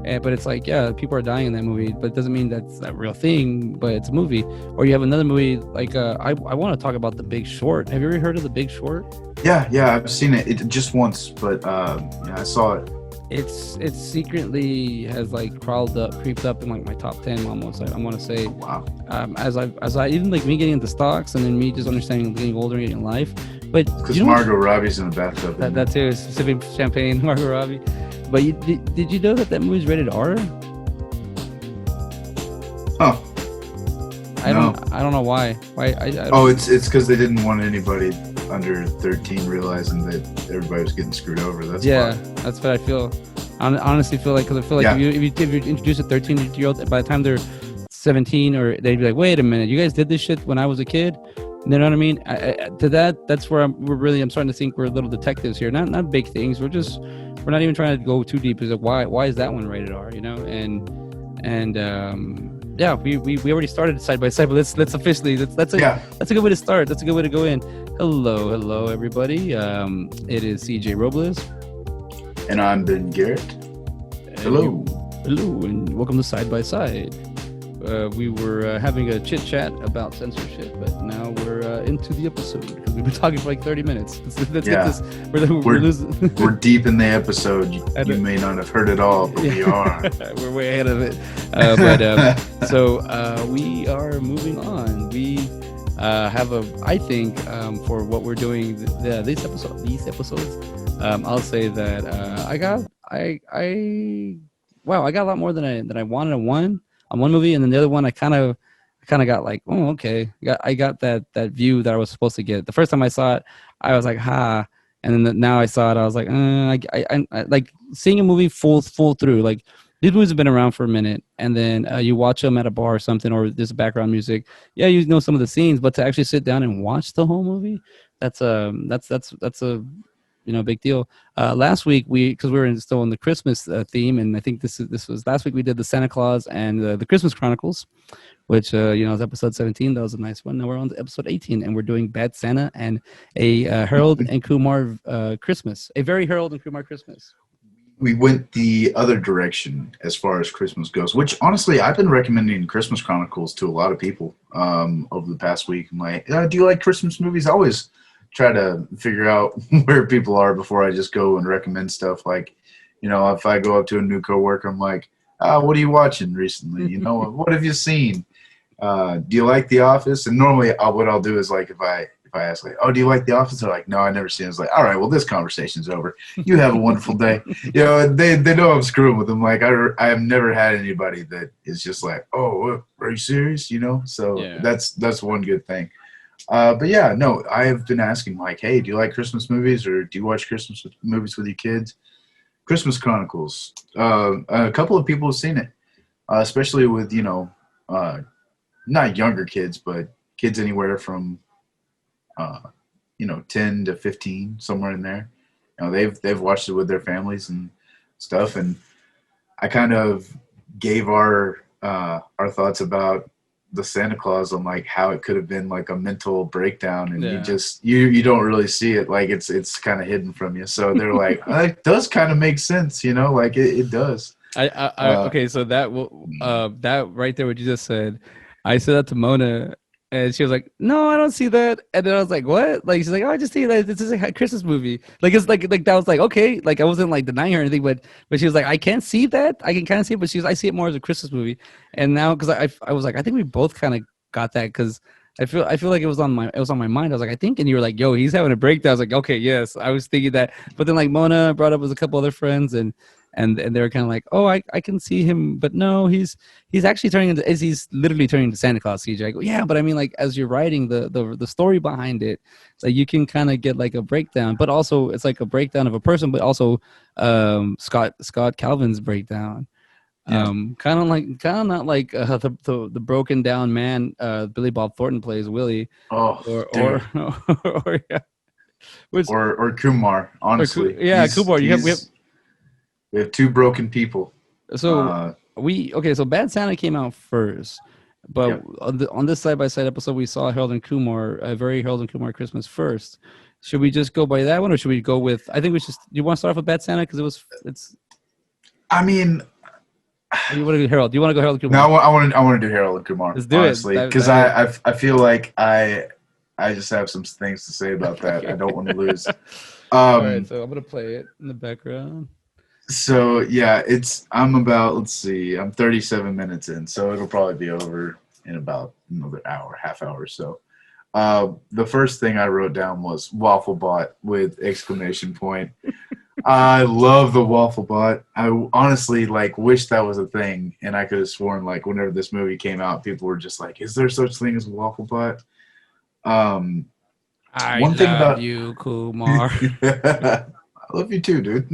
but it's like, yeah, people are dying in that movie, but it doesn't mean that's a real thing. But it's a movie. Or you have another movie like I want to talk about The Big Short. Have you ever heard of The Big Short? Yeah, I've seen it just once, but yeah, I saw it. It's secretly has like creeped up in like my top 10 almost. I want to say, Oh, wow. as I even like me getting into stocks and then me just understanding getting older and getting life. But Because you know Margot Robbie's in the bathtub. that too is sipping champagne, Margot Robbie. But did you know that movie's rated R? Oh, no. I don't know why. I don't, Oh, it's because they didn't want anybody under 13 realizing that everybody was getting screwed over. That's yeah, why. that's what I feel. I honestly feel like, because I feel like Yeah. if you introduce a 13-year-old, by the time they're 17, or they'd be like, wait a minute, you guys did this shit when I was a kid. You know what I mean? That's where I'm starting to think we're little detectives here. Not big things. We're not even trying to go too deep. Is like, why is that one rated R? You know, and yeah, we already started side by side, but let's officially that's a good way to start. That's a good way to go in. Hello everybody. It is CJ Robles. And I'm Ben Garrett. Hello. Hello, and welcome to Side by Side. We were having a chit chat about censorship, but now we're into the episode because we've been talking for like 30 minutes. Let's get this. We're losing. We're deep in the episode. You may not have heard it all, but we are. We're way ahead of it. So we are moving on. We have I think for what we're doing these episodes, I'll say that I got a lot more than I wanted on one movie, and then the other one I kind of got like, oh, okay. I got that view that I was supposed to get. The first time I saw it, I was like, ha. And then now I saw it, I was like, I like seeing a movie full through. Like, these movies have been around for a minute, and then you watch them at a bar or something, or there's background music. Yeah, you know some of the scenes, but to actually sit down and watch the whole movie, that's a big deal. Last week because we were still in the Christmas theme, and I think this was last week, we did the Santa Claus and the Christmas Chronicles, which is episode 17. That was a nice one. Now we're on to episode 18, and we're doing Bad Santa and a Harold and Kumar Christmas, a very Harold and Kumar Christmas. We went the other direction as far as Christmas goes, which honestly I've been recommending Christmas Chronicles to a lot of people over the past week. I'm like, do you like Christmas movies? I always try to figure out where people are before I just go and recommend stuff. Like, if I go up to a new coworker, I'm like, what are you watching recently? What have you seen? Do you like The Office? And normally what I'll do is, like, if I ask, like, oh, do you like The Office? They're like, no, I've never seen it. It's like, all right, well, this conversation's over. You have a wonderful day. They know I'm screwing with them. Like, I have never had anybody that is just like, oh, are you serious? So yeah. That's one good thing. But yeah, no, I have been asking, like, hey, do you like Christmas movies, or do you watch Christmas movies with your kids? Christmas Chronicles. A couple of people have seen it, especially with, not younger kids, but kids anywhere from, 10 to 15, somewhere in there. They've watched it with their families and stuff. And I kind of gave our thoughts about the Santa Claus on, like, how it could have been like a mental breakdown, and you don't really see it. Like, it's kind of hidden from you. So they're like, it does kind of make sense, like it does. Okay, so that right there, what you just said, I said that to Mona, and she was like, no, I don't see that. And then I was like, what? Like, she's like, oh, I just see that this is a Christmas movie. Like, it's like that was like, okay. Like, I wasn't like denying her or anything, but she was like, I can't see that. I can kind of see it, but I see it more as a Christmas movie. And now, because I was like, I think we both kind of got that, because I feel like it was on my mind. I was like, I think, and you were like, yo, he's having a breakdown. I was like, okay, yes, I was thinking that. But then, like, Mona brought up with a couple other friends, and they were kind of like, oh, I can see him, but no, he's actually he's literally turning into Santa Claus, CJ. I go, yeah, but I mean, like, as you're writing the story behind it, like, you can kind of get like a breakdown, but also it's like a breakdown of a person, but also Scott Calvin's breakdown. Kind of not like the broken down man Billy Bob Thornton plays Willie, or Kumar, honestly. Kumar. We have two broken people. So so Bad Santa came out first, but on this side by side episode, we saw Harold and Kumar, a very Harold and Kumar Christmas first. Should we just go by that one, or should we go with? I think we should. You want to start off with Bad Santa because it's. I mean, Or you want to do Harold? Do you want to go Harold No, Kumar? I want to do Harold and Kumar, Let's do it. honestly, Dive, because dive in. I feel like I just have some things to say about that. I Okay. don't want to lose. All right, Um, so I'm gonna play it in the background. so yeah, I'm about, let's see, I'm 37 minutes in, so it'll probably be over in about another hour, half hour or so. The first thing I wrote down was waffle bot with exclamation point. I love the waffle bot. I honestly like wish that was a thing, and I could have sworn like whenever this movie came out, people were just like, "Is there such thing as a waffle bot?" Um, I one thing love about you, Kumar. I love you too, dude.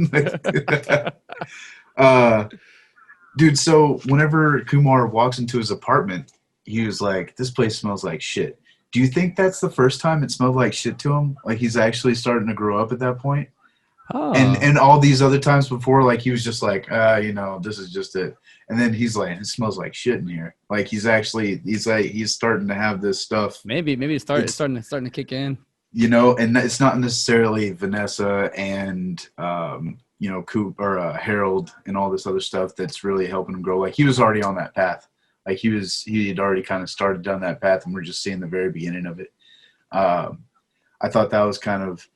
uh, dude, so whenever Kumar walks into his apartment, he was like, "This place smells like shit." Do you think that's the first time it smelled like shit to him? Like he's actually starting to grow up at that point? And Oh, all these other times before, like he was just like, this is just it. And then he's like, it smells like shit in here. Like he's starting to have this stuff. maybe it's It's starting to kick in. and it's not necessarily Vanessa and Coop or Harold and all this other stuff that's really helping him grow. Like he was already on that path. Like he had already kind of started down that path, and we're just seeing the very beginning of it. Um, I thought that was kind of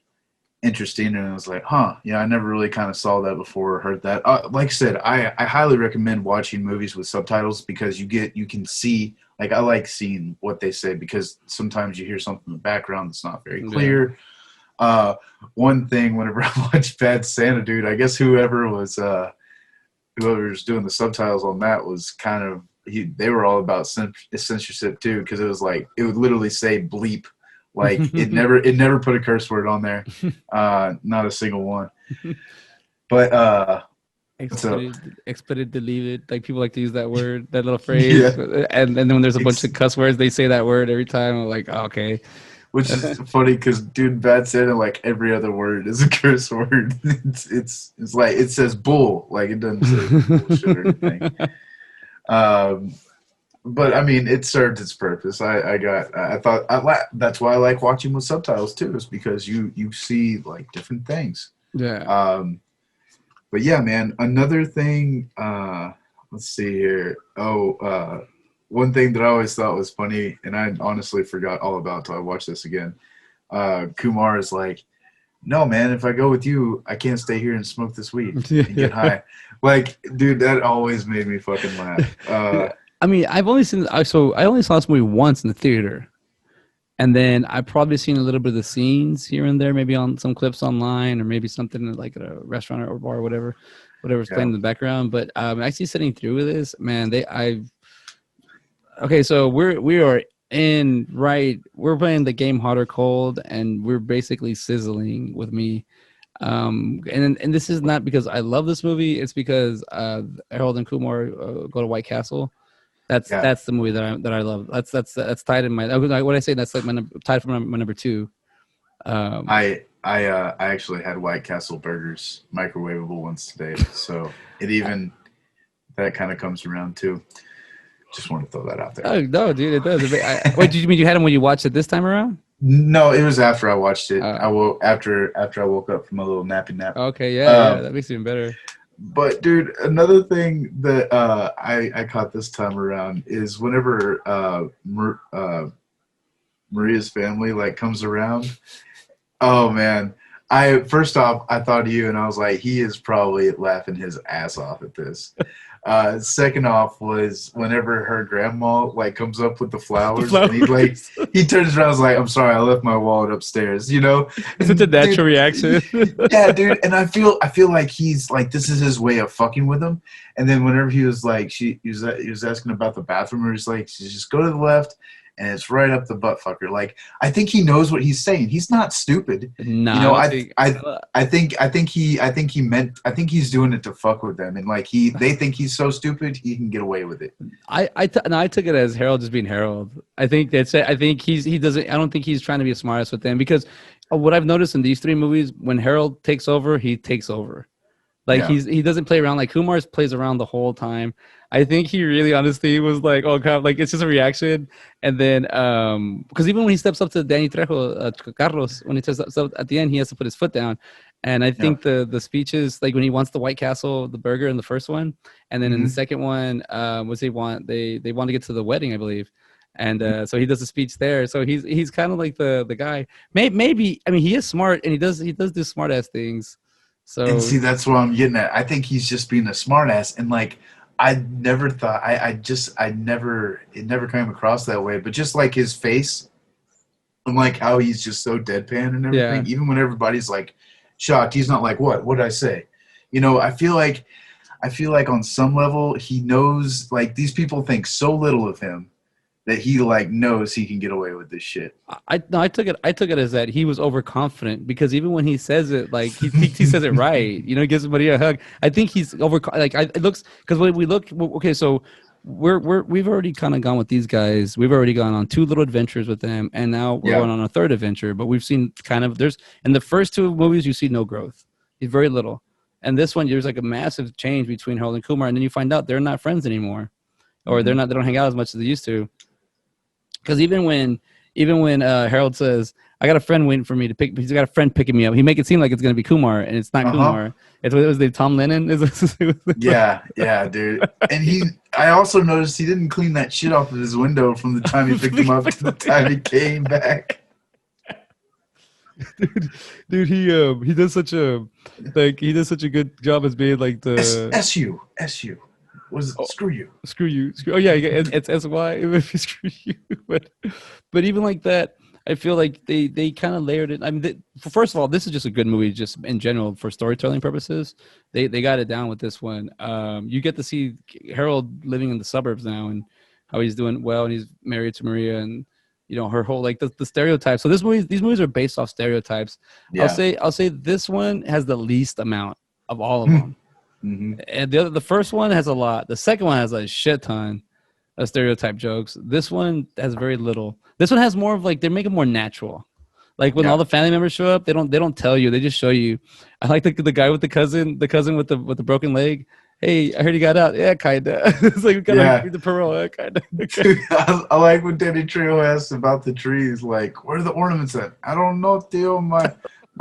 interesting, and I was like, huh, yeah, I never really kind of saw that before or heard that. Like I said, I highly recommend watching movies with subtitles because you can see, like, I like seeing what they say because sometimes you hear something in the background that's not very Yeah. clear. uh One thing, whenever I watch Bad Santa, dude, I guess whoever was doing the subtitles on that was kind of they were all about censorship too, because it was like it would literally say bleep, like it never put a curse word on there, not a single one. But so Expletive deleted. Like people like to use that word, that little phrase, yeah, and then when there's a bunch ex- of cuss words, they say that word every time. I'm like, oh, okay. which is funny because dude, Bad Santa, like every other word is a curse word. It's like it says bull, like it doesn't say bullshit or anything. Um, but I mean, it served its purpose. I thought that's why I like watching with subtitles too, is because you see like different things. Yeah. Um, but yeah, man, another thing. Let's see here. One thing that I always thought was funny, and I honestly forgot all about till I watched this again. Kumar is like, "No, man, if I go with you, I can't stay here and smoke this weed and get high." Like, dude, that always made me fucking laugh. I mean, I only saw this movie once in the theater, and then I've probably seen a little bit of the scenes here and there, maybe on some clips online, or maybe something like at a restaurant or bar, or whatever's playing Yeah, in the background. But actually sitting through with this, man, I okay. So we are in right. We're playing the game hot or cold, and we're basically sizzling with me. And this is not because I love this movie. It's because Harold and Kumar go to White Castle. yeah. That's the movie that I love. That's tied in my. What I say, that's like tied for my number two. Um, I actually had White Castle burgers, microwavable ones today, so it even that kind of comes around too. Just want to throw that out there. oh no, dude, it does. Wait, did you mean you had them when you watched it this time around? No, it was after I watched it. Uh, I woke after I woke up from a little nappy nap. okay, yeah, Um, that makes it even better. but dude, another thing that I caught this time around is whenever Maria's family like comes around. Oh man. I first off I thought of you and I was like, he is probably laughing his ass off at this. Second off was whenever her grandma like comes up with the The flowers and flowers. he turns around and is like, I'm sorry, I left my wallet upstairs, you know? It's such a And natural reaction. yeah, dude, and I feel like he's like this is his way of fucking with him. And then whenever he was like he was asking about the bathroom, or he's like, just go to the left and it's right up the butt fucker. Like I think he knows what he's saying. He's not stupid. No, You I know, don't think. I think he's doing it to fuck with them, and like they think he's so stupid he can get away with it. No, I took it as Harold just being Harold. I think that's it. I think he doesn't. I don't think he's trying to be a smartass with them because what I've noticed in these three movies, when Harold takes over, he takes over. Like Yeah, he doesn't play around. Like Kumar's plays around the whole time. I think he really honestly was like, oh god, like it's just a reaction. And then because even when he steps up to Danny Trejo, Carlos, when he steps up at the end, he has to put his foot down. And I Yeah. think the speeches, like when he wants the White Castle, the burger in the first one, and then in the Hmm. second one, was they want to get to the wedding, I believe, and so he does a speech there. So he's kind of like the guy. Maybe I mean he is smart and he does do smart ass things. And So see, that's what I'm getting at. I think he's just being a smartass, and like I never thought, I never, it never came across that way. But just like his face, and like how he's just so deadpan and yeah, everything, even when everybody's like shocked, he's not like, what did I say? I feel like on some level he knows, like these people think so little of him that he like knows he can get away with this shit. No, I took it as that he was overconfident because even when he says it, like he thinks he says it right. You know, he gives somebody a hug. I think he's over like it looks because when we look, okay, so we've already kind of gone with these guys. We've already gone on two little adventures with them, and now we're Yeah. going on a third adventure. But we've seen kind of there's in the first two movies you see no growth, very little, and this one there's like a massive change between Harold and Kumar, and then you find out they're not friends anymore, or Hmm. they don't hang out as much as they used to. Because even when Harold says, "I got a friend waiting for me to pick," he's got a friend picking me up. He make it seem like it's gonna be Kumar, and it's not Uh huh. Kumar. It's what it was. The Tom Lennon is. Yeah, yeah, dude. And I also noticed he didn't clean that shit off of his window from the time he picked him up to the time he came back. dude, he does such a he does such a good job as being like the SU. Was it, oh, screw you. screw you. Oh yeah, it's SY. Screw you. But even like that, I feel like they kind of layered it. I mean, first of all, this is just a good movie, just in general for storytelling purposes. They got it down with this one. You get to see Harold living in the suburbs now and how he's doing well, and he's married to Maria, and you know her whole like the stereotypes. So these movies are based off stereotypes. Yeah. I'll say this one has the least amount of all of them. Mm-hmm. And the first one has a lot. The second one has a shit ton of stereotype jokes. This one has very little. This one has more of like they make it more natural. Like when all Yeah. the family members show up, they don't tell you. They just show you. I like the guy with the cousin with the broken leg. Hey, I heard he got out. Yeah, kinda. It's like kind of Yeah. the parole. Yeah, kinda. Dude, I like when Danny Trejo asks about the trees. Like, where are the ornaments at? I don't know, Theo. My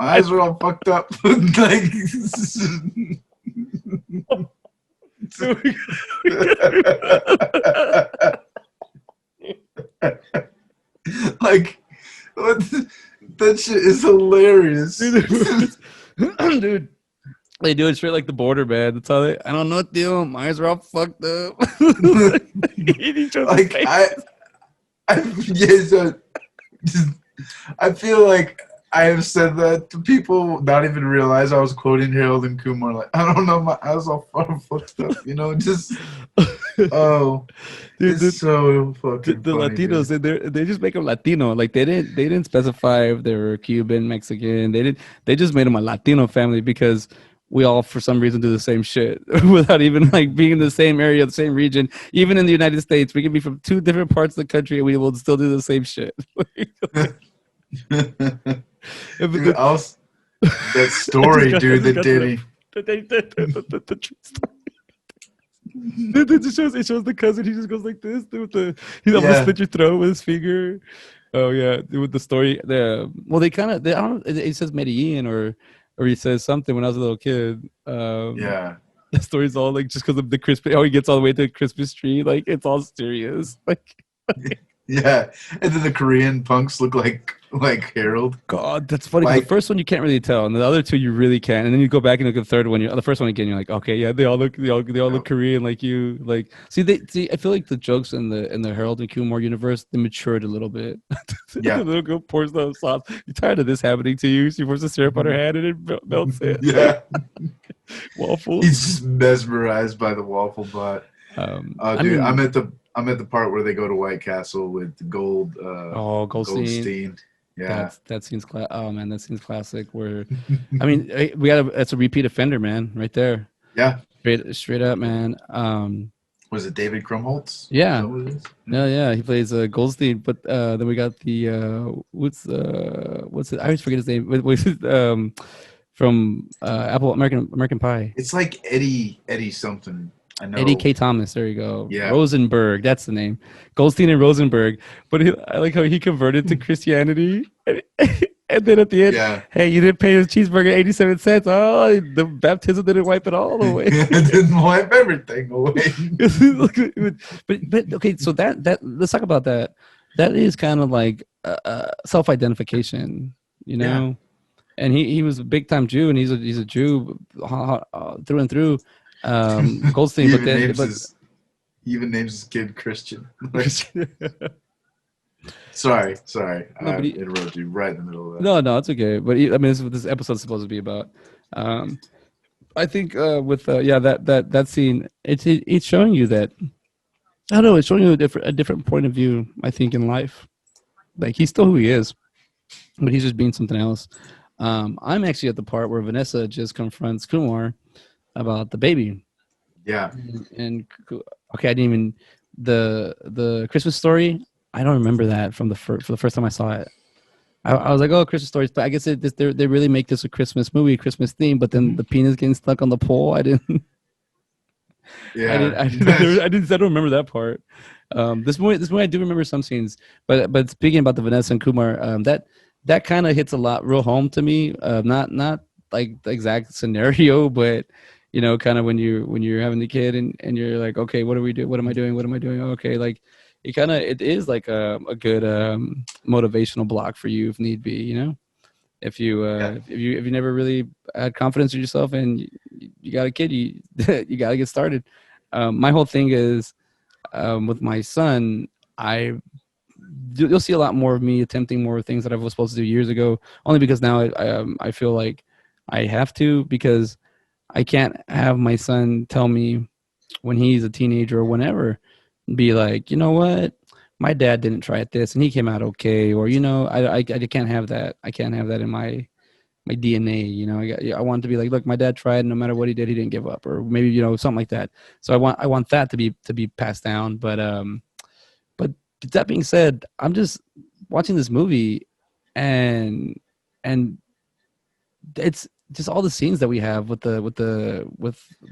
eyes are all fucked up. Like, like what that shit is hilarious. Dude, they do it straight like the border, man. That's how they. I don't know what deal. My eyes are all fucked up. He shows his Like face. I yeah, so just, I feel like I have said that to people, not even realize I was quoting Harold and Kumar. Like, I don't know, my eyes all fucked up. You know, just oh, Dude, it's so the fucking funny, Latinos dude. they just make them Latino. Like they didn't specify if they were Cuban, Mexican. They just made them a Latino family because we all for some reason do the same shit without even like being in the same area, the same region. Even in the United States, we can be from two different parts of the country and we will still do the same shit. But Dude, that I just story, got I dude, just that got to Danny. the tree story. It shows the cousin. He just goes like this. Dude, with the he's almost Yeah, slit your throat with his finger. Oh yeah, with the story. They kind of. I don't. It says Medellin or he says something when I was a little kid. yeah. The story's all like just because of the Christmas. How he gets all the way to the Christmas tree. Like it's all serious. Yeah, and then the Korean punks look like Harold. God, that's funny because the Like, first one you can't really tell, and the other two you really can. And then you go back and look at the third one. The first one again, you're like, okay, yeah, they all look no. Korean like you. Like, see. I feel like the jokes in the Harold and Kumar universe they matured a little bit. The Yeah, little girl pours the sauce. You tired of this happening to you? She pours the syrup on her hand and it melts it. yeah. Waffles. He's just mesmerized by the waffle bot. Oh, I dude, mean, I'm at the part where they go to White Castle with oh, Goldstein. Goldstein. Yeah, That seems oh man, that seems classic. Where, I mean, we got that's a repeat offender, man, right there. yeah. Straight up, man. Was it David Krumholtz? Is Yeah, that what it is? yeah. He plays Goldstein, but then we got the what's it? I always forget his name. What's it, from Apple American Pie. It's like Eddie something. I Eddie know. K. Thomas. There you go. Yeah. Rosenberg. That's the name. Goldstein and Rosenberg. But I like how he converted to Christianity, and And then at the end, Yeah. hey, you didn't pay his cheeseburger 87 cents. Oh, the baptism didn't wipe it all away. I didn't wipe everything away. but okay, so that let's talk about that. That is kind of like self identification, you Yeah. know. And he was a big time Jew, and he's a Jew through and through, Goldstein. He But even then names but his he even names his kid Christian. Sorry, no, I but interrupted you right in the middle of that. no, it's okay. But I mean, this is what this episode's supposed to be about. Um, I think with yeah that scene, it's showing you that I don't know. It's showing you a different point of view. I think in life, like he's still who he is, but he's just being something else. I'm actually at the part where Vanessa just confronts Kumar about the baby, Yeah, and okay, I didn't even the Christmas story. I don't remember that from for the first time I saw it. I was like, oh, Christmas stories, but I guess they really make this a Christmas movie, Christmas theme. But then the penis getting stuck on the pole, I didn't. yeah. I didn't. I don't remember that part. This movie, I do remember some scenes. But speaking about the Vanessa and Kumar, that kind of hits a lot real home to me. Not like the exact scenario, but kind of when you're having the kid and you're like, okay, what do we do? What am I doing? What am I doing? Okay, like it is like a good motivational block for you if need be. Yeah, If you never really had confidence in yourself and you got a kid, you you got to get started. My whole thing is with my son, you'll see a lot more of me attempting more things that I was supposed to do years ago. Only because now I feel like I have to, because I can't have my son tell me when he's a teenager or whenever, be like, you know what, my dad didn't try at this and he came out okay, or I can't have that. I can't have that in my DNA. I want to be like, look, my dad tried, no matter what he did, he didn't give up, or maybe something like that. So I want that to be passed down. But that being said, I'm just watching this movie, and and it's just all the scenes that we have with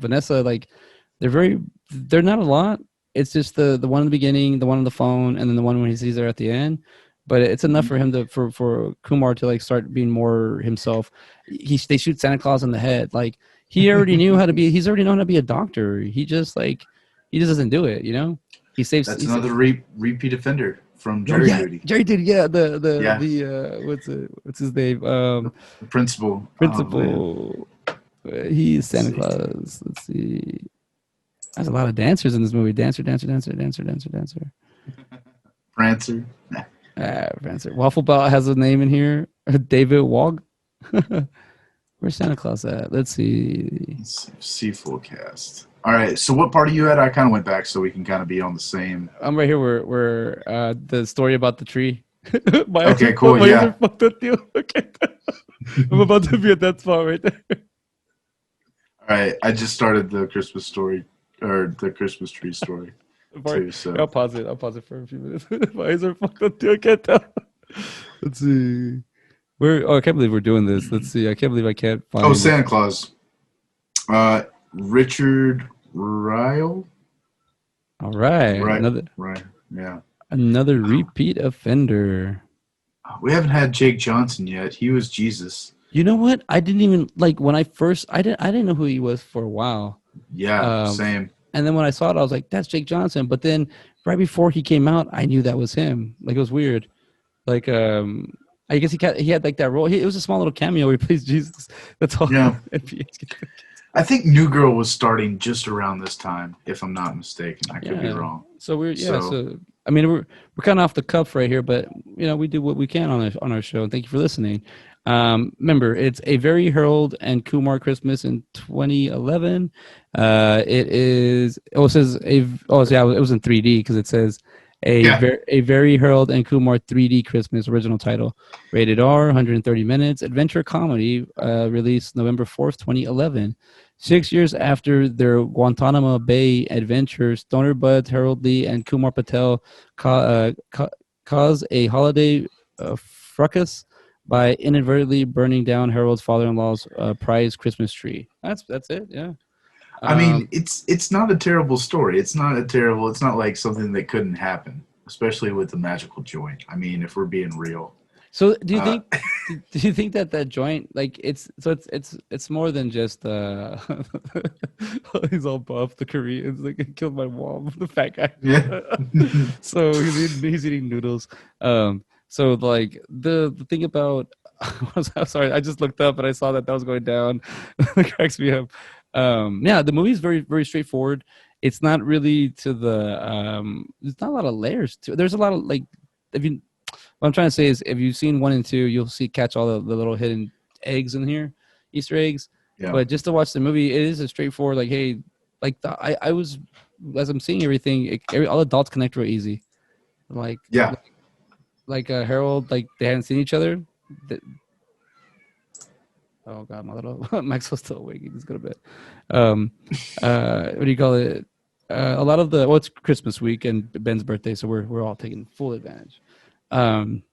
Vanessa. Like they're not a lot. It's just the one in the beginning, the one on the phone, and then the one when he sees her at the end. But it's enough mhm. for him to for Kumar to like start being more himself. They shoot Santa Claus in the head. Like he already knew how to be. He's already known how to be a doctor. He just doesn't do it. He saves. That's another repeat offender from Oh jury yeah, duty. Jerry did. Yeah, Yeah, what's his name? the principal. Oh man, Principal. He's let's Santa see, Claus. Let's see. There's a lot of dancers in this movie. Dancer, dancer, dancer, dancer, dancer, dancer. Prancer. Dancer. Waffle Belt has a name in here. David Wog. Where's Santa Claus at? Let's see. Let's see full cast. All right, so what part are you at? I kind of went back so we can kind of be on the same. I'm right here where the story about the tree. Okay, cool. My eyes are Yeah. fucked up, too. Okay. I'm about to be at that spot right there. All right, I just started the Christmas story or the Christmas tree story too. I'll So pause it. I'll pause it for a few minutes. My eyes are fucked up too. I can't tell. Let's see. I can't believe we're doing this. Let's see. I can't believe I can't oh, find. Santa Claus. Richard Ryle. All right, Right, right. Yeah. another repeat offender. We haven't had Jake Johnson yet. He was Jesus. You know what? I didn't even like when I first. I didn't know who he was for a while. Yeah, Um, same. and then when I saw it, I was like, "That's Jake Johnson." But then right before he came out, I knew that was him. Like it was weird. Like I guess he had like that role. It was a small little cameo where he plays Jesus. That's all. Yeah. I think New Girl was starting just around this time, if I'm not mistaken. I could be Yeah. wrong. So we're yeah. So So I mean, we're kind of off the cuff right here, but we do what we can on our show. And thank you for listening. Remember, it's A Very Harold and Kumar Christmas in 2011. It is. Oh, it says a. Oh, yeah, it was in 3D because it says yeah, A Very Harold and Kumar 3D Christmas original title, rated R, 130 minutes, adventure comedy, released November 4th, 2011. 6 years after their Guantanamo Bay adventure, Stoner Buds, Harold Lee, and Kumar Patel cause a holiday fracas by inadvertently burning down Harold's father-in-law's prized Christmas tree. That's it. Yeah. I mean, Um, it's not a terrible story. It's not a terrible. It's not like something that couldn't happen, especially with the magical joint. I mean, if we're being real. So do you Uh, think do you think that that joint like it's more than just he's all buff, the Koreans like I killed my mom, the fat guy. yeah, So he's eating noodles. So like the thing about I'm sorry, I just looked up and I saw that that was going down. It cracks me up. Yeah, the movie is very straightforward. It's not really to the there's not a lot of layers to it. There's a lot of like if you what I'm trying to say is, if you've seen one and two, you'll see catch all the little hidden eggs in here, Easter eggs. yeah, But just to watch the movie, it is a straightforward like, hey, like I was as I'm seeing everything, all adults connect real easy. Like yeah. Harold, like they hadn't seen each other. The, oh god, my little Maxwell's still awake. He just go to bed. Um, what do you call it? A lot of the it's Christmas week and Ben's birthday, so we're all taking full advantage. Um,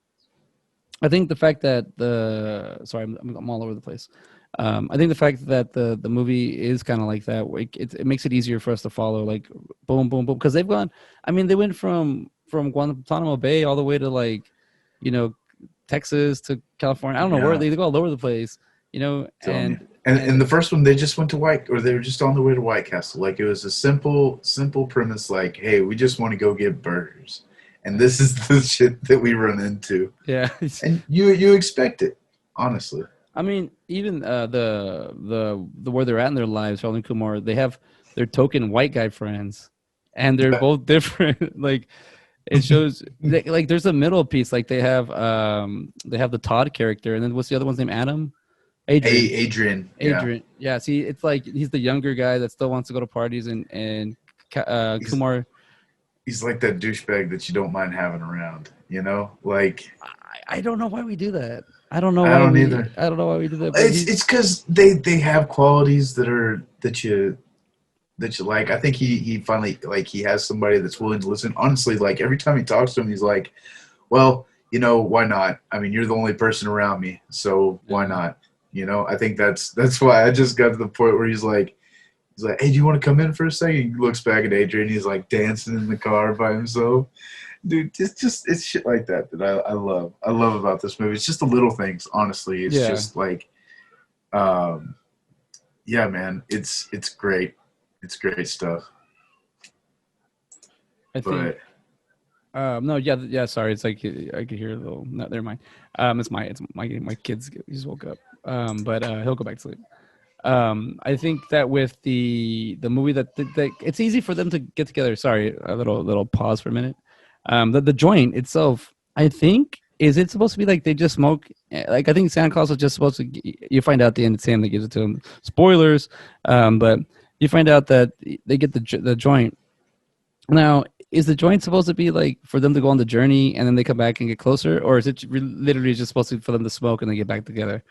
I think the fact that the sorry, I'm all over the place. I think the fact that the movie is kind of like that, it makes it easier for us to follow. Like boom, boom, boom, because they've gone. I mean, they went from Guantanamo Bay all the way to like, you know, Texas to California. I don't know where Yeah. they go all over the place. You know, Telling you. And and the first one, they just went to White, or they were just on the way to White Castle. Like it was a simple premise. Like, hey, we just want to go get burgers, and this is the shit that we run into, yeah. and you expect it, honestly. I mean, even the where they're at in their lives, Harold and Kumar, they have their token white guy friends, and they're Yeah. both different. Like it shows, like there's a middle piece. Like they have the Todd character, and then what's the other one's name? Adam, Hey, Adrian, Adrian. Yeah, Adrian. Yeah, see, it's like he's the younger guy that still wants to go to parties, and he's Kumar. he's like that douchebag that you don't mind having around. You know, like I don't know why we do that. I don't either. I don't know why we do that, but It's he's it's because they have qualities that you like. I think he finally like he has somebody that's willing to listen. Honestly, like every time he talks to him, he's like, "Well, why not? I mean, you're the only person around me, so why yeah. not?" I think that's why I just got to the point where he's like, "Hey, do you want to come in for a second?" He looks back at Adrian. He's like dancing in the car by himself. Dude, it's just it's shit like that I love. I love about this movie. It's just the little things. Honestly, it's Yeah. just like, um, yeah, man, it's great. It's great stuff. I But think no, yeah, yeah. Sorry, it's like I could hear a little. No, never mind. It's my kids just woke up. But he'll go back to sleep. I think that with the movie that it's easy for them to get together. Sorry, a little pause for a minute. The joint itself, I think, is it supposed to be like they just smoke? Like I think Santa Claus was just supposed to. You find out at the end it's him that gives it to him. Spoilers, but you find out that they get the joint. Now, is the joint supposed to be like for them to go on the journey and then they come back and get closer, or is it literally just supposed to for them to smoke and then get back together?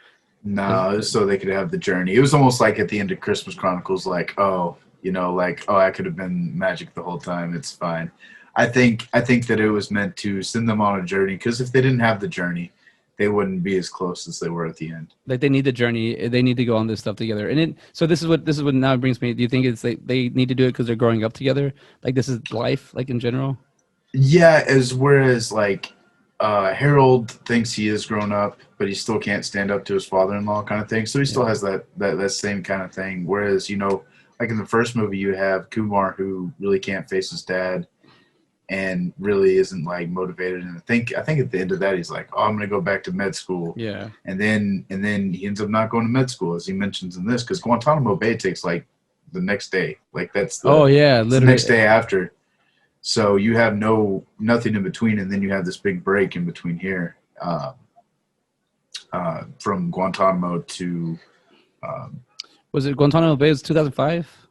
Because no, it was so they could have the journey. It was almost like at the end of Christmas Chronicles, like, oh, like, oh, I could have been magic the whole time. It's fine. I think that it was meant to send them on a journey because if they didn't have the journey, they wouldn't be as close as they were at the end. like they need the journey, they need to go on this stuff together, and so this is what now brings me. Do you think it's they need to do it because they're growing up together? Like this is life, like in general. Yeah, as whereas like Harold thinks he is grown up, but he still can't stand up to his father-in-law, kind of thing. So he still Yeah, has that same kind of thing. Whereas like in the first movie, you have Kumar who really can't face his dad and really isn't like motivated. And I think at the end of that, he's like, "Oh, I'm gonna go back to med school," yeah. and then he ends up not going to med school, as he mentions in this, because Guantanamo Bay takes like the next day. Like Oh yeah, it's the next literally. day after. So you have nothing in between, and then you have this big break in between here, from Guantanamo to um, Was it Guantanamo Bay? It was 2005,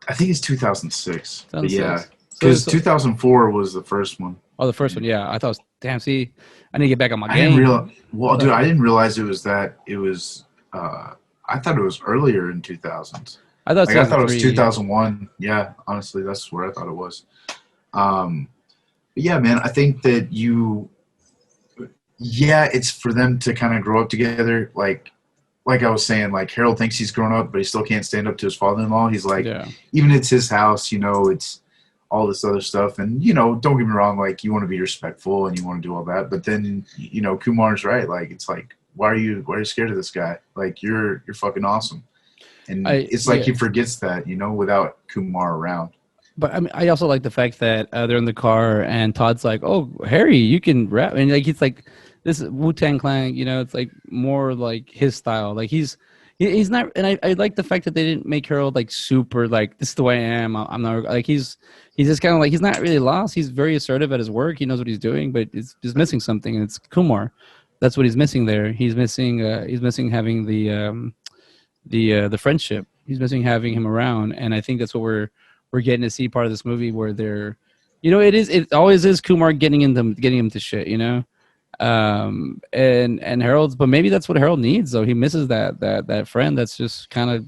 I think it's 2006. But yeah, 2006. because 2004 was the first one. Oh, the first one. Yeah, I thought. It was, damn. See, I need to get back on my I didn't game. realize. I Well, dude, thought. I didn't realize it was that. It was. I thought it was earlier in 2000s. I thought it was Like I thought it was 2003. 2001. Yeah, honestly, that's where I thought it was. Um, but yeah, man, I think that yeah, it's for them to kind of grow up together. Like I was saying, like Harold thinks he's grown up, but he still can't stand up to his father-in-law. He's like, Yeah. even it's his house, it's all this other stuff. And don't get me wrong, like you want to be respectful and you want to do all that, but then Kumar's right. Like it's like why are you scared of this guy? Like you're fucking awesome. And I it's like yeah, he forgets that, without Kumar around. but I mean, I also like the fact that they're in the car and Todd's like, "Oh, Harry, you can rap," and like he's like, "This is Wu Tang Clan," it's like more like his style. Like he's not, and I like the fact that they didn't make Harold like super like this is the way I am. I'm not like he's just kind of like he's not really lost. He's very assertive at his work. He knows what he's doing, but it's just missing something, and it's Kumar. That's what he's missing there. He's missing having the friendship. He's missing having him around, and I think that's what we're getting to see part of this movie where they're, it always is Kumar getting him to shit, and Harold's, but maybe that's what Harold needs though. He misses that friend that's just kind of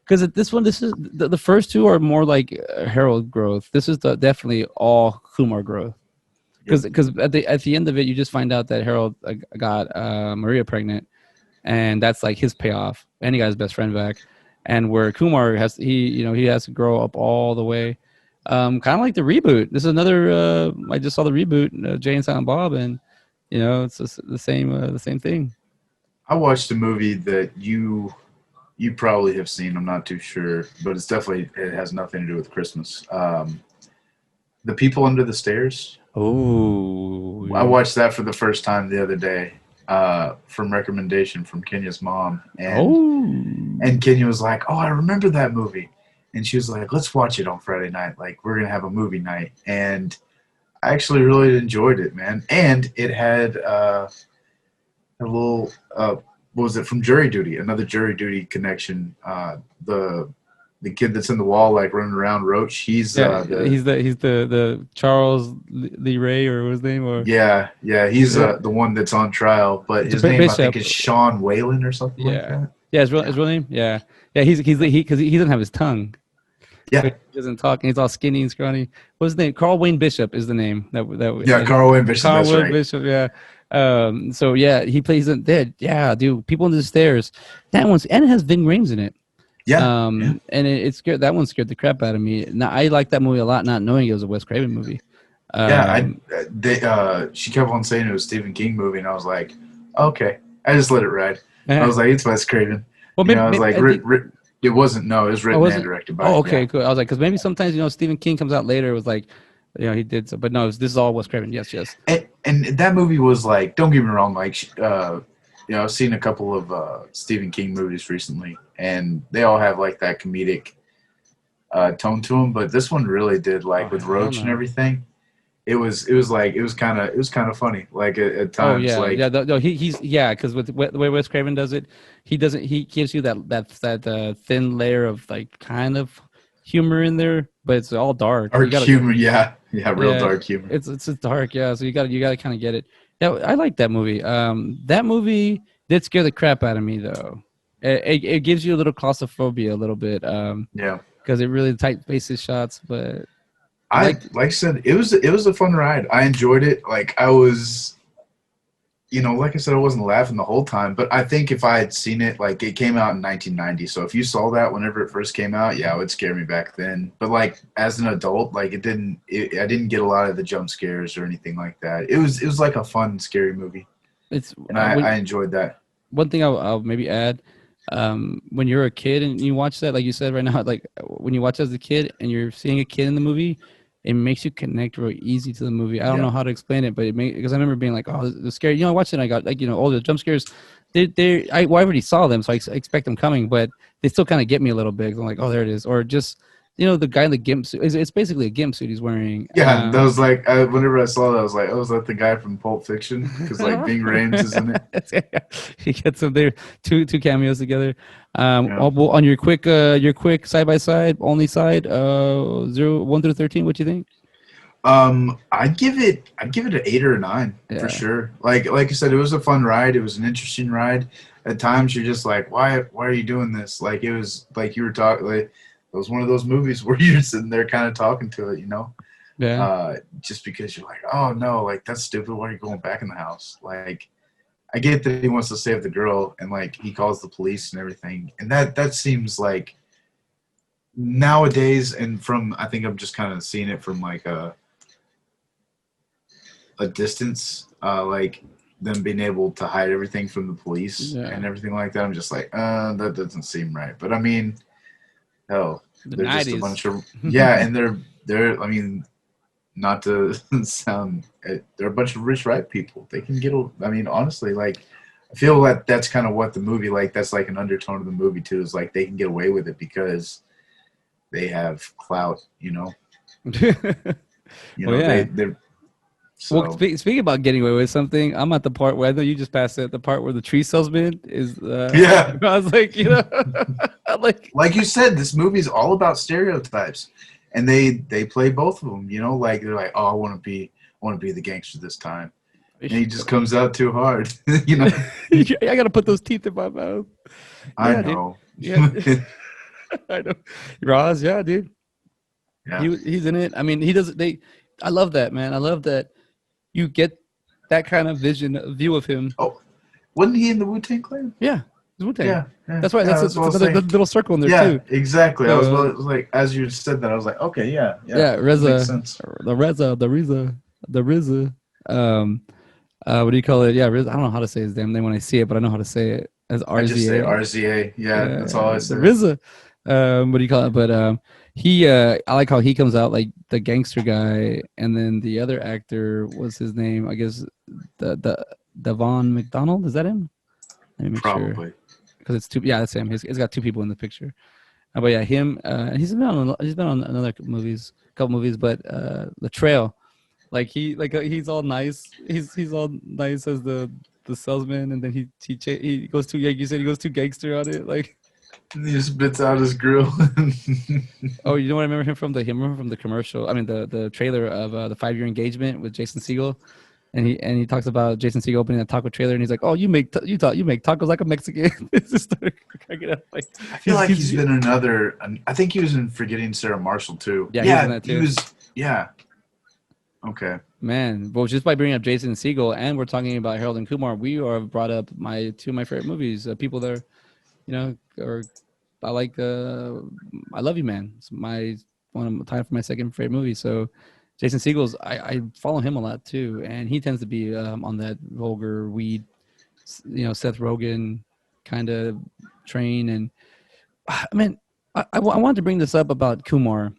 because this is the first two are more like Harold growth. This is definitely all Kumar growth Yep. because at the end of it you just find out that Harold got Maria pregnant and that's like his payoff. And he got his best friend back, and where Kumar he has to grow up all the way, kind of like the reboot. This is another. I just saw the reboot, Jay and Silent Bob, and it's just the same thing. I watched a movie that you probably have seen. I'm not too sure, but it has nothing to do with Christmas. The People Under the Stairs. Oh, I watched that for the first time the other day, from recommendation from Kenya's mom, and oh, Kenya was like, "Oh, I remember that movie," and she was like, "Let's watch it on Friday night. Like we're gonna have a movie night." And I actually really enjoyed it, man. And it had a little what was it from Jury Duty? Another Jury Duty connection. The kid that's in the wall, like running around, Roach. He's yeah. the He's the Charles Lee Ray or what was his name or yeah, he's yeah, the one that's on trial, but his name I think Bishop. is Sean Whalen or something like Yeah, that. yeah. His Yeah, real name. Yeah, yeah. He because he doesn't have his tongue. So yeah, he doesn't talk, and he's all skinny and scrawny. What's his name? Carl Wayne Bishop is the name. yeah. Carl Wayne Bishop. Carl That's Wayne right. Bishop. Yeah. So yeah, he plays it dead. Yeah, dude. People under the stairs. That one's and it has Ving Rhames in it. Yeah, yeah, And it scared that one scared the crap out of me. Now I like that movie a lot, not knowing it was a Wes Craven movie. yeah. Um, She kept on saying it was a Stephen King movie, and I was like, okay. I just let it ride. I was like, it's Wes Craven. well, I was like, I think. it wasn't. No, it was Oh, written was and it? directed by Oh, him. okay, Yeah, cool. I was like, because maybe sometimes Stephen King comes out later. It was like, he did so, but no, this is all Wes Craven. Yes, yes. and that movie was like, don't get me wrong, like, I've seen a couple of Stephen King movies recently, and they all have like that comedic tone to them, but this one really did, Oh like with hell Roach and no. everything. It was kind of funny, like at Oh times, yeah, yeah. like No, he's yeah. Because with the way Wes Craven does it, he doesn't. He gives you that thin layer of like kind of humor in there, but it's all dark. You dark gotta humor. Yeah, yeah, real yeah. dark humor. It's dark. Yeah, so you gotta kind of get it. Yeah, I like that movie. That movie did scare the crap out of me though. It gives you a little claustrophobia a little bit. Yeah. Because it really tight faces shots, but I I liked. like I said, it was a fun ride. I enjoyed it. Like I was, like I said, I wasn't laughing the whole time. But I think if I had seen it, like it came out in 1990, so if you saw that whenever it first came out, yeah, it would scare me back then. But like as an adult, like it didn't. I didn't get a lot of the jump scares or anything like that. It was like a fun, scary movie, It's and I, when I enjoyed that. one thing I'll maybe add, when you're a kid and you watch that, like you said right now, like when you watch as a kid and you're seeing a kid in the movie, it makes you connect real easy to the movie. I don't Yeah, know how to explain it, but it because I remember being like, oh, the scary. I watched it and I got like, all the jump scares. I already saw them, so I expect them coming, but they still kind of get me a little bit. I'm like, oh, there it is, or just the guy in the gimp suit. It's basically a gimp suit he's wearing. yeah. That was like whenever I saw that, I was like, oh, is that the guy from Pulp Fiction? Because like Ving Rhames is in it. He gets them there, two cameos together. Yeah. Well, on your quick side by side, only side, 1 through 13. What do you think? I'd give it an 8 or a 9 for Yeah, sure. Like I said, it was a fun ride. It was an interesting ride. At times, you're just like, why are you doing this? Like it was like you were talking. Like, it was one of those movies where you're sitting there kind of talking to it, yeah, just because you're like, oh no, like that's stupid. Why are you going back in the house? Like I get that he wants to save the girl, and like he calls the police and everything, and that seems like nowadays, and from I think I'm just kind of seeing it from like a distance, like them being able to hide everything from the police Yeah, and everything like that. I'm just like, that doesn't seem right. But I mean, hell, the they're just a '90s. bunch of yeah, and they're. I mean, not to sound, they're a bunch of rich white people. They can get. I mean, honestly, like. I feel that that's kind of what the movie like. That's like an undertone of the movie too. Is like they can get away with it because they have clout. Well, They yeah. they're Well, so speaking about getting away with something, I'm at the part where I know you just passed it. The part where the tree salesman is. yeah. I was like, I'm like, Like you said, this movie is all about stereotypes, and they play both of them. Like they're like, oh, I want to be the gangster this time, and he just comes out too hard. I gotta put those teeth in my mouth. I Yeah, dude. know. Yeah, I know. Roz, yeah, dude. Yeah. He's in it. I mean, he does. I love that, man. I love that you get that kind of view of him. Oh, wasn't he in the Wu-Tang Clan? Yeah, it's Wu Tang. Yeah, yeah, That's right. yeah. That's what I That's was another saying. little circle in there Yeah, too. exactly. I So was like, as you said that, I was like, okay, yeah, yeah, yeah, that makes Reza, sense. the Reza. Um, what do you call it? Yeah, Reza. I don't know how to say his damn name when I see it, but I know how to say it as I just say RZA. RZA. Yeah, Yeah, that's all I the say. RZA. What do you call it? But I like how he comes out like the gangster guy, and then the other actor, what's his name? I guess the Devon McDonald. Is that him? Let me make sure Probably. because it's two. Yeah, that's him. He's got two people in the picture. But yeah, him. He's been on another couple movies. But the Trail, like he's all nice. He's all nice as the salesman, and then he goes too. Like you said, he goes too gangster on it. Like, And he spits out his grill. oh, you know what I remember him from? I remember from the commercial. I mean, the trailer of the 5 Year Engagement with Jason Segel, and he talks about Jason Segel opening a taco trailer, and he's like, "Oh, you make tacos like a Mexican." It's just started cracking up. Like I feel like he's he's been in another. I think he was in Forgetting Sarah Marshall too. yeah, he was in Yeah, that he too. was. Yeah. Okay. Man, well, just by bringing up Jason Segel and we're talking about Harold and Kumar, we are brought up my two of my favorite movies. People that are, or I like. I Love You, Man. It's my one of my time for my second favorite movie. So, Jason Segel's I follow him a lot too, and he tends to be on that vulgar weed, Seth Rogen kind of train. And I mean, I wanted to bring this up about Kumar,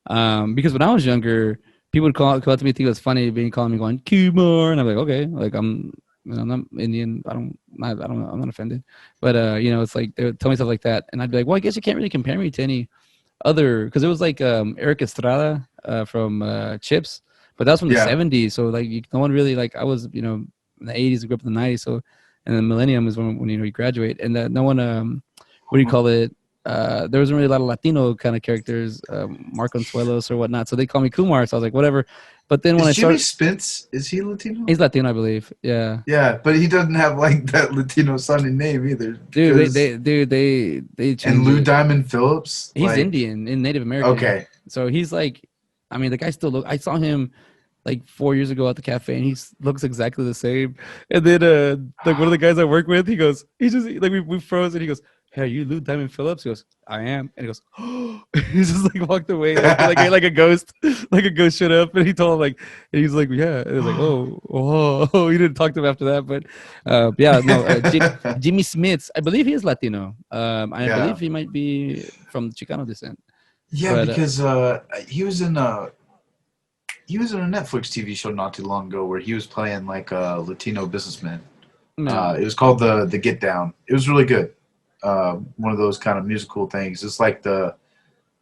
because when I was younger, people would call up to me, think it was funny being calling me going Kumar, and I'm like, okay, like I'm not Indian. I'm not offended, but it's like they would tell me stuff like that, and I'd be like, well, I guess you can't really compare me to any other, because it was like Eric Estrada from Chips, but that was from the Yeah. '70s, so like no one really like I was in the '80s, I grew up in the '90s, so and the millennium is when you graduate, and no one what do you call it? There wasn't really a lot of Latino kind of characters, Mark Consuelos or whatnot. So they call me Kumar. So I was like, whatever. But then when Is I Jimmy start, Spence? Is he Latino? he's Latino, I believe. Yeah, Yeah, but he doesn't have like that Latino sounding name either. dude, Because they and changed Lou it. Diamond Phillips, He's like Indian and Native American. okay, So he's like, I mean, the guy still look. I saw him like 4 years ago at the cafe, and looks exactly the same. And then like one of the guys I work with, he goes, he just like we froze, and he goes, "Hey, are you Lou Diamond Phillips?" He goes, "I am," and he goes, "Oh," he just like walked away like a ghost, like a ghost showed up, and he told him like, and he's like, "Yeah," and it was like, "Oh, oh," he didn't talk to him after that, but yeah, no, Jimmy Smits, I believe he is Latino. I yeah, believe he might be from Chicano descent, yeah, but because he was in a Netflix TV show not too long ago where he was playing like a Latino businessman. no, It was called the Get Down. It was really good. One of those kind of musical things. It's like the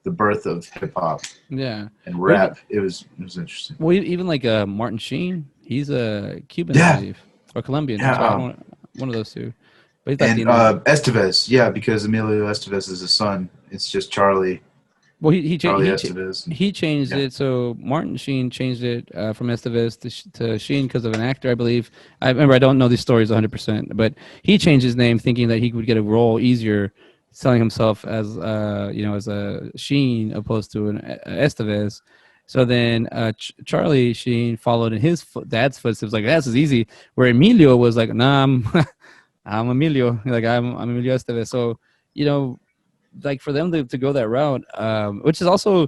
birth of hip hop yeah. and Well, even rap. It was interesting. even like Martin Sheen, he's a Cuban, I Yeah, believe, or Colombian. I'm yeah. sorry, I don't one of those two, but he's And Latino. Estevez, yeah, because Emilio Estevez is his son. It's just Well, Charlie Estevez. And, he changed yeah. it. So Martin Sheen changed it from Estevez to Sheen because of an actor, I believe. I remember I don't know these stories 100%, but he changed his name thinking that he would get a role easier, selling himself as as a Sheen opposed to an Estevez. So then Charlie Sheen followed in his dad's footsteps, like that's easy. Where Emilio was like, nah, I'm I'm Emilio, like I'm Emilio Estevez. So you know like for them to go that route, which is also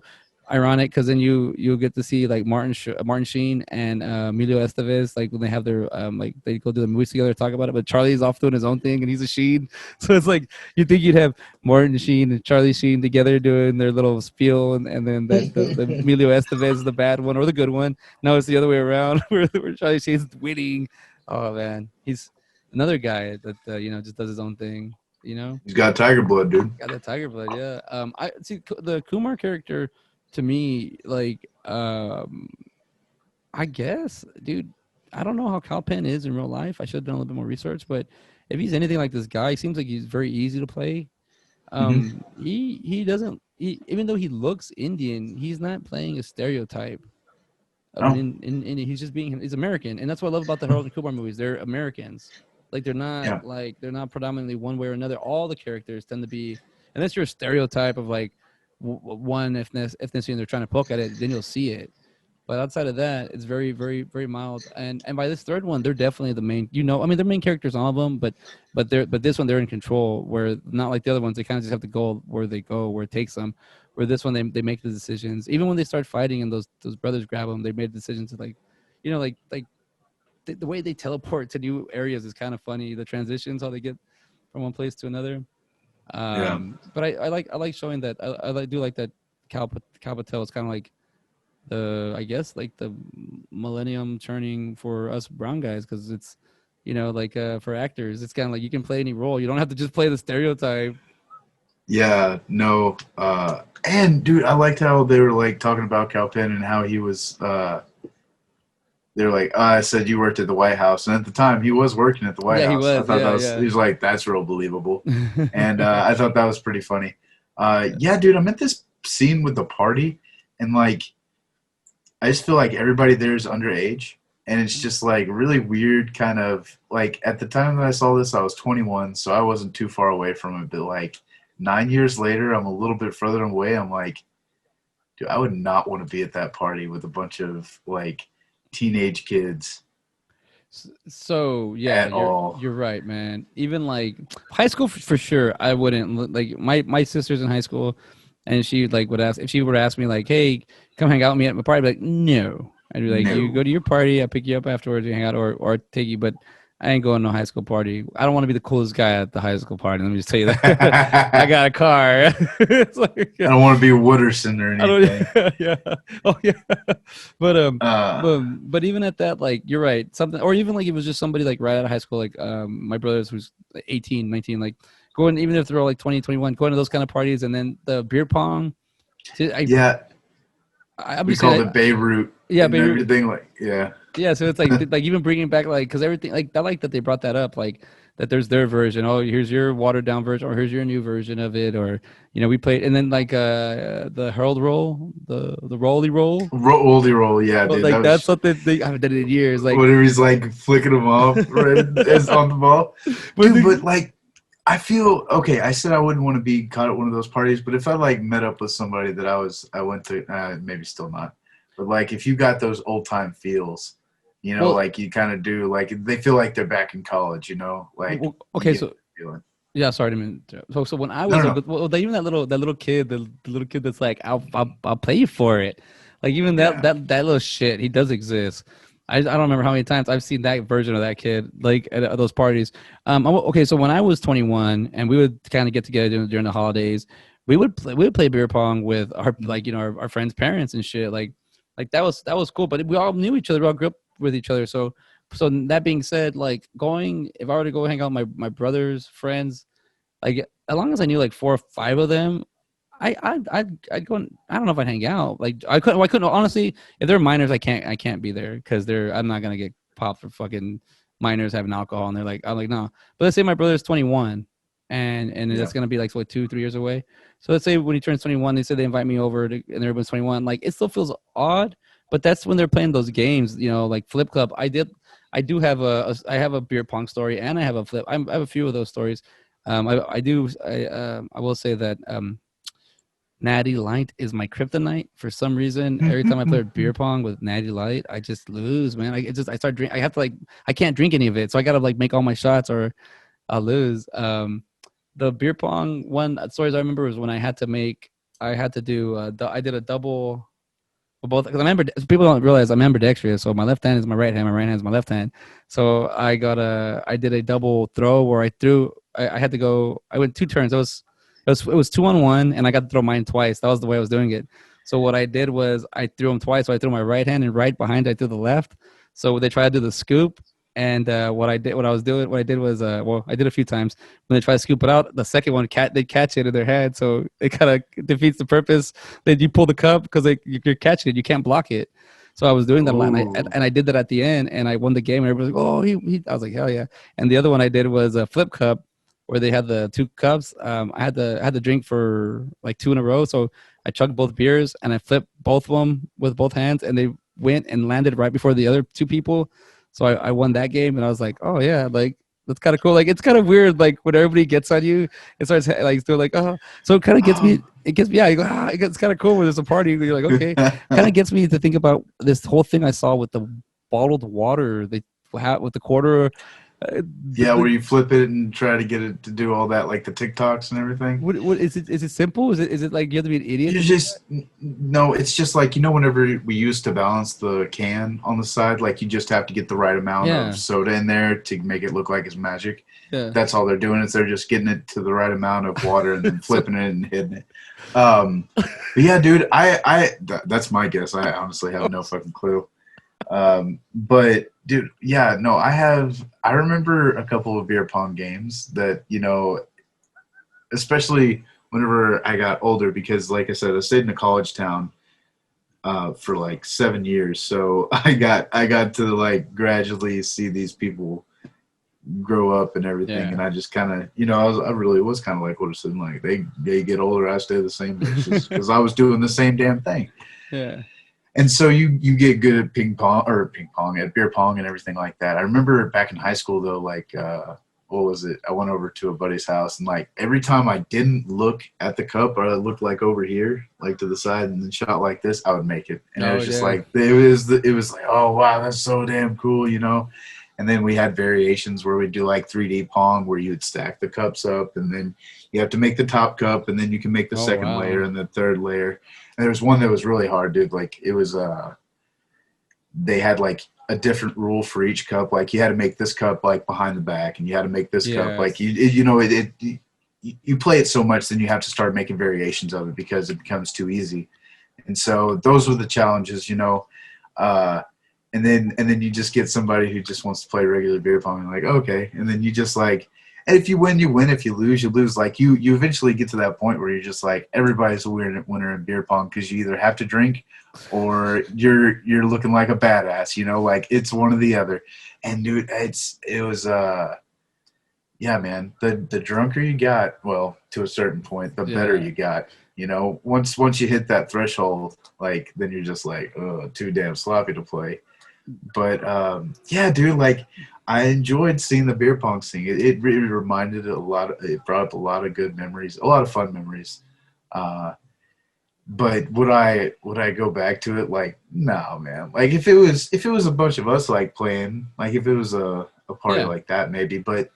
ironic because then you'll get to see like Martin Sheen and Emilio Estevez, like when they have their like they go to the movies together, talk about it, but Charlie's off doing his own thing and he's a Sheen. So it's like you think you'd have Martin Sheen and Charlie Sheen together doing their little spiel, and then the Emilio Estevez is the bad one or the good one. No, it's the other way around where Charlie Sheen's winning. Oh man, he's another guy that just does his own thing. You know, He's got tiger blood, dude. got that tiger blood. Yeah. I see the Kumar character to me, like, I guess, dude. I don't know how Kal Penn is in real life. I should have done a little bit more research, but if he's anything like this guy, he seems like he's very easy to play. Hmm. He doesn't. Even though he looks Indian, he's not playing a stereotype of an Oh, he's just being he's American, and that's what I love about the Harold and Kumar movies. They're Americans, yeah, like they're not predominantly one way or another. All the characters tend to be, unless you're a stereotype of like one ethnicity and they're trying to poke at it, then you'll see it. But outside of that, it's very, very, very mild. And by this third one, they're definitely the main. I mean, they're main characters, all of them. But this one, they're in control. Where not like the other ones, they kind of just have to go where they go, where it takes them. Where this one, they make the decisions. Even when they start fighting and those brothers grab them, they made decisions to like, like the way they teleport to new areas is kind of funny. The transitions, how they get from one place to another. yeah, But I like showing that do like that. Cal Patel is kind of like the I guess like the millennium turning for us brown guys because it's like for actors it's kind of like you can play any role. You don't have to just play the stereotype. yeah. No, and dude, I liked how they were like talking about Cal Penn and how he was. They were like, I said you worked at the White House, and at the time he was working at the White Yeah, he House. I was. thought that Yeah, was. He yeah. was like, that's real believable, and I thought that was pretty funny. Yeah, dude, I'm at this scene with the party, and like I just feel like everybody there is underage, and it's just like really weird. Kind of like at the time that I saw this, I was 21, so I wasn't too far away from it. But like 9 years later, I'm a little bit further away. I'm like, dude, I would not want to be at that party with a bunch of like teenage kids So yeah, at all. you're right, man. Even like high school for sure, I wouldn't like my sister's in high school, and she like would ask if she would ask me like, "Hey, come hang out with me at my party." I'd be like, "No," I'd be like, "You go No. to your party. I'll pick you up afterwards. You hang out, or take you." But I ain't going to no high school party. I don't want to be the coolest guy at the high school party. Let me just tell you that. I I got a car. It's like, don't want to be Wooderson or I don't. anything. Yeah. Oh yeah. But Uh, but even at that, like you're right. Something, or even like it was just somebody like right out of high school, like my brothers who's 18, 19, like going even if they're all like 20, 21, going to those kind of parties, and then the beer pong. See, yeah, I'm we just saying, called it Beirut yeah, and baby. everything. Like, yeah, Yeah, so it's like even bringing back like because everything like I like that they brought that up like that there's their version. Oh, here's your watered down version, or here's your new version of it, or we played and then like the Herald roll, the Rolly roll. oldie roll. Yeah, Well, dude, that like that's was something they haven't done it in years. Like, whenever he's like flicking them off right as on the ball, but dude. But like, I feel okay. I said I wouldn't want to be caught at one of those parties, but if I like met up with somebody that I went to, maybe still not, but like if you got those old time feels, well, like you kind of do, like they feel like they're back in college, like you okay, get so the feeling. yeah, sorry to interrupt. So when I No, was no, like, no. even that little kid, the little kid that's like, I'll pay you for it. Like even Yeah, that little shit, he does exist. I don't remember how many times I've seen that version of that kid like at those parties. Okay, so when I was 21 and we would kind of get together during the holidays, we would play beer pong with our like our friends' parents and shit. Like that was cool. But we all knew each other. We all grew up with each other. So that being said, like going if I were to go hang out with my brother's friends, like as long as I knew like four or five of them, I'd go. I don't know if I'd hang out. Like I couldn't honestly. If they're minors, I can't be there because I'm not gonna get popped for fucking minors having alcohol. And they're like, I'm like no. But let's say my brother's 21, and yeah, that's gonna be like what 2 3 years away. So let's say when he turns 21, they say they invite me over and everyone's 21. Like it still feels odd, but that's when they're playing those games. Like Flip Club. I do have I have a beer pong story and I have a flip. I have a few of those stories. I do. I will say that Natty Light is my kryptonite for some reason. Every time I play beer pong with Natty Light, I just lose, man. I start I have to like I can't drink any of it, so I gotta like make all my shots or I'll lose. the beer pong one stories I remember was when I had to do I did a double for both because people don't realize I'm ambidextrous. So my left hand is my right hand is my left hand. So I did a double throw where I had to go. I went two turns. It was 2-on-1, and I got to throw mine twice. That was the way I was doing it. So what I did was I threw them twice. So I threw my right hand and right behind. I threw the left. So they tried to do the scoop, and what I did was, I did a few times. When they try to scoop it out, the second one, they catch it in their head. So it kind of defeats the purpose. Then you pull the cup because you're catching it. You can't block it. So I was doing that a lot, and Oh, I did that at the end, and I won the game. And everybody's like, "Oh, he!" I was like, "Hell yeah!" And the other one I did was a flip cup, where they had the two cups. I had to drink for like two in a row, so I chugged both beers and I flipped both of them with both hands, and they went and landed right before the other two people. So I won that game, and I was like, "Oh yeah, like that's kind of cool." Like it's kind of weird, like when everybody gets on you, it starts like they're like, "Oh," so it kind of gets me. oh. It gets me. Yeah, you go, it gets kind of cool when there's a party. You're like, okay, kind of gets me to think about this whole thing I saw with the bottled water they had with the quarter. Yeah, where you flip it and try to get it to do all that, like the TikToks and everything. What is it? Is it simple? Is it like you have to be an idiot You to do just no, it's just like whenever we used to balance the can on the side, like you just have to get the right that? amount of Yeah, soda in there to make it look like it's magic. yeah. That's all they're doing is they're just getting it to the right amount of water and then So flipping it and hitting it. But yeah, dude, that's my guess. I honestly have no fucking clue. But dude, yeah, no, I remember a couple of beer pong games that especially whenever I got older, because like I said, I stayed in a college town for like 7 years, so I got to like gradually see these people grow up and everything, yeah, and I just kind of I really was kind of like what it's like they get older, I stay the same age, just because I was doing the same damn thing. yeah, And so you get good at ping pong at beer pong and everything like that. I remember back in high school though, like what was it? I went over to a buddy's house, and like every time I didn't look at the cup, or I looked like over here, like to the side, and then shot like this, I would make it. And it oh was just yeah, like it was like, oh wow, that's so damn cool. And then we had variations where we'd do like 3D pong, where you'd stack the cups up, and then you have to make the top cup, and then you can make the oh second layer wow, and the third layer. And there was one that was really hard, dude. Like it was they had like a different rule for each cup. Like you had to make this cup like behind the back, and you had to make this cup like yes, you play it so much, then you have to start making variations of it because it becomes too easy. And so those were the challenges. Uh, and then you just get somebody who just wants to play regular beer pong, like okay, and then you just like, and if you win, you win. If you lose, you lose. Like you eventually get to that point where you're just like everybody's a winner in beer pong, because you either have to drink or you're looking like a badass. Like it's one or the other. And dude, it was yeah, man. The drunker you got, well, to a certain point, the better yeah. you got. Once you hit that threshold, like then you're just like, oh, too damn sloppy to play. But yeah, dude, like I enjoyed seeing the beer pong scene. It really reminded a lot. It brought up a lot of good memories, a lot of fun memories. Uh, but would I go back to it? Like, no, man. Like if it was a bunch of us like playing, like if it was a party Yeah. like that, maybe. But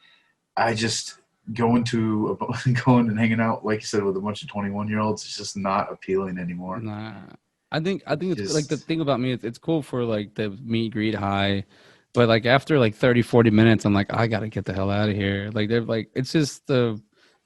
I just going and hanging out, like you said, with a bunch of 21-year-olds, it's just not appealing anymore. Nah. I think it's like the Just thing about me is it's cool for like the meet greet high, but like after like 30, 40 minutes, I'm like, I gotta get the hell out of here. Like they're like it's just the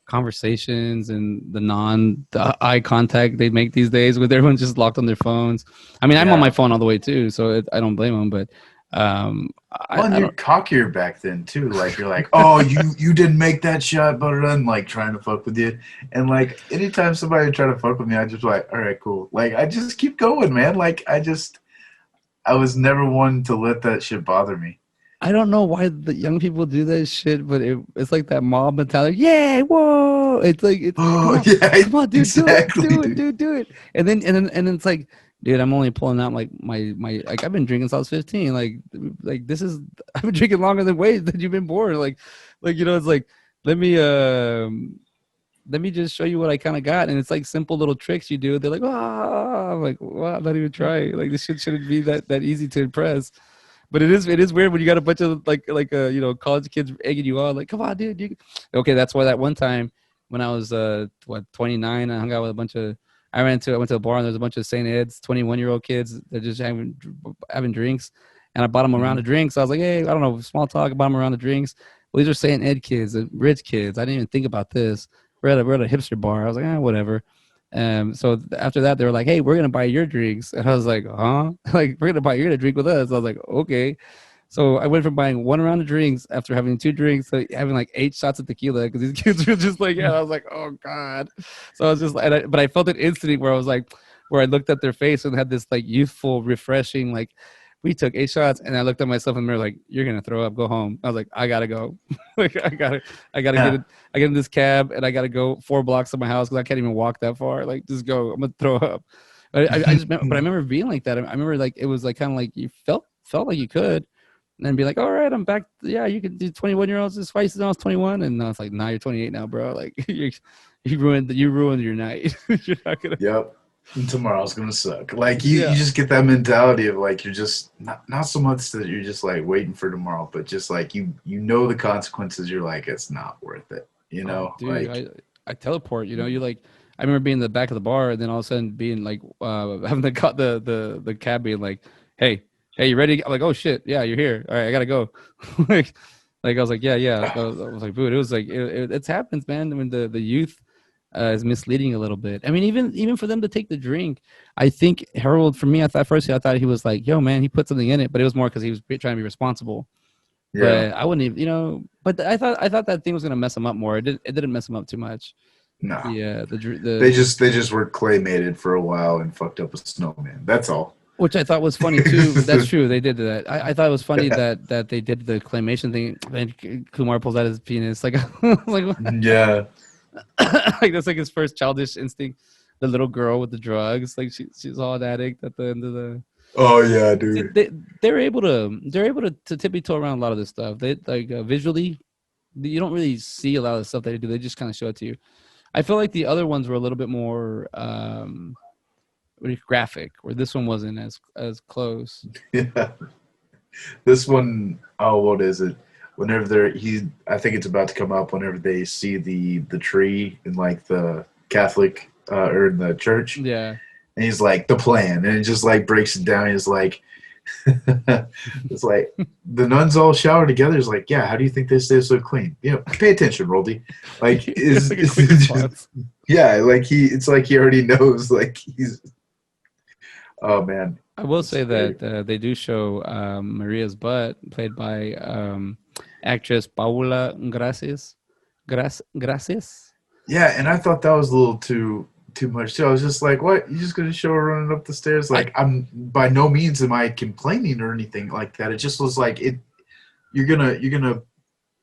conversations and the eye contact they make these days with everyone just locked on their phones. I mean, I'm on my yeah. phone all the way too, so I don't blame them, but Well, and I you're don't. cockier back then too. Like you're like, oh, you didn't make that shot, but I'm like trying to fuck with you. And like anytime somebody would try to fuck with me, I just like, all right, cool. Like I just keep going, man. Like I was never one to let that shit bother me. I don't know why the young people do that shit, but it's like that mob mentality. Yeah, whoa! It's like it's Oh yeah, come on, dude, exactly, do it, dude. dude, do it. And then it's like, dude, I'm only pulling out like my like I've been drinking since I was 15. Like this is I've been drinking longer than Wade that you've been born. Like it's like let me let me just show you what I kind of got, and it's like simple little tricks you do. They're like, I'm like, well, I'm not even trying. Like this shit shouldn't be that easy to impress. But it is weird when you got a bunch of college kids egging you on, like, come on, dude. Okay, that's why that one time when I was 29, I hung out with a bunch of. I went to a bar and there's a bunch of St. Ed's 21-year-old kids. They're just having drinks, and I bought them around Mhm. the drinks. I was like, hey, I don't know, small talk. I bought them around the drinks. Well, these are St. Ed kids, rich kids. I didn't even think about this. We're at a hipster bar. I was like, whatever. So after that, they were like, "Hey, we're gonna buy your drinks," and I was like, "Huh?" Like, you're gonna drink with us. I was like, "Okay." So I went from buying one round of drinks after having two drinks to having like 8 shots of tequila because these kids were just like, yeah. I was like, "Oh God." So I was just, but I felt it instantly where I was like, where I looked at their face and had this like youthful, refreshing, like, we took 8 shots, and I looked at myself in the mirror like, "You're gonna throw up. Go home." I was like, "I gotta go." Like, I gotta get Yeah. it. I get in this cab and I gotta go 4 blocks to my house because I can't even walk that far. Like, just go. I'm gonna throw up. But I remember being like that. I remember like it was like kind of like you felt like you could, and then be like, all right, I'm back. Yeah, you can do 21-year-olds just twice as I was 21, and now it's like, nah, you're 28 now, bro. Like, you ruined your night. You're not gonna. Yep. And tomorrow's gonna suck. Like you Yeah. just get that mentality of like you're just not so much that you're just like waiting for tomorrow, but just like you know the consequences. You're like it's not worth it. You Oh, know, dude, like I teleport. You like, I remember being in the back of the bar, and then all of a sudden being like, having the cab being like, hey, you ready? I'm like, oh shit, yeah, you're here. All right, I gotta go. like, I was like, yeah. I was like, dude, it was like it happens, man. I mean, the youth is misleading a little bit. I mean, even for them to take the drink, I think Harold, for me, I thought he was like, yo, man, he put something in it, but it was more because he was trying to be responsible. yeah, But I wouldn't even, But I thought that thing was gonna mess him up more. It didn't mess him up too much. no. They just were claymated for a while and fucked up a snowman. That's all. which I thought was funny tue. That's true. They did that. I thought it was funny that they did the claymation thing. And Kumar pulls out his penis, like like Yeah. like that's like his first childish instinct. The little girl with the drugs, like she's all an addict at the end of the. Oh yeah, See, dude. they're able to tippy toe around a lot of this stuff. They like visually, you don't really see a lot of the stuff they do. They just kind of show it to you. I feel like the other ones were a little bit more graphic, where this one wasn't as close. Yeah. This one, oh, what is it? Whenever I think it's about to come up. Whenever they see the tree in like the Catholic or in the church, Yeah, and he's like the plan, and it just like breaks it down. He's like, it's like the nuns all shower together. He's like, yeah. How do you think they stay so clean? Pay attention, Roldy. Like it's is like a quick response. yeah, like it's like he already knows. Like he's oh man, I will it's say great. that they do show Maria's butt, played by actress Paula Gracias. Gracias. Yeah, and I thought that was a little too much too. I was just like, "What? You just gonna show her running up the stairs?" I Like, I'm by no means am I complaining or anything like that. It just was like it. You're gonna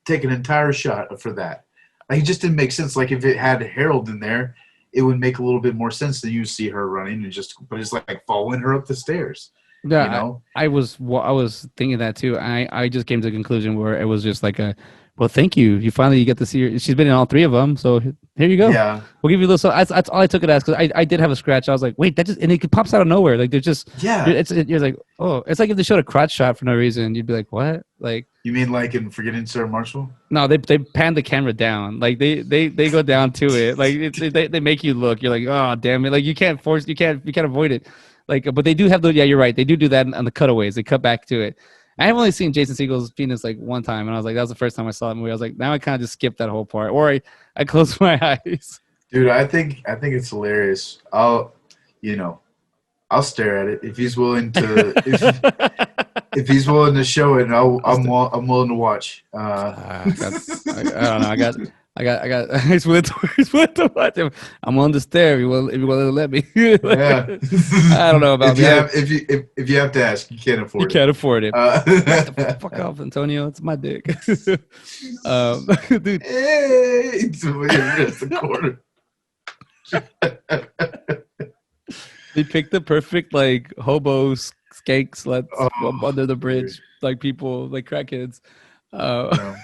take an entire shot for that. Like, it just didn't make sense. Like, if it had Harold in there, it would make a little bit more sense than you see her running and just, but it's like following her up the stairs. You Yeah, know? I was thinking that too. I just came to the conclusion where it was just like a, well, thank you. You finally get to see her. She's been in all three of them, so here you go. Yeah, We'll give you a little. So that's all I took it as, because I did have a scratch. I was like, wait, that just, and it pops out of nowhere. Like, they're just yeah. you're like, oh, it's like if they showed a crotch shot for no reason, you'd be like, what? Like, You mean like in Forgetting Sarah Marshall? no, they pan the camera down. Like they go down to it. Like they make you look. You're like, oh damn it. Like you can't avoid it. Like, but they do have the, yeah, you're right. They do that on the cutaways. They cut back to it. I have only seen Jason Segel's penis like one time, and I was like, that was the first time I saw that movie. I was like, now I kind of just skipped that whole part, or I closed my eyes. Dude, I think it's hilarious. You know, I'll stare at it if he's willing to. If he's willing to show it, I'm willing to watch. I don't know. He's willing to watch him. I'm on the stair. If you will let me. Yeah. I don't know about if me. you have if you have to ask, you can't You afford it. can't afford it. Uh, Back the fuck off, Antonio. It's my dick. Dude, hey, it's the quarter. they picked the perfect like hobo skank sluts Oh, under the dude. bridge, like people, like crackheads. Yeah.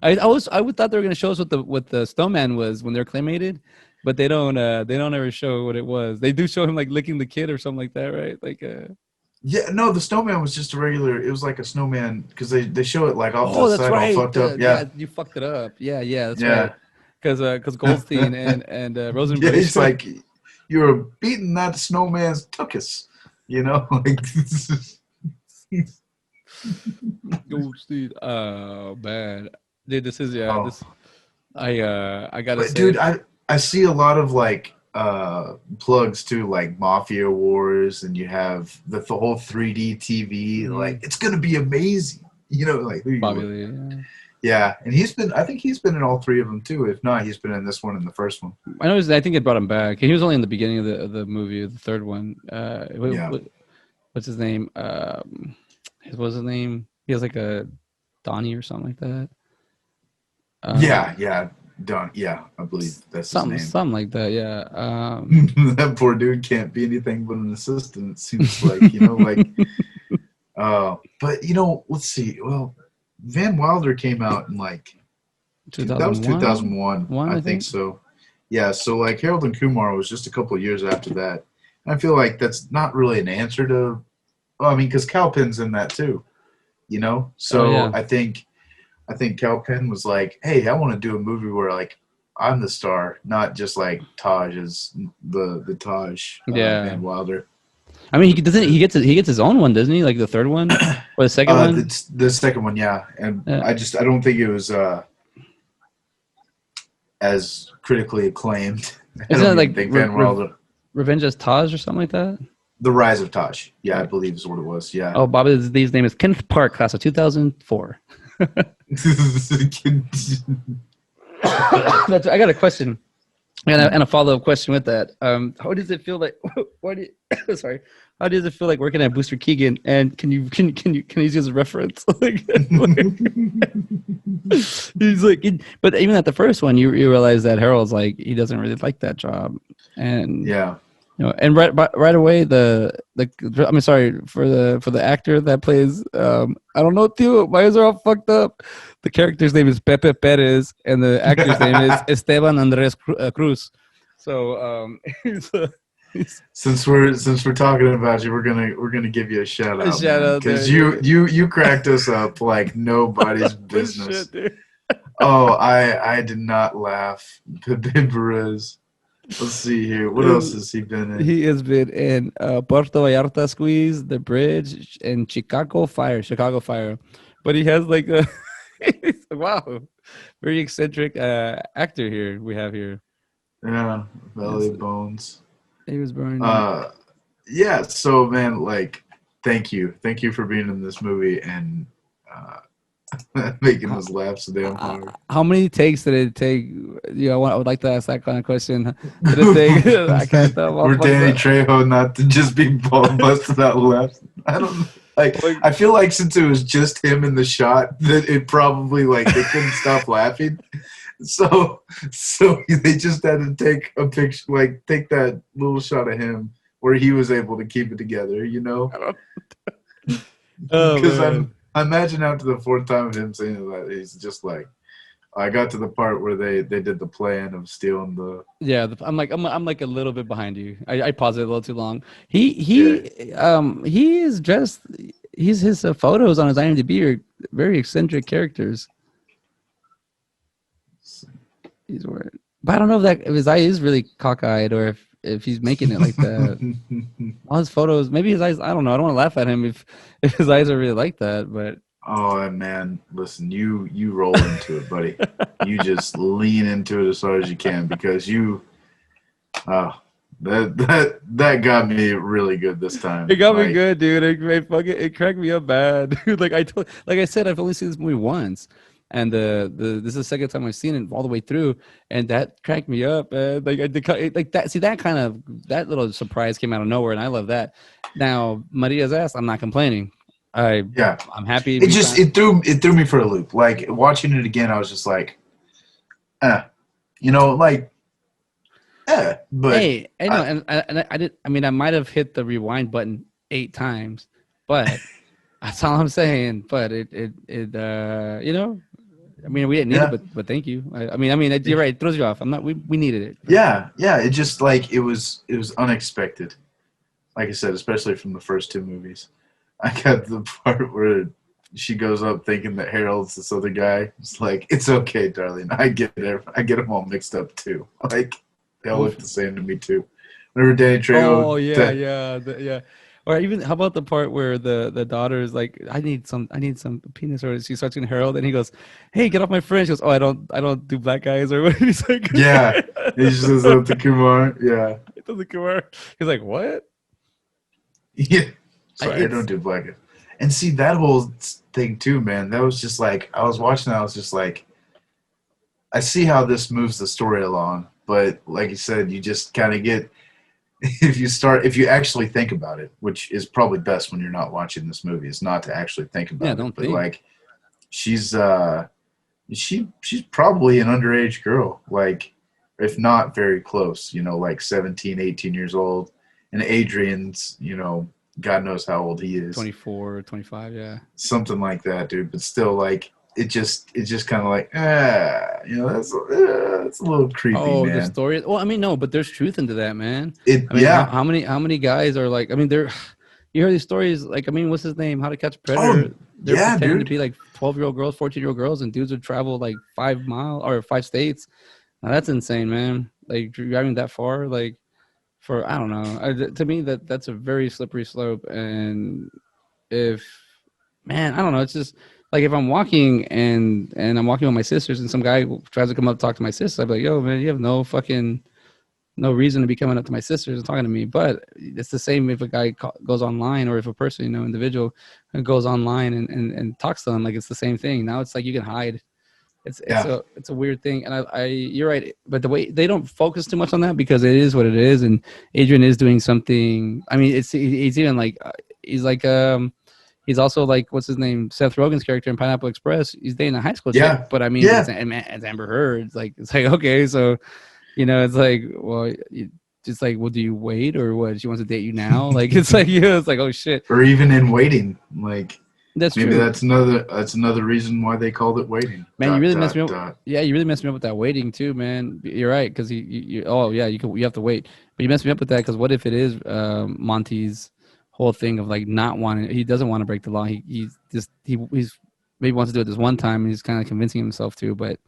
I would thought they were gonna show us what the snowman was when they're claymated, but they don't ever show what it was. They do show him like licking the kid or something like that, right? Like Yeah, no, the snowman was just a regular. It was like a snowman because they show it like off to the Oh, that's side, all right. fucked up. Yeah, Yeah, you fucked it up. Yeah, yeah, that's right. yeah, Because Goldstein and yeah. Rosenberg. He's like, you were beating that snowman's tuchus, you know, like. Goldstein. Oh man, dude, this is yeah. Oh, This I gotta but say. dude, I see a lot of like plugs to like Mafia Wars, and you have the whole 3D TV. Like, Mhm. it's gonna be amazing. You know, like who Bobby you. Lee. Yeah. Yeah, and he's been. I think he's been in all three of them too. If not, he's been in this one and the first one. I know. I think it brought him back. He was only in the beginning of the movie, the third one. Yeah, What's his name? What's his name? He has like a Donnie or something like that. yeah, Um, yeah. Done. Yeah, I believe that's his something, name. something like that. Yeah. That poor dude can't be anything but an assistant. It seems like, like. But let's see. Well, Van Wilder came out in like that was 2001, 2001, one I I think think. so. Yeah, so like Harold and Kumar was just a couple of years after that. I feel like that's not really an answer to. Well, I mean, because Calpin's in that too, Oh So yeah, I think Calpin was like, "Hey, I want to do a movie where like I'm the star, not just like Taj is the Taj yeah. Van Wilder." I mean, he doesn't. He gets his own one, doesn't he? Like the third one or the second one. The second one, yeah, and Yeah. I don't think it was as critically acclaimed. I Isn't don't it like even think Van Wilder. Revenge as Taj or something like that? The Rise of Taj, yeah, I Right. believe is what it was. Yeah. Oh, Bobby's name is Kenneth Park, class of 2004. I got a question and a follow up question with that. How does it feel like? What? Sorry. How does it feel like working at Booster Keegan? And can you use as a reference? He's like, but even at the first one, you realize that Harold's like he doesn't really like that job, and Yeah. and right away I mean, sorry for the actor that plays I don't know too. My eyes are all fucked up. The character's name is Pepe Perez, and the actor's name is Esteban Andres Cruz. So he's Since we're talking about you, we're gonna give you a shout a out, shout man, out there, because you dude. you cracked us up like nobody's Oh shit, business. dude. Oh, I did not laugh. Pepe Perez. Let's see here. What else has he been in? He has been in Puerto Vallarta Squeeze, The Bridge, and Chicago Fire. But he has like a wow, very eccentric actor here we have here. Yeah, Yes, Belly Bones. he was born in. Uh, yeah. So, man, like, thank you for being in this movie and making How, us laugh so damn hard. how many takes did it take? I would like to ask that kind of question. Did it take? I can't tell. I'm all For fucked Danny up. Trejo not to just be busted out laughing. I don't know. Like, Like, I feel like since it was just him in the shot, that it probably like they couldn't stop laughing. So they just had to take a picture, like take that little shot of him where he was able to keep it together. I don't. Oh Because man. I imagine after the fourth time of him saying that, he's just like, I got to the part where they did the plan of stealing the. Yeah, I'm like a little bit behind you. I paused it a little too long. Yeah. He is dressed. His photos on his IMDb are very eccentric characters. He's wearing, but I don't know if his eye is really cockeyed or if he's making it like that. All his photos, maybe his eyes. I don't know. I don't want to laugh at him if his eyes are really like that. But Oh man, listen, you roll into it, buddy. You just lean into it as hard as you can because uh that got me really good this it time. got me Like, good, dude. It cracked me up bad. Like I said, I've only seen this movie once, and this is the second time I've seen it all the way through, and that cracked me up. Like that. See that kind of that little surprise came out of nowhere, and I love that. Now Maria's ass, I'm not complaining. I yeah, I'm happy it we just found. it threw me for a loop. Like watching it again, I was just like, eh, like, but Hey, I know, I, and I did. I mean, I might have hit the rewind button 8 times, but that's all I'm saying. But I mean, we didn't need it, yeah. but thank you. I mean, you're right. It throws you off. I'm not. We needed it for sure. Yeah, yeah. It just like it was unexpected. like I said, especially from the first two movies. I got the part where she goes up thinking that Harold's this other guy. It's like, it's okay, darling. I get it. I get them all mixed up too. Like they all look Oof. the same to me too. Whenever Danny Oh Trejo, yeah, yeah, yeah. Or even how about the part where the daughter is like, I need some penis, or she starts to Harold, and he goes, "Hey, get off my friend." She goes, "Oh, I don't do black guys," or what? He's like, yeah, he just says that to Kumar. Yeah, it doesn't come out. He's like, "What?" yeah. Sorry, I don't It's do black. And see that whole thing too, man. That was just like I was watching. I was just like, I see how this moves the story along, but like you said, you just kind of get if you actually think about it, which is probably best when you're not watching this movie, is not to actually think yeah, about it. don't But think. like she's she's probably an underage girl, like if not very close, like 17, 18 years old. And Adrian's, God knows how old he is. 24, 25, yeah. Something like that, dude. But still, like it's just kind of like that's a little creepy, Oh, the man. story. Well, I mean, no, but there's truth into that, man. It I mean, Yeah. how many guys are like? I mean, they're you hear these stories like, I mean, what's his name? How to Catch a Oh Predator? They're yeah, pretending to dude. be like 12-year-old girls, 14-year-old girls, and dudes would travel like 5 mile or 5 states. Now that's insane, man. Like driving that far, like for I don't know. To me, that's a very slippery slope. And if man, I don't know. It's just like if I'm walking and I'm walking with my sisters, and some guy tries to come up to talk to my sister, I'd be like, "Yo, man, you have no fucking no reason to be coming up to my sisters and talking to me." But it's the same if a guy goes online, or if a person, individual goes online and talks to them. Like it's the same thing. Now it's like you can hide. Yeah, It's a weird thing, and I you're right. But the way they don't focus too much on that because it is what it is, and Adrian is doing something. I mean, he's even like he's like he's also like what's his name, Seth Rogen's character in Pineapple Express. He's dating a high school chick, yeah, but I mean, yeah. it's Amber Heard. It's like okay, so it's like well, just like well, do you wait or what? She wants to date you now? Like it's like it's like oh shit, Or even in waiting, like that's maybe true. that's another reason why they called it waiting. Man, you Dot really messed me dot up. dot. Yeah, you really messed me up with that waiting too, man. You're right because oh yeah, you have to wait, but you messed me up with that because what if it is Monty's whole thing of like not wanting? He doesn't want to break the law. He's just he's maybe wants to do it this one time, and he's kind of convincing himself to, but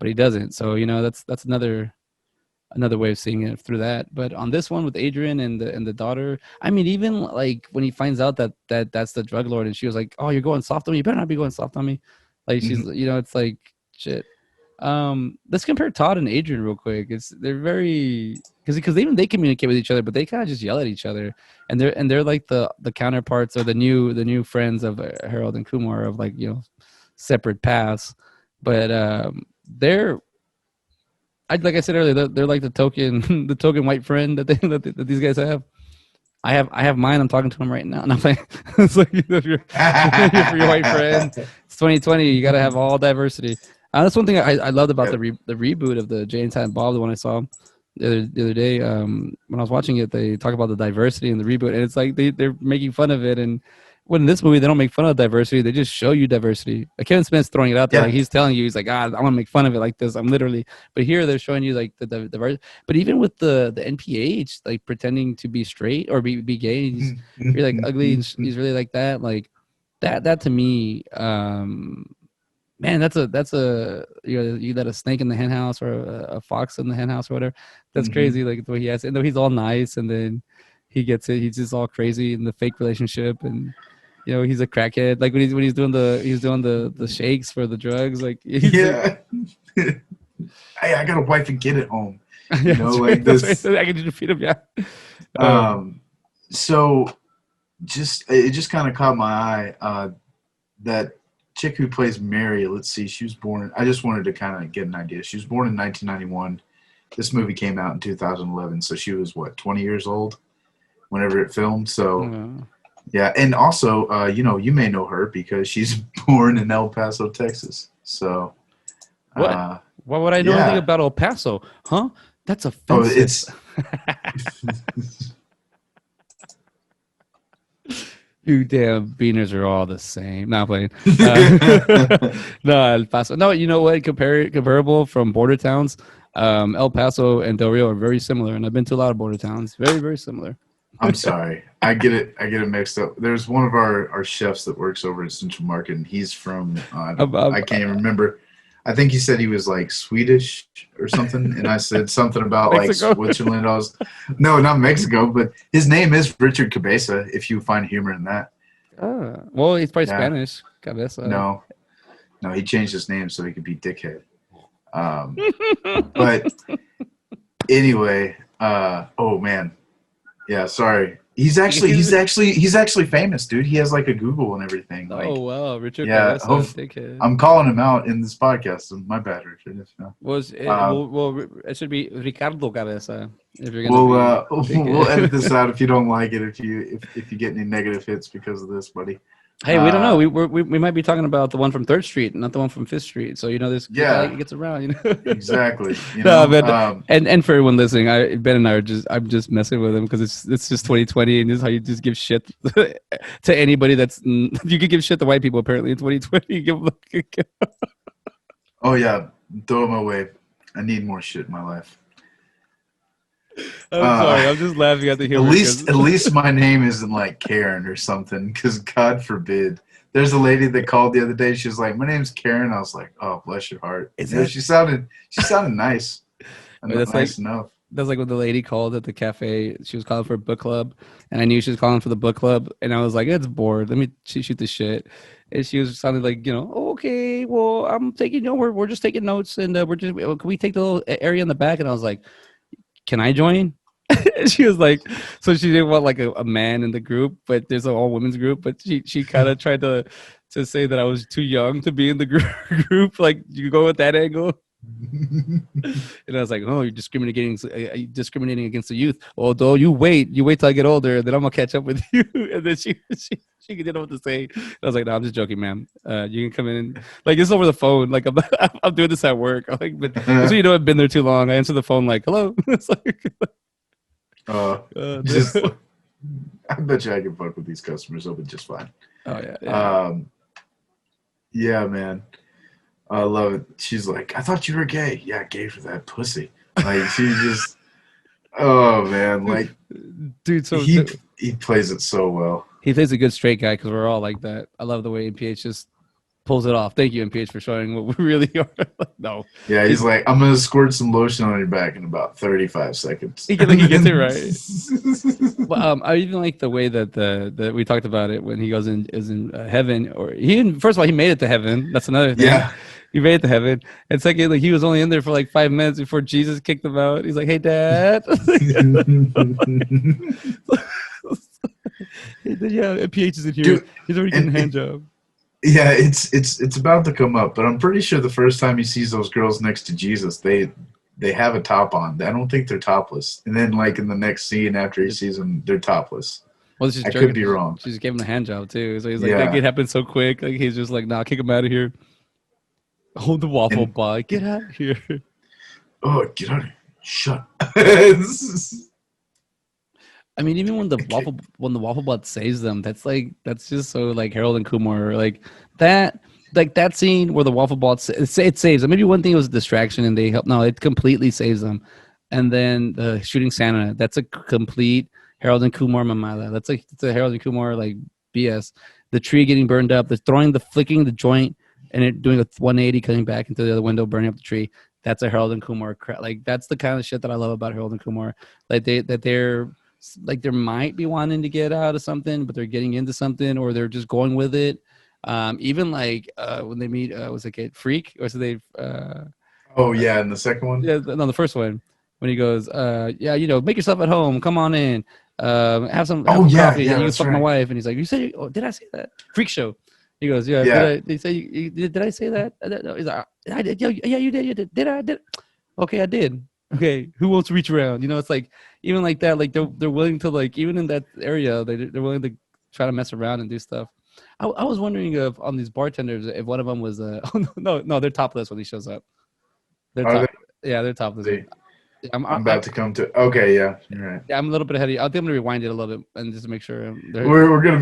he doesn't. So that's another way of seeing it through that. But on this one with Adrian and the daughter, I mean, even like when he finds out that's the drug lord, and she was like, "Oh, you're going soft on me. You better not be going soft on me." Like she's, Mhm. it's like shit. Let's compare Todd and Adrian real quick. They're very because even they communicate with each other, but they kind of just yell at each other, and they're like the counterparts or the new friends of Harold and Kumar of like separate paths, but they're like I said earlier, they're like the token the token white friend that these guys have. I have mine. I'm talking to him right now. And I'm like, it's like if you're for your white friend, it's 2020. You got to have all diversity. That's one thing I loved about Yep. the reboot of the Jay and Silent Bob, the one I saw the other day. When I was watching it, they talk about the diversity in the reboot, and it's like they're making fun of it. And when in this movie they don't make fun of diversity, they just show you diversity. Like Kevin Smith's throwing it out there, like Yeah. he's telling you, he's like, I want to make fun of it like this. I'm literally, but here they're showing you like the diversity. But even with the NPH, like pretending to be straight or be gay, he's really like ugly, and he's really like that. Like that to me, man, that's a you let a snake in the hen house or a fox in the hen house or whatever. That's Mhm. crazy. Like the way he has it. And though he's all nice, and then he gets it. He's just all crazy in the fake relationship, and he's a crackhead. Like when he's doing the shakes for the drugs. Like he's like, Yeah. Hey, I got a wife and kid at home. yeah, that's Like right. That's right. this. I can just feed him. Yeah. Um, Um. So just it just kind of caught my eye. That chick who plays Mary. Let's see. She was born. I just wanted to kind of get an idea. She was born in 1991. This movie came out in 2011, so she was what 20 years old whenever it filmed. So uh, yeah, and also, you may know her because she's born in El Paso, Texas. So, what? uh, Why would I know anything yeah. about El Paso? Huh? That's Oh, offensive. it's You damn beaners are all the same. Not playing. No, El Paso. No, you know what? Comparable from border towns. El Paso and Del Rio are very similar, and I've been to a lot of border towns. Very, very similar. I'm sorry. I get it. I get it mixed up. There's one of our chefs that works over at Central Market, and he's from I'm, I can't even remember. I think he said he was like Swedish or something, and I said something about like Mexico. Switzerland. I was no, not Mexico, but his name is Richard Cabeza. If you find humor in that, Well, he's probably yeah. Spanish. Cabeza. No, no, he changed his name so he could be Dickhead. But anyway, oh man, yeah, sorry. He's actually famous, dude. He has like a Google and everything. Oh Like, wow, Richard yeah, Cabeza, dickhead. I'm calling him out in this podcast. My bad, Richard. Was it? Uh, Well, it should be Ricardo Cabeza if you're gonna we'll be we'll edit dickhead. this out if you don't like it. If you get any negative hits because of this, buddy. Hey, we don't know. Uh, We might be talking about the one from Third Street, not the one from Fifth Street. So this guy yeah, gets around. You know. exactly. No, but and for everyone listening, Ben and I are I'm just messing with him because it's just 2020, and this is how you just give shit to anybody that's you could give shit to white people apparently in 2020. You give Oh yeah, throw him away. I need more shit in my life. I'm Uh, sorry, I'm just laughing at the At humor. least, at least my name isn't like Karen or something, because God forbid. There's a lady that called the other day. She was like, "My name's Karen." I was like, "Oh, bless your heart." Is You know, that she sounded nice, that's like nice enough. that's like when the lady called at the cafe. She was calling for a book club, and I knew she was calling for the book club, and I was like, "It's bored. Let me shoot the shit." And she was sounding like, "Oh, okay, well, I'm taking, we're just taking notes, and can we take the little area in the back?" And I was like, "Can I join?" And she was like, so she didn't want like a man in the group, but there's an all women's group. But she kind of tried to say that I was too young to be in the group. Like you go with that angle. And I was like, "Oh, discriminating against the youth. Although you wait till I get older, then I'm gonna catch up with you." And then she didn't know what to say. And I was like, "No, I'm just joking, ma'am. You can come in like it's over the phone. Like I'm doing this at work. I'm like, but so I've been there too long. I answer the phone like, hello." It's like, Just, I bet you I can fuck with these customers. It'll be just fine. oh yeah, yeah. Um, yeah, man. I love it. She's like, "I thought you were gay." Yeah, gay for that pussy. Like she just, oh man, like Dude. So he plays it so well. he plays a good straight guy because we're all like that. I love the way MPH just pulls it off. Thank you, MPH, for showing what we really are. Like, no, Yeah, he's like, "I'm gonna squirt some lotion on your back in about 35 seconds." he gets it right. But I even like the way that we talked about it when he goes in heaven, or first of all he made it to heaven. That's another thing. Yeah. He made it to heaven, and second, like he was only in there for like 5 minutes before Jesus kicked him out. He's like, "Hey, Dad." Yeah, PH is in here. Dude, He's already getting a hand job. yeah, it's about to come up, but I'm pretty sure the first time he sees those girls next to Jesus, they have a top on. I don't think they're topless. And then like in the next scene after he sees them, they're topless. Well, she's I could be wrong. She just gave him a hand job too. So he's like, Yeah. that happened so quick. Like he's just like, "Nah, kick him out of here." Hold the waffle And bar. Get out of here. oh, get out of here! Shut. I mean, even when the waffle bot saves them, that's just so like Harold and Kumar, that scene where the waffle bot it saves them. Maybe one thing was a distraction and they help. No, it completely saves them. And then the shooting Santa, that's a complete Harold and Kumar mamada. It's a Harold and Kumar like BS. The tree getting burned up, the flicking the joint, and it doing a 180 coming back into the other window, burning up the tree. That's a Harold and Kumar crap. Like that's the kind of shit that I love about Harold and Kumar. Like they're like they might be wanting to get out of something, but they're getting into something, or they're just going with it. Even like when they meet, was it a Freak, or so they? Oh yeah, and the second one. Yeah, no, the first one when he goes, yeah, make yourself at home. Come on in. Have some Yeah, coffee. yeah, You can that's fuck my right. wife. And he's like, "You said? Did I say that? Freak show." He goes, "Yeah." Yeah. They say, "Did I say that?" No. He's like, "I did. Yeah, you did. You did. Did I? Did? Okay, I did. Okay, who wants to reach around? It's like even like that. Like they're willing to like even in that area they're willing to try to mess around and do stuff. I was wondering if on these bartenders if one of them was oh no they're topless when he shows up. They're Are top. Yeah, they're topless. they? I'm I, about to come to. Okay, yeah, you're right. yeah, I'm a little bit ahead of you. I think I'm gonna rewind it a little bit and just to make sure they're. We're gonna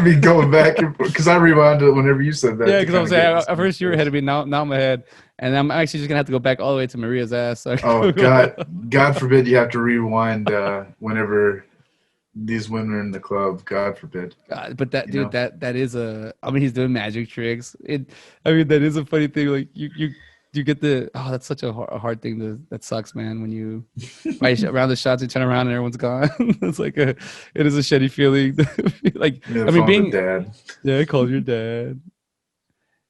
be going back because I rewinded it whenever you said that. Yeah, To because I kind was of get saying this at first you were ahead context. of me. Now I'm ahead, and I'm actually just gonna have to go back all the way to Maria's ass. So Oh God, God forbid you have to rewind whenever these women are in the club. God forbid. God, but that You dude, know. that is a. I mean, he's doing magic tricks. I mean, that is a funny thing. Like you get the. Oh, that's such a hard thing. That sucks, man. When you around the shots, you turn around and everyone's gone. It's like a. It is a shitty feeling. Like, Yeah, the I mean, phone with being. dad. Yeah, I called your dad.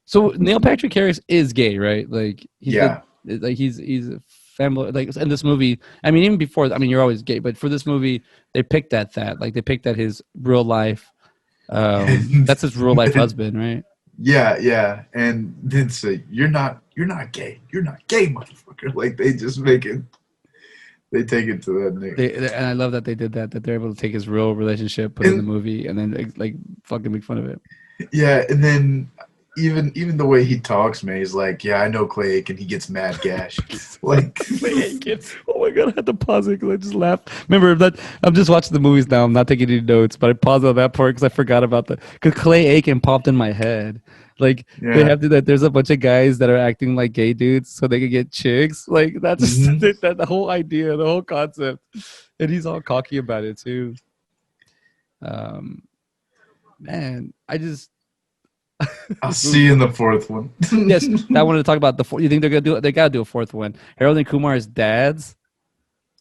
So Neil Patrick Harris is gay, right? Like he's the Yeah. like he's a family like in this movie. I mean, even before. I mean, you're always gay, but for this movie, they picked that like they picked that his real life. That's his real life husband, right? Yeah, yeah, and then say you're not gay, you're not gay, motherfucker. Like they just make it, they take it to that next. And I love that they did that. That they're able to take his real relationship, put it in the And movie, and then like fucking make fun of it. yeah, and then even the way he talks, man, he's like, yeah, I know Clay Aiken, he gets mad gash, like. Clay Aiken. Oh my god, I had to pause it because I just laughed. Remember that I'm just watching the movies now. I'm not taking any notes, but I paused on that part because I forgot about that. Because Clay Aiken popped in my head. Like they Yeah. have to that. There's a bunch of guys that are acting like gay dudes so they can get chicks. Like that's just Hmm. that the whole idea, the whole concept, and he's all cocky about it too. Um, man, I just I'll this see movie. you in the fourth one. Yes, I wanted to talk about the. You think they're gonna do? They gotta do a fourth one. Harold and Kumar's dads.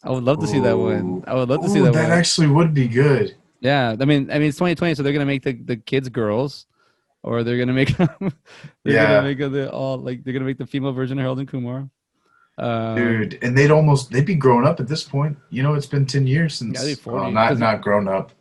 I would love to see that one. Oh, I would love to see oh, that that one. actually would be good. Yeah, I mean, it's 2020, so they're gonna make the kids girls, or they're gonna make them, they're gonna Yeah, make the all like they're gonna make the female version of Harold and Kumar. dude, Um, and they'd be grown up at this point. You know, it's been 10 years yeah, they're since. Well, 40 because not grown up,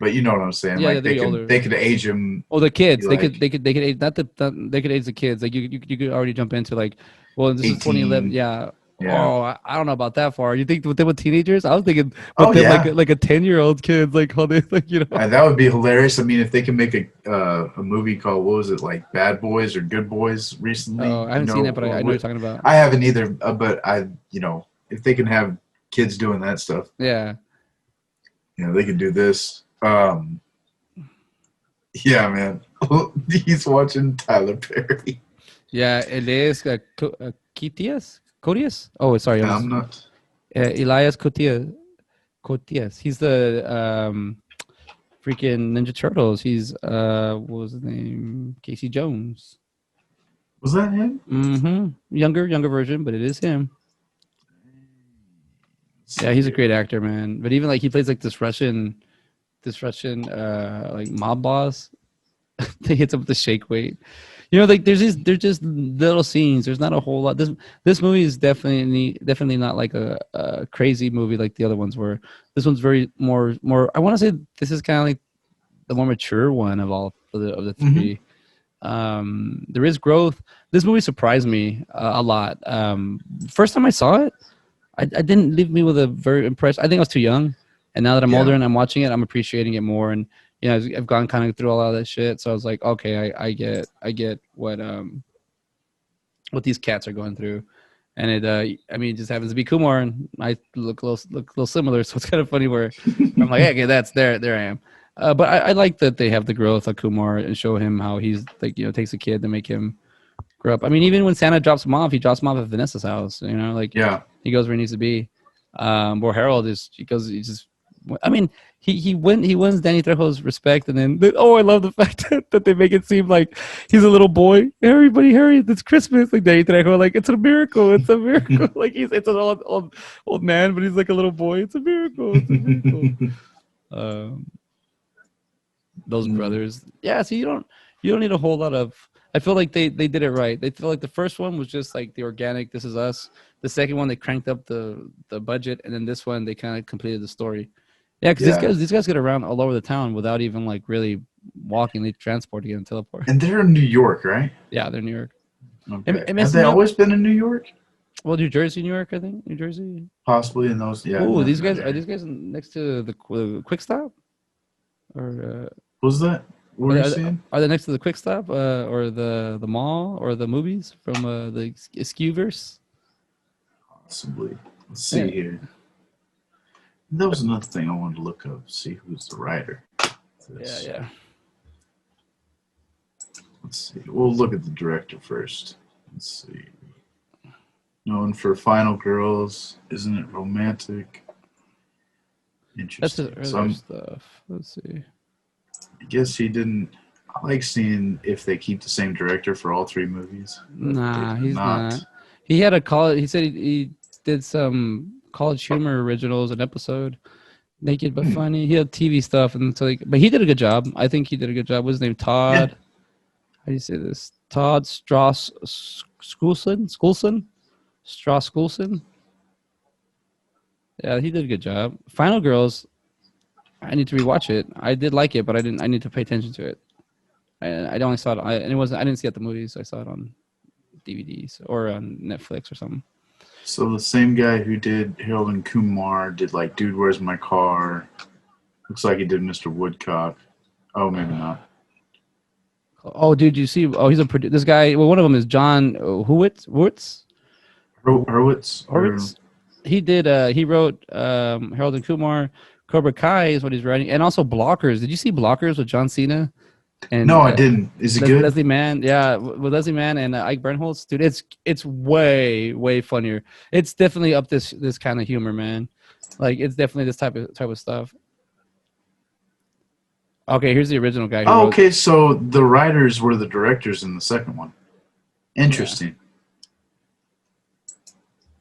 but you know what I'm saying. yeah, Like they'd be older. they could age him. Oh, the Be kids, like they could age not they could age the kids. Like you could already jump into like, well, this is 2011. 18. Yeah. Yeah. Oh, I don't know about that far. You think with them with teenagers? I was thinking with Oh them yeah. like a 10-year-old kids, like how they like That would be hilarious. I mean, if they can make a movie called, what was it, like Bad Boys or Good Boys Oh, recently, I you haven't seen know, it, but I know what you're talking about. I haven't either. But I, you know, if they can have kids doing that stuff, Yeah. you know, they could do this. Yeah, man. He's watching Tyler Perry. Yeah, Elias Kitias? Codius? Oh, sorry, I I'm was not. Elias Cotias. Cotias. He's the freaking Ninja Turtles. He's what was his name? Casey Jones. Was that him? Mm-hmm. Younger version, but it is him. Let's Yeah, see he's a here. great actor, man. But even like he plays like this Russian like mob boss. They hits up with the shake weight. You know, like there's just little scenes. There's not a whole lot. This movie is definitely not like a crazy movie like the other ones were. This one's very more. I want to say this is kind of like the more mature one of all of the Hmm. three. There is growth. This movie surprised me a lot. First time I saw it, I didn't leave me with a very impressed. I think I was too young, and now that I'm older Yeah. and I'm watching it, I'm appreciating it more. And you know, I've gone kind of through a lot of that shit, so I was like, okay, I get what these cats are going through. And I mean, it just happens to be Kumar, and I look a little similar, so it's kind of funny where I'm like, hey, okay, that's there I am. But I like that they have the growth of Kumar and show him how he's like, you know, takes a kid to make him grow up. I mean, even when Santa drops him off, he drops him off at Vanessa's house. You know, like Yeah. he goes where he needs to be. Where Harold is, he just. I mean, he wins Danny Trejo's respect, and then oh, I love the fact that they make it seem like he's a little boy. Everybody, hurry! It's Christmas. Like Danny Trejo, like it's a miracle. It's a miracle. Like it's an old man, but he's like a little boy. It's a miracle. It's a miracle. Um, those brothers. Yeah, so you don't need a whole lot of. I feel like they did it right. They feel like the first one was just like the organic. This is us. The second one they cranked up the budget, and then this one they kind of completed the story. Yeah, because Yeah. these guys get around all over the town without even like really walking. They transport again and teleport. And they're in New York, right? Yeah, they're New York. Okay. It Have messes they me up. always been in New York? Well, New Jersey, New York, I think New Jersey. Possibly in those. Yeah. Oh, No, these no, guys are there. these guys next to the Quick Stop, or Was that? What were you saying? are they next to the Quick Stop, or the mall, or the movies from the Skewverse? Possibly. Let's see Yeah, here. That was another thing I wanted to look up. See who's the writer. yeah, This. yeah. Let's see. We'll look at the director first. Let's see. Known for Final Girls, isn't it romantic? That's his Interesting. So earlier stuff. Let's see. I guess he didn't. I like seeing if they keep the same director for all three movies, but they Nah, did he's not. not. He had a college. He said he did some College Humor originals, an episode, Naked but Hmm. Funny. He had TV stuff, and so but he did a good job. I think he did a good job. What's his name? Yeah. Todd. How do you say this? Todd Strauss Schoolson. Strauss Schoolson. Yeah, he did a good job. Final Girls. I need to rewatch it. I did like it, but I didn't. I need to pay attention to it. I only saw it. And it wasn't. I didn't see it at the movies. I saw it on DVDs or on Netflix or something. So the same guy who did Harold and Kumar did like Dude, Where's My Car? Looks like he did Mr. Woodcock. Oh, maybe not. Oh, dude, you see? Oh, he's a producer. This guy. Well, one of them is John Hurwitz. Hurwitz or Hurwitz. He did. He wrote Harold and Kumar. Cobra Kai is what he's writing, and also Blockers. Did you see Blockers with John Cena no, and I didn't. Is it good? Leslie Mann? Yeah, with Leslie Mann and Ike Barinholtz. Dude, it's way funnier. It's definitely up this kind of humor, man. Like it's definitely this type of stuff. Okay, here's the original guy who Oh, wrote. okay. So the writers were the directors in the second one. Yeah. Interesting.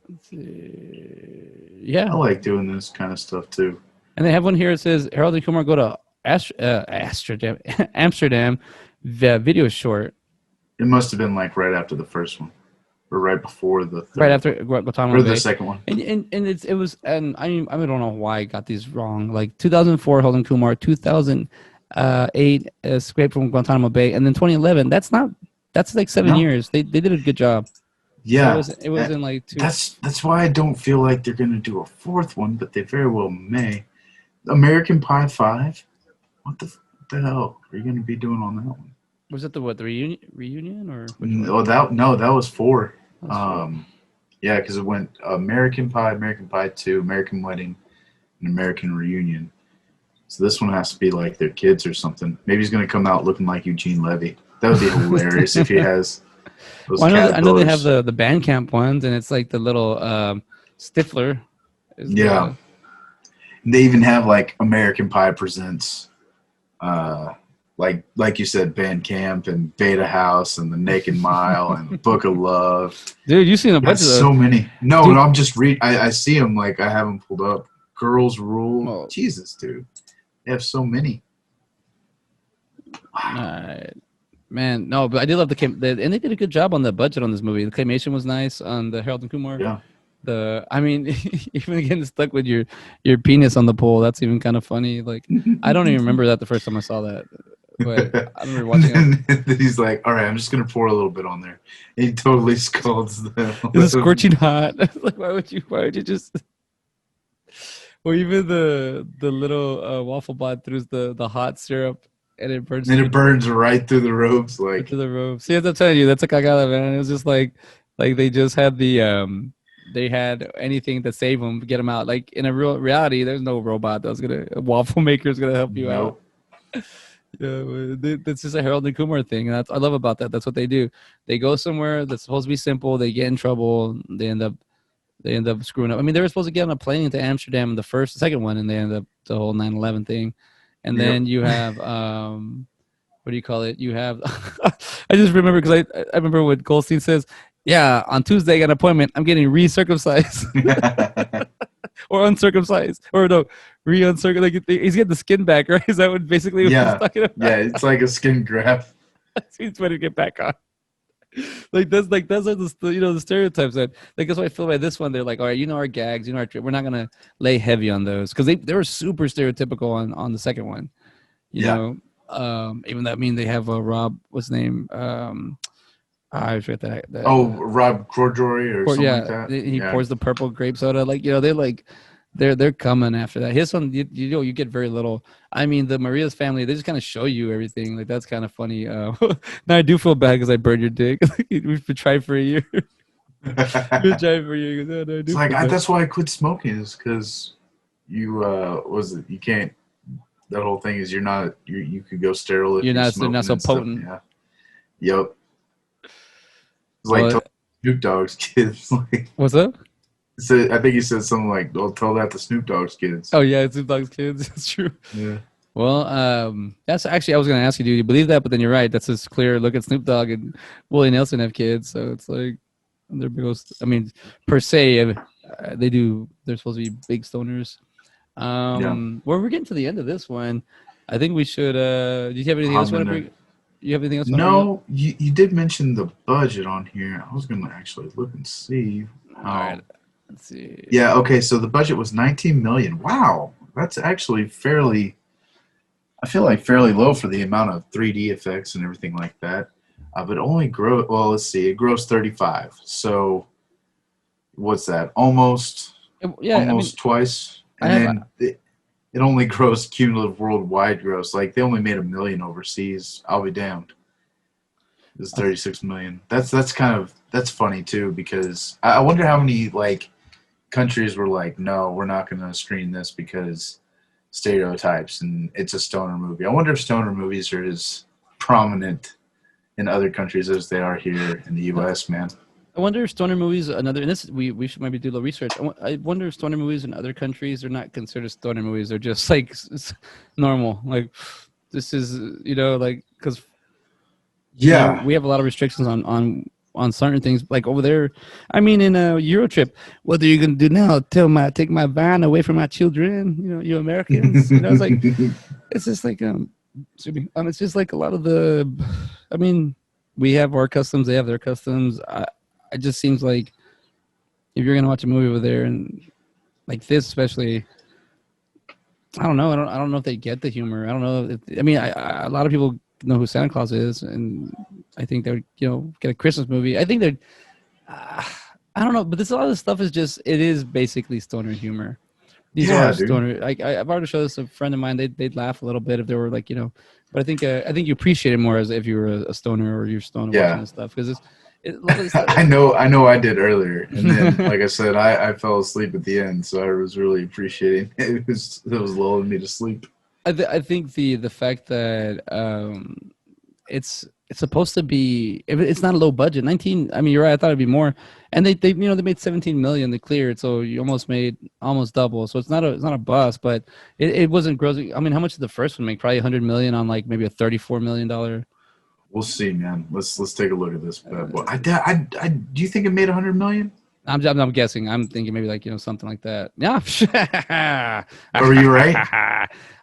Let's see. Yeah, I like doing this kind of stuff too. and they have one here. It says Harold and Kumar go to Amsterdam, Amsterdam, the video short It must have been like right after the first one, or right before the right third, after Guantanamo or the Bay. second one. And it was and I don't know why I got these wrong. Like 2004, Harold and Kumar, 2008, Escape from Guantanamo Bay, and then 2011. That's like 7 years. They did a good job. Yeah, It was in like two. that's why I don't feel like they're gonna do a fourth one, but they very well may. American Pie 5. What the hell are you gonna be doing on that one? Was it the reunion or which one? No, that was 4. That's four. Yeah, because it went American Pie 2, American Wedding, and American Reunion. So this one has to be like their kids or something. Maybe he's gonna come out looking like Eugene Levy. That would be hilarious if he has those Well, I know they have caterpillars. the Bandcamp ones, and it's like the little Stifler. Is Yeah, they even have like American Pie presents, uh, like you said, Band Camp and Beta House and the Naked Mile and Book of Love. dude, you've seen a bunch That's of those. so many. No, Dude, no, I'm just read. I see them like I have them pulled up. Girls Rule. oh, Jesus, dude, they have so many. Wow. man, no, but I did love and they did a good job on the budget on this movie. The claymation was nice on the Harold and Kumar. Yeah. I mean, even getting stuck with your penis on the pole, that's even kind of funny. Like, I don't even remember that the first time I saw that, but I remember watching it. And then he's like, "All right, I'm just gonna pour a little bit on there." And he totally scalds them. It's scorching hot. Like, why would you just? Or even the little waffle bot throws the hot syrup and it burns And it burns right through the robes. Like, into the robe. See, as I'm telling you, that's a cagada, man. It was just like they just had they had anything to save them, get them out. Like in a real reality, there's no robot a waffle maker is gonna help you out. nope. Yeah, that's just a Harold and Kumar thing, and I love about that. That's what they do. They go somewhere that's supposed to be simple. They get in trouble. They end up screwing up. I mean, they were supposed to get on a plane to Amsterdam, the second one, and they end up the whole 9/11 thing. And Yep. then you have what do you call it? You have I just remember because I remember what Goldstein says. Yeah, on Tuesday I got an appointment. I'm getting recircumcised or uncircumcised or no re-uncircumcised. Like he's getting the skin back, right? Is that what basically what he's Yeah. talking about? Yeah, it's like a skin graft. He's trying to get back on. Like those are the stereotypes that like that's what I feel by this one. They're like, all right, our gags, we're not gonna lay heavy on those because they were super stereotypical on the second one. You Yeah. know, even that mean they have Rob, what's his name? I forget that. Oh, Rob Corddry or something like that. he Yeah. pours the purple grape soda. Like they're coming after that. His one, you get very little. I mean, the Maria's family, they just kind of show you everything. Like that's kind of funny. Now I do feel bad because I burned your dick. We've been trying for a year. We've been trying for a year. No, I do It's like feel bad. that's why I quit smoking is because you can't. That whole thing is you could go sterile if You're not smoking so and stuff. potent. Yeah. Yep. It's Well, like Snoop Dogg's kids. Like, what's up? So I think he said something like, "Don't tell that to Snoop Dogg's kids." Oh yeah, it's Snoop Dogg's kids. That's true. Yeah. Well, that's actually I was going to ask you, do you believe that? But then you're right. That's just clear. Look at Snoop Dogg and Willie Nelson have kids, so it's like they're big. I mean, per se, they do. They're supposed to be big stoners. Yeah. Well, we're getting to the end of this one. I think we should. Do you have anything else I'm you want to gonna. bring? You have anything else you want to bring up? No, you did mention the budget on here. I was gonna actually look and see All right. how. Let's see. Yeah. Okay. So the budget was 19 million. Wow, that's actually fairly. I feel like fairly low for the amount of 3D effects and everything like that. But only grow. Well, let's see. It grows 35. So what's that? Yeah, I mean, Almost twice. I And have. then it only grossed cumulative worldwide gross. Like they only made 1 million overseas. I'll be damned. It's 36 million. That's funny too because I wonder how many like countries were like, no, we're not going to screen this because stereotypes and it's a stoner movie. I wonder if stoner movies are as prominent in other countries as they are here in the U.S. Man. I wonder if stoner movies another. And this we should maybe do a little research. I wonder if stoner movies in other countries are not considered stoner movies. They're just like normal. Like this is like because Yeah, we have a lot of restrictions on certain things like over there. I mean, in a Euro trip, what are you gonna do now? Take my van away from my children? You Americans. It's like it's just like excuse me, it's just like a lot of the. I mean, we have our customs, they have their customs. It just seems like if you're gonna watch a movie over there and like this, especially, I don't know. I don't know if they get the humor. I don't know. I mean, a lot of people know who Santa Claus is, and I think they would, get a Christmas movie. I think they're, uh, I don't know, but this a lot of this stuff is just it is basically stoner humor. These are yeah, dude. stoner. I've already showed this to a friend of mine. They'd laugh a little bit if they were like but I think you appreciate it more as if you were a stoner or you're stoner watching Yeah. this stuff because a lot of this stuff. I know I did earlier. And then like I said, I fell asleep at the end, so I was really appreciating it. It was lulling me to sleep. I think the fact that it's supposed to be if it's not a low budget 19. I mean, you're right. I thought it'd be more, and they made 17 million to clear it, so you almost made almost double. So it's not a bust, but it wasn't grossing. I mean, how much did the first one make? Probably 100 million on like maybe a 34 million dollar. We'll see, man. Let's take a look at this bad boy. Uh, I do you think it made 100 million? I'm guessing. I'm thinking maybe like something like that. Yeah. Or were you right?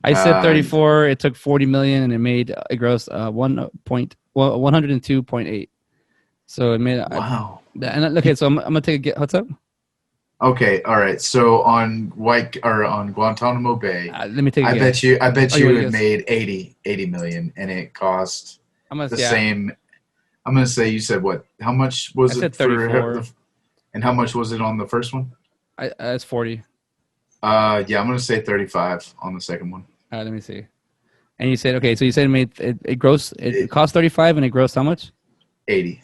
I said Uh, 34. It took 40 million, and it grossed 102.8. So it made. wow. And okay, so I'm gonna take a get. What's up? Okay, all right. So on White or on Guantanamo Bay, Let me take a guess. I bet Oh, you you want to it guess? made 80 million and it cost I'm gonna the yeah. same. I'm gonna say you said what? How much I was said it for 34. and how much was it on the first one? It's 40. Yeah, I'm gonna say 35 on the second one. All right, let me see. And you said okay, so you said it grossed it It, cost 35 and it grossed how much? 80.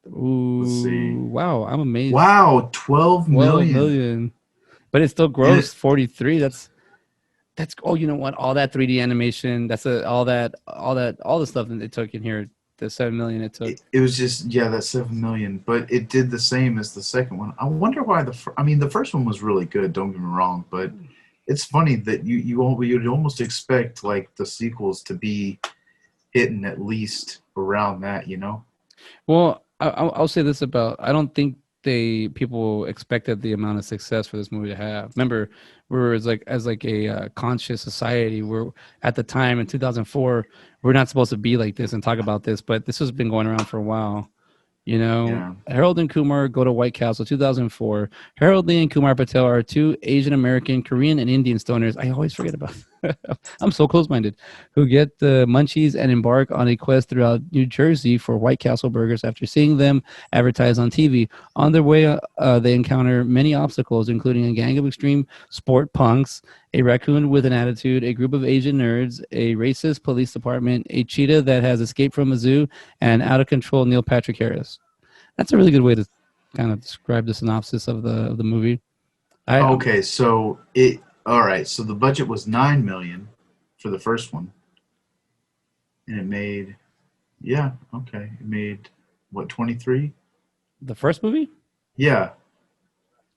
Let's see. Ooh, wow, I'm amazed. Wow, 12 12 million. million. But it still And it, grossed 43. That's oh, you know what? All that 3D animation, all the stuff that it took in here, the 7 million it took. it was just yeah, that's 7 million, but it did the same as the second one. I wonder why I mean, the first one was really good. Don't get me wrong, but it's funny that you'd almost expect like the sequels to be hitting at least around that, you know? Well, I'll say this about I don't think people expected the amount of success for this movie to have. Remember, we were as like a conscious society. We're at the time in 2004, we're not supposed to be like this and talk about this, but this has been going around for a while. Yeah. Harold and Kumar go to White Castle, 2004. Harold Lee and Kumar Patel are two Asian American, Korean, and Indian stoners. I always forget about. I'm so close-minded. Who get the munchies and embark on a quest throughout New Jersey for White Castle burgers after seeing them advertised on TV. On their way, they encounter many obstacles, including a gang of extreme sport punks, a raccoon with an attitude, a group of Asian nerds, a racist police department, a cheetah that has escaped from a zoo, and out of control Neil Patrick Harris. That's a really good way to kind of describe the synopsis of the movie. I'm Okay, so it all right, so the budget was 9 million for the first one, and it made yeah, okay. It made what, 23? the first movie. Yeah.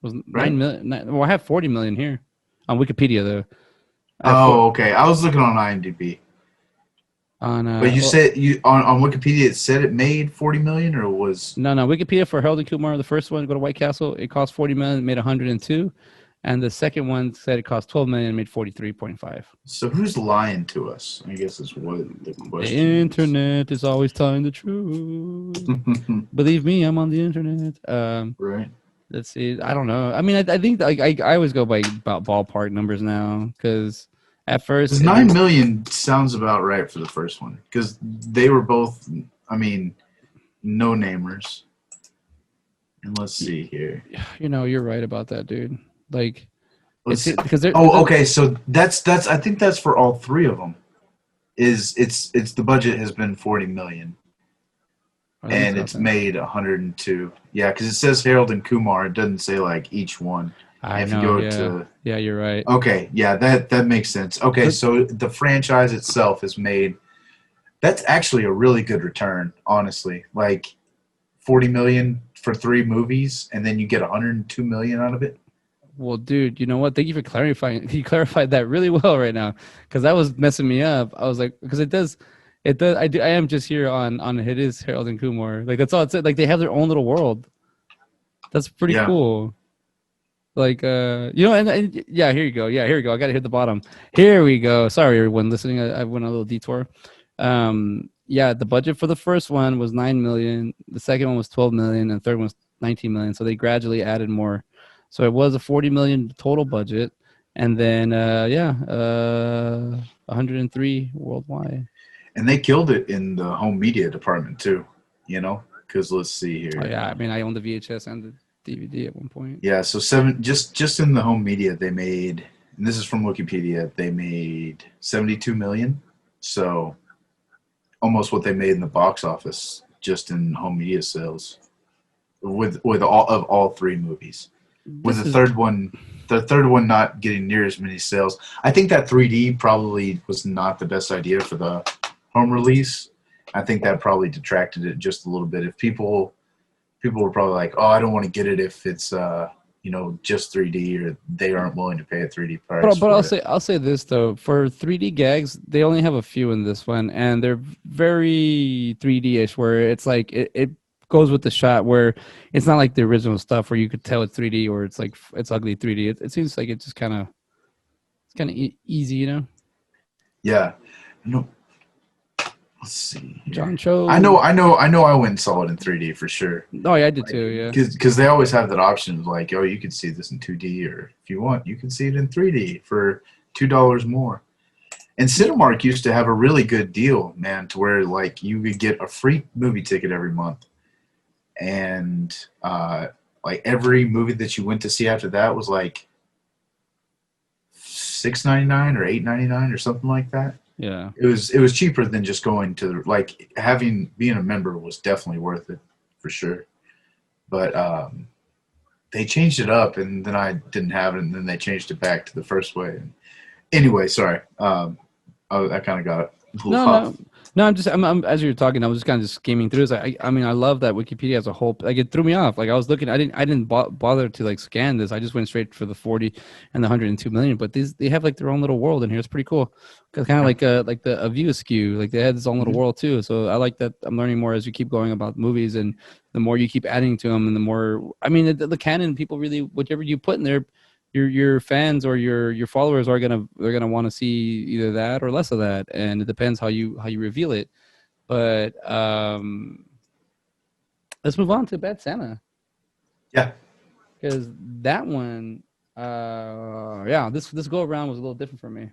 was right? 9 million. Well, I have 40 million here on Wikipedia though. I have four Oh, okay. I was looking on IMDb, on but you well, said you on Wikipedia it said it made 40 million, or was no, Wikipedia for Harold and Kumar, the first one, go to White Castle. It cost 40 million, it made 102, and the second one said it cost 12 million, made 43.5. so who's lying to us? I guess is what the The question is. internet is always telling the truth. Believe me, I'm on the internet. Right. Let's see. I don't know. I mean, I think like I always go by about ballpark numbers now because at first Because it nine didn't. million sounds about right for the first one. Because they were both, I mean, no namers. And let's see here. You're right about that, dude. Like Let's it's see. because they're Oh, the okay. So that's I think that's for all three of them. Is it's the budget has been 40 million, oh, that makes and a lot of it's sense. made 102. Yeah, because it says Harold and Kumar. It doesn't say like each one. I And if you know. go Yeah. to Yeah, you're right. okay, yeah, that makes sense. Okay, But so the franchise itself has made that's actually a really good return, honestly. Like 40 million for three movies, and then you get 102 million out of it. well, dude, you know what? Thank you for clarifying. You clarified that really well right now because that was messing me up. I was like, because it does. I am just here on it is Harold and Kumar. Like that's all it's like. They have their own little world. That's pretty Yeah. cool. Like and yeah, here you go. Yeah, here we go. I got to hit the bottom. Here we go. Sorry, everyone listening. I went on a little detour. Yeah, the budget for the first one was 9 million. The second one was 12 million, and the third one was 19 million. So they gradually added more. So it was a 40 million total budget, and then 103 worldwide. And they killed it in the home media department too, you know? Because let's see Oh here. yeah, I mean I owned the VHS and the DVD at one point. Yeah, so seven just in the home media they made, and this is from Wikipedia, they made 72 million. So almost what they made in the box office just in home media sales with all three movies. With This is the third one not getting near as many sales. I think that 3D probably was not the best idea for the home release. I think that probably detracted it just a little bit. If people were probably like, "Oh, I don't want to get it if it's just 3D," or they aren't willing to pay a 3D price but I'll for it. say this though, for 3D gags, they only have a few in this one, and they're very 3D-ish, where it's like it goes with the shot, where it's not like the original stuff where you could tell it's 3D or it's like it's ugly 3D. It seems like it just kind of easy, Yeah. No, let's see John here. Cho. I know. I went and saw it in 3D for sure. Oh yeah, I did Like, too. Yeah. because they always have that option of like, oh, you can see this in 2D, or if you want, you can see it in 3D for $2 more. And Cinemark used to have a really good deal, man, to where like you could get a free movie ticket every month, and like every movie that you went to see after that was like 6.99 or 8.99 or something like that. Yeah. It was cheaper than just going to like having being a member was definitely worth it for sure. But they changed it up, and then I didn't have it, and then they changed it back to the first way. Anyway, sorry, I kind of got a little No, off. no. I'm as you were talking, I was just kind of just skimming through. It's like, I mean, I love that Wikipedia as a whole. Like, it threw me off. Like, I was looking, I didn't bother to like scan this. I just went straight for the 40 and the 102 million. But they have like their own little world in here. It's pretty cool. Kind of Yeah. like the A View Askew. Like they had this own little Mhm. world too. So I like that. I'm learning more as you keep going about movies, and the more you keep adding to them, and the more. I mean, the canon people really, whatever you put in there, your fans or your followers are they're gonna want to see either that or less of that, and it depends how you reveal it. But let's move on to Bad Santa, Yeah. because that one, yeah, this go around was a little different for me.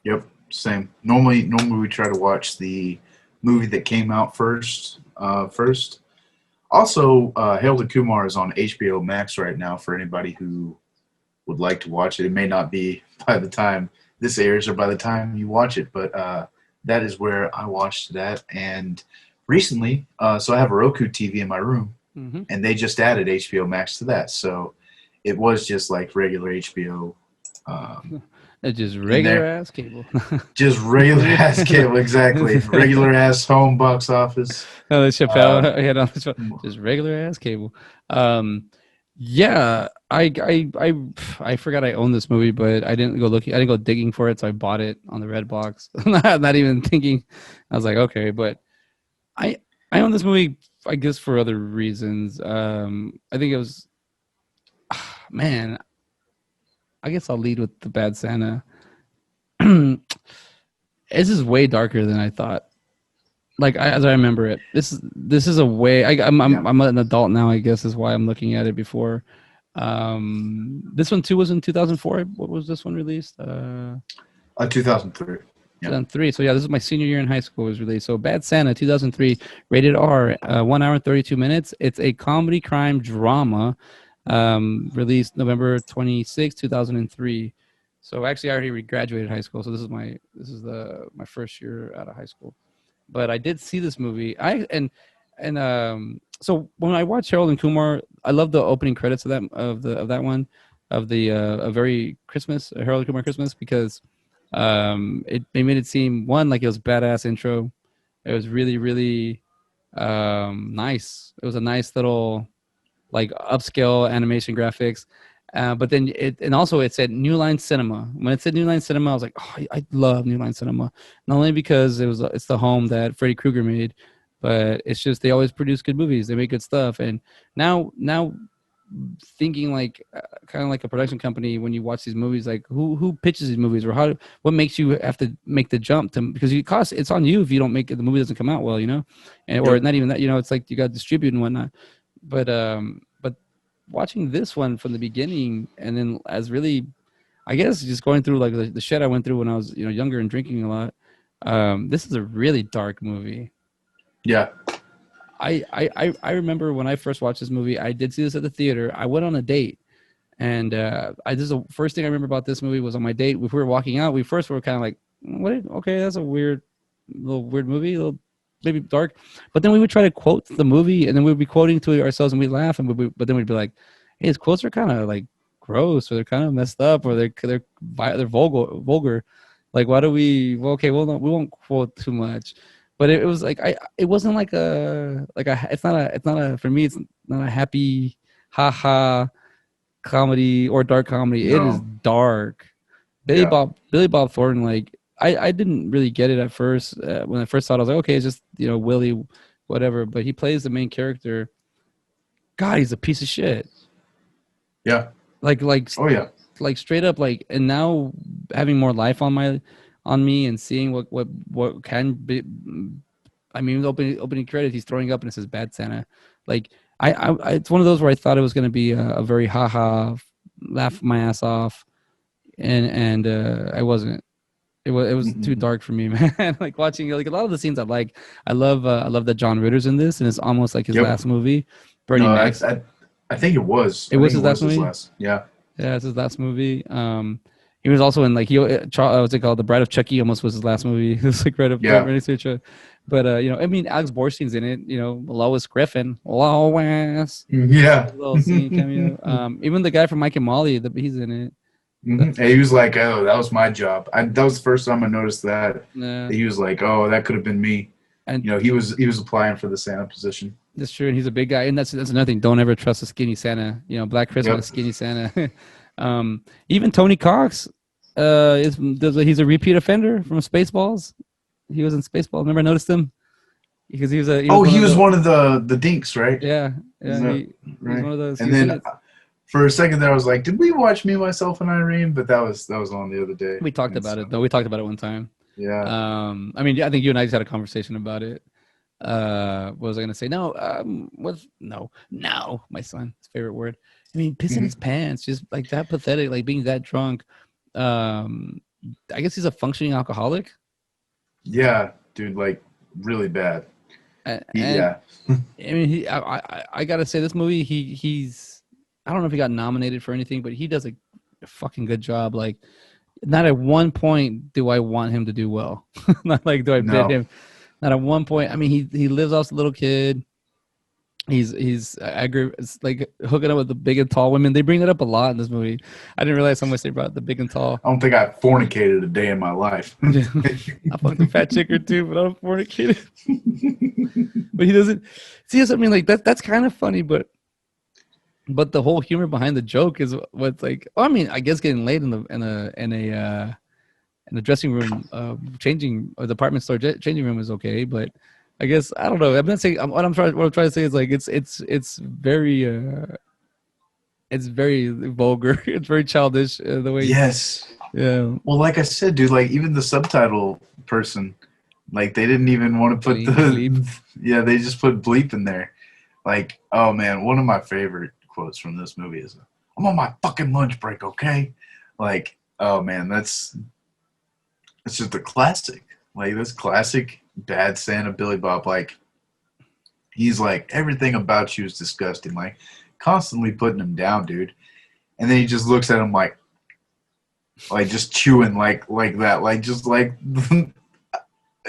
Yep. Same. Normally we try to watch the movie that came out first. First. Also, Harold and Kumar is on HBO Max right now for anybody who would like to watch it. It may not be by the time this airs or by the time you watch it, but that is where I watched that. And recently, so I have a Roku TV in my room, Hmm. and they just added HBO Max to that. So it was just like regular HBO It's just in regular there. ass cable. Just regular ass cable, exactly. Regular ass home box office. No, the Uh, Chappelle had on the show. Just regular ass cable. Um, Yeah, I forgot I owned this movie, but I didn't go looking. I didn't go digging for it, so I bought it on the Red Box. Not even thinking. I was like, okay, but I I own this movie, I guess, for other reasons. I think it was, man. I guess I'll lead with the Bad Santa. This is way darker than I thought. Like as I remember it, this is a way. Yeah. I'm an adult now. I guess is why I'm looking at it before. This one too was in 2004. What was this one released? 2003. Yeah. 2003. So yeah, this is my senior year in high school. It was released. So Bad Santa, 2003, rated R, 1 hour and 32 minutes. It's a comedy crime drama, released November 26, 2003. So actually, I already graduated high school. So this is my first year out of high school. But I did see this movie. So when I watched Harold and Kumar, I love the opening credits of that one, of the a very Christmas Harold and Kumar Christmas, because they made it seem, one, like it was a badass intro. It was really really nice. It was a nice little, like, upscale animation graphics. But then and also it said New Line Cinema. When it said New Line Cinema, I was like, oh, I love New Line Cinema. Not only because it's the home that Freddy Krueger made, but it's just they always produce good movies. They make good stuff. And now thinking like, kind of like a production company, when you watch these movies, like who pitches these movies, or what makes you have to make the jump to, because it's on you if you don't make it, the movie doesn't come out well, or Yep. not even that, it's like you got to distribute and whatnot. But watching this one from the beginning, and then as really, I guess, just going through like the shit I went through when I was younger and drinking a lot. This is a really dark movie. Yeah. I remember when I first watched this movie, I did see this at the theater. I went on a date, and I this is the first thing I remember about this movie was on my date. If we were walking out, we first were kind of like, "What? Okay, that's a little weird movie, a little maybe dark." But then we would try to quote the movie, and then we'd be quoting to ourselves, and we'd laugh, but then we'd be like, "Hey, his quotes are kind of like gross, or they're kind of messed up, or they're vulgar. Like, why do we? Well, okay, we won't quote too much." But it was like, it wasn't like it's not a, for me, it's not a happy haha comedy or dark comedy. It is No. dark. Yeah. Billy Bob Thornton, like, I didn't really get it at first. When I first saw it, I was like, okay, it's just, Willie, whatever. But he plays the main character. God, he's a piece of shit. Yeah. Like Oh yeah. like straight up, like. And now, having more life on me, and seeing what can be. I mean, the opening credit, he's throwing up and it says "Bad Santa." Like, it's one of those where I thought it was going to be a very haha, laugh my ass off, and I wasn't. It was too Mhm. dark for me, man. Like, watching, like, a lot of the scenes I like. I love that John Ritter's in this, and it's almost like his Yep. last movie. Bernie No, Mac. I think it was. It I was think it his last was his movie. last. Yeah. Yeah, it's his last movie. He was also in, like, what's it called? The Bride of Chucky almost was his last movie. It was like right Yeah. next to each other. But I mean, Alex Borstein's in it. Lois Griffin, Lois, Yeah. little scene cameo. Even the guy from Mike and Molly, he's in it. And he was like, "Oh, that was my job." That was the first time I noticed that. Yeah, He was like, "Oh, that could have been me." and He was applying for the Santa position. that's true. And he's a big guy, and that's another thing. Don't ever trust a skinny Santa. Black Christmas, Yep. skinny Santa. Even Tony Cox, he's a repeat offender from Spaceballs. He was in Spaceballs. Remember, I noticed him because he was Oh, one he of was the. one of the dinks, right? Yeah, Is yeah. that He's right? one of those. He And was in then it. for a second there, I was like, "Did we watch Me, Myself, and Irene?" But that was on the other day. We talked And about so it though. We talked about it one time. yeah. I mean, yeah, I think you and I just had a conversation about it. What was I gonna say? No, no, my son, his favorite word. I mean, pissing his Mhm. pants, just like that pathetic, like being that drunk. Um, I guess he's a functioning alcoholic. Yeah, dude, like really bad. And Yeah. I mean, I gotta say, this movie, he's, I don't know if he got nominated for anything, but he does a fucking good job. Like, not at one point do I want him to do well. Not like do I bid No. him. Not at one point. I mean, he lives off the little kid. It's like hooking up with the big and tall women. They bring that up a lot in this movie. I didn't realize how much they brought the big and tall. I don't think I fornicated a day in my life. I fucked a fat chick or two, but I'm fornicated. But he doesn't see us. I mean, like, that's kind of funny, but but the whole humor behind the joke is what's like. Oh, I mean, I guess getting laid in the in the dressing room, changing or department store changing room is okay, but I guess I don't know. I'm not saying what I'm trying to say is like it's very vulgar. It's very childish the way. Yes. Yeah, Well, like I said, dude, like even the subtitle person, like they didn't even want to put bleep. the yeah, they just put bleep in there. Like, oh man, one of my favorite quotes from this movie is, "I'm on my fucking lunch break, okay?" Like, oh man, that's just a classic. Like this classic bad Santa Billy Bob. Like he's like everything about you is disgusting. Like constantly putting him down, dude. And then he just looks at him like just chewing like that, like just like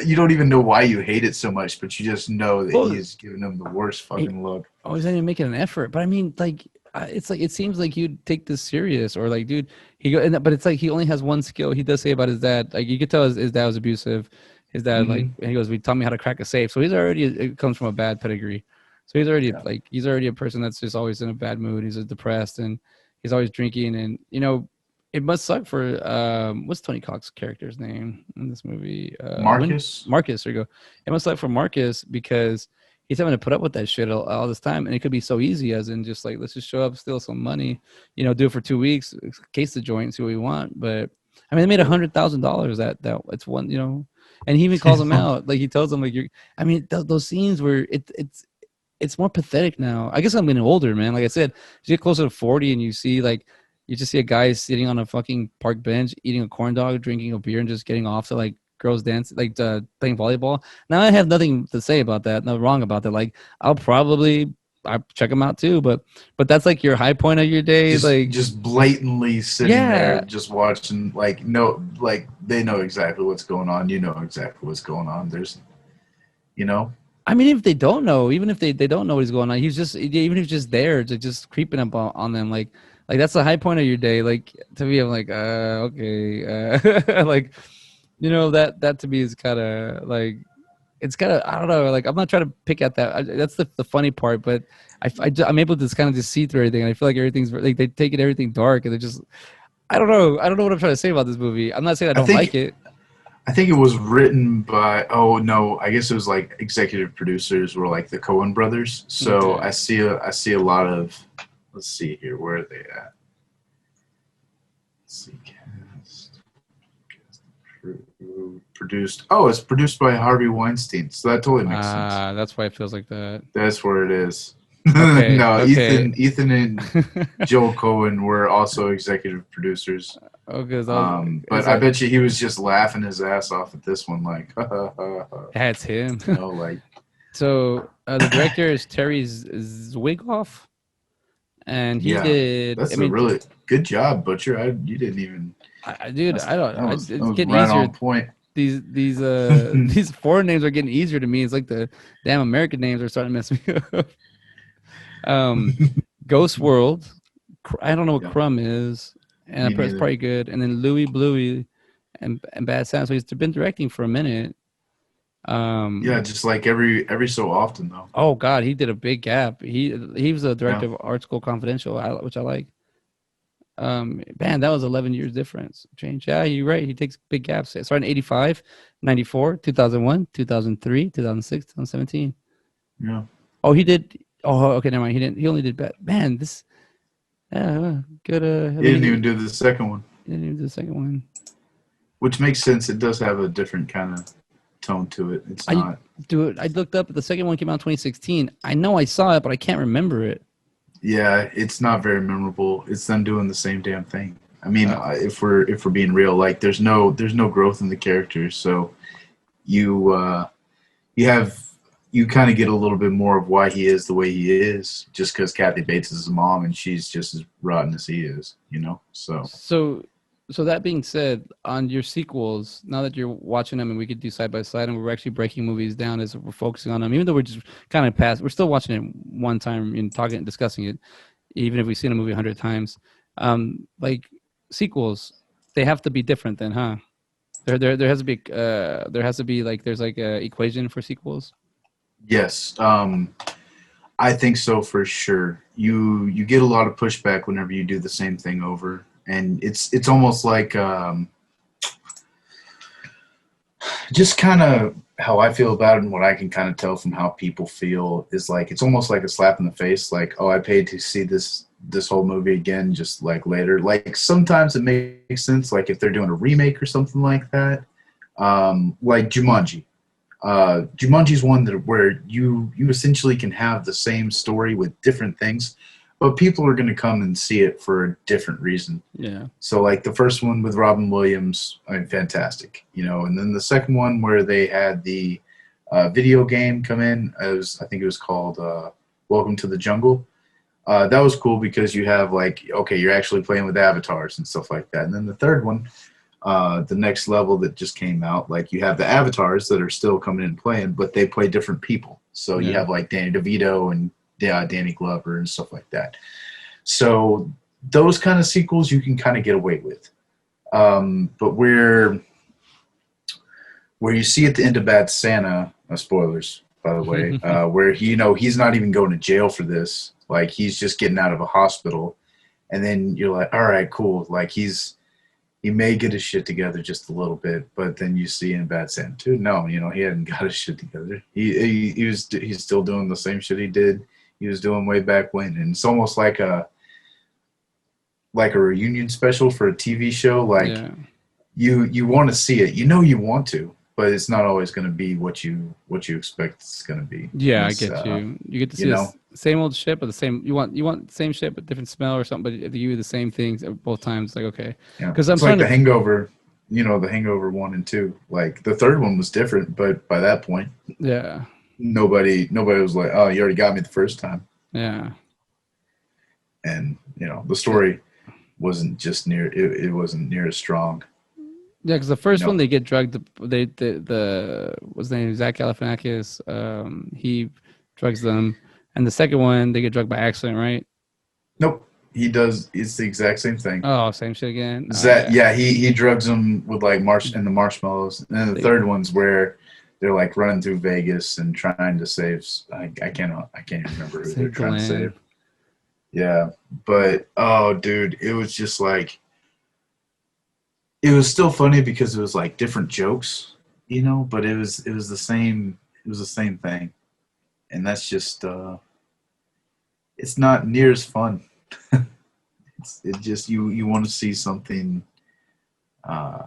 you don't even know why you hate it so much, but you just know that Well, he's giving them the worst he fucking look. always not even making an effort. But I mean, like, it's like it seems like you'd take this serious, or like, dude, but it's like he only has one skill. He does say about his dad, like you could tell his dad was abusive. His dad, like, Mm-hmm. and he goes, "We taught me how to crack a safe." So he's already it comes from a bad pedigree. So Yeah. he's already a person that's just always in a bad mood. He's depressed and he's always drinking, and it must suck for what's Tony Cox's character's name in this movie? When Marcus. Marcus, there you go. It must suck for Marcus because he's having to put up with that shit all this time, and it could be so easy, as in just like let's just show up, steal some money, do it for 2 weeks, case the joint, see what we want. But I mean, they made Yep. $100,000 that it's one, and he even calls him out, like he tells him like you're. I mean, those scenes where it's more pathetic now. I guess I'm getting older, man. Like I said, as you get closer to 40 and you see like you just see a guy sitting on a fucking park bench eating a corn dog, drinking a beer, and just getting off to like girls dance, like playing volleyball. Now I have nothing to say about that. Not wrong about that. Like I check them out too, but that's like your high point of your day. Like Just blatantly sitting there, yeah, just watching. Like no, like they know exactly what's going on. You know exactly what's going on. There's, you know, I mean, if they don't know, even if they don't know what he's going on, he's just even if he's just there, just creeping up on them, like that's the high point of your day. Like to me, I'm like, okay, like that to me is kind of like it's kind of I don't know. Like I'm not trying to pick at that. That's the funny part, but I'm able to just kind of just see through everything. And I feel like everything's like they take it everything dark, and they just I don't know what I'm trying to say about this movie. I'm not saying I I don't like think it. I think it was written by, oh no, I guess it was like executive producers were like the Coen brothers. So Okay. I see a lot of, let's see here, where are they at? Let's see, produced. Oh, it's produced by Harvey Weinstein. So that totally makes sense. That's why it feels like that. That's where it is. Okay, No, okay. Ethan and Joel Cohen were also executive producers. Oh, because I was, But it's I like bet you he was just laughing his ass off at this one, like, that's him. like So the director is Terry Zwigoff, and he yeah, did. I that's a mean, really good job, Butcher. You didn't even. dude, I don't. That It's was getting right easier. on point. These foreign names are getting easier to me. It's like the damn American names are starting to mess me up. Um, Ghost World. I don't know what Yeah, Crumb is, and me it's neither. probably good. And then Louis Bluey and Bad Sound. So he's been directing for a minute. Yeah, Um, just like every so often though. oh God, he did a big gap. He was the Yeah, director of Art School Confidential, which I like. Man, that was 11 years difference change. Yeah, you're right. He takes big gaps. Starting 85, 94, 2001, 2003, 2006, 2017. yeah. Oh, he did. Oh, okay, never mind. He didn't. He only did bad. Man, this good. I He mean, didn't even do the second one, he didn't even do the second one. which makes sense. It does have a different kind of tone to it. It's I not. do it. I looked up. The second one came out in 2016. I know I saw it, but I can't remember it. Yeah, it's not very memorable. It's them doing the same damn thing. I mean, Uh, if we're being real, like there's no growth in the characters, so you you have you kind of get a little bit more of why he is the way he is, just because Kathy Bates is his mom and she's just as rotten as he is, you know. So So, so that being said, on your sequels, now that you're watching them and we could do side by side, and we're actually breaking movies down as we're focusing on them, even though we're just kind of past, we're still watching it one time and talking and discussing it, even if we've seen a movie 100 times. Like sequels, they have to be different then, huh? There has to be there has to be like there's like a equation for sequels. yes, I think so for sure. You get a lot of pushback whenever you do the same thing over, and it's almost like just kind of how I feel about it, and what I can kind of tell from how people feel is like it's almost like a slap in the face. Like, oh, I paid to see this whole movie again, just like later. Like sometimes it makes sense, like if they're doing a remake or something like that, like Jumanji. Jumanji's one that where you essentially can have the same story with different things, but people are going to come and see it for a different reason. Yeah. So like the first one with Robin Williams, I mean, fantastic, and then the second one where they had the video game come in, I think it was called Welcome to the Jungle. That was cool because you have like, okay, you're actually playing with avatars and stuff like that. And then the third one, the next level that just came out, like you have the avatars that are still coming in and playing, but they play different people. So you Yeah. have like Danny DeVito and Danny Glover and stuff like that. So those kind of sequels you can kind of get away with. But where you see at the end of Bad Santa, spoilers by the way, where he's not even going to jail for this, like he's just getting out of a hospital, and then you're like, all right, cool, like he may get his shit together just a little bit, but then you see in Bad Santa 2, no, he hadn't got his shit together. He's still doing the same shit he was doing way back when, and it's almost like a reunion special for a TV show. Like Yeah. you want to see it, you want to, but it's not always going to be what you expect it's going to be. Yeah, I It's, get you. You get to you see the know, same old shit, but the same. You want same shit, but different smell or something. But they give you the same things both times. Like, okay, yeah, because I'm it's like trying the to. Hangover. The Hangover 1 and 2. Like the third one was different, but by that point, Yeah. nobody was like, oh, you already got me the first time. Yeah. And the story wasn't just near it wasn't near as strong. Yeah, because the you first one know they get drugged. The what's his name, Zach Galifianakis. He drugs them, and the second one they get drugged by accident, right? nope, he does. It's the exact same thing. Oh, same shit again. Oh That yeah. yeah, he drugs them with like the marshmallows, and then the They, third one's where they're like running through Vegas and trying to save. I can't even remember who they're save trying to Glenn. save. Yeah, but oh, dude, it was just like it was still funny because it was like different jokes, but it was the same. It was the same thing, and that's just it's not near as fun. It just you want to see something. Uh,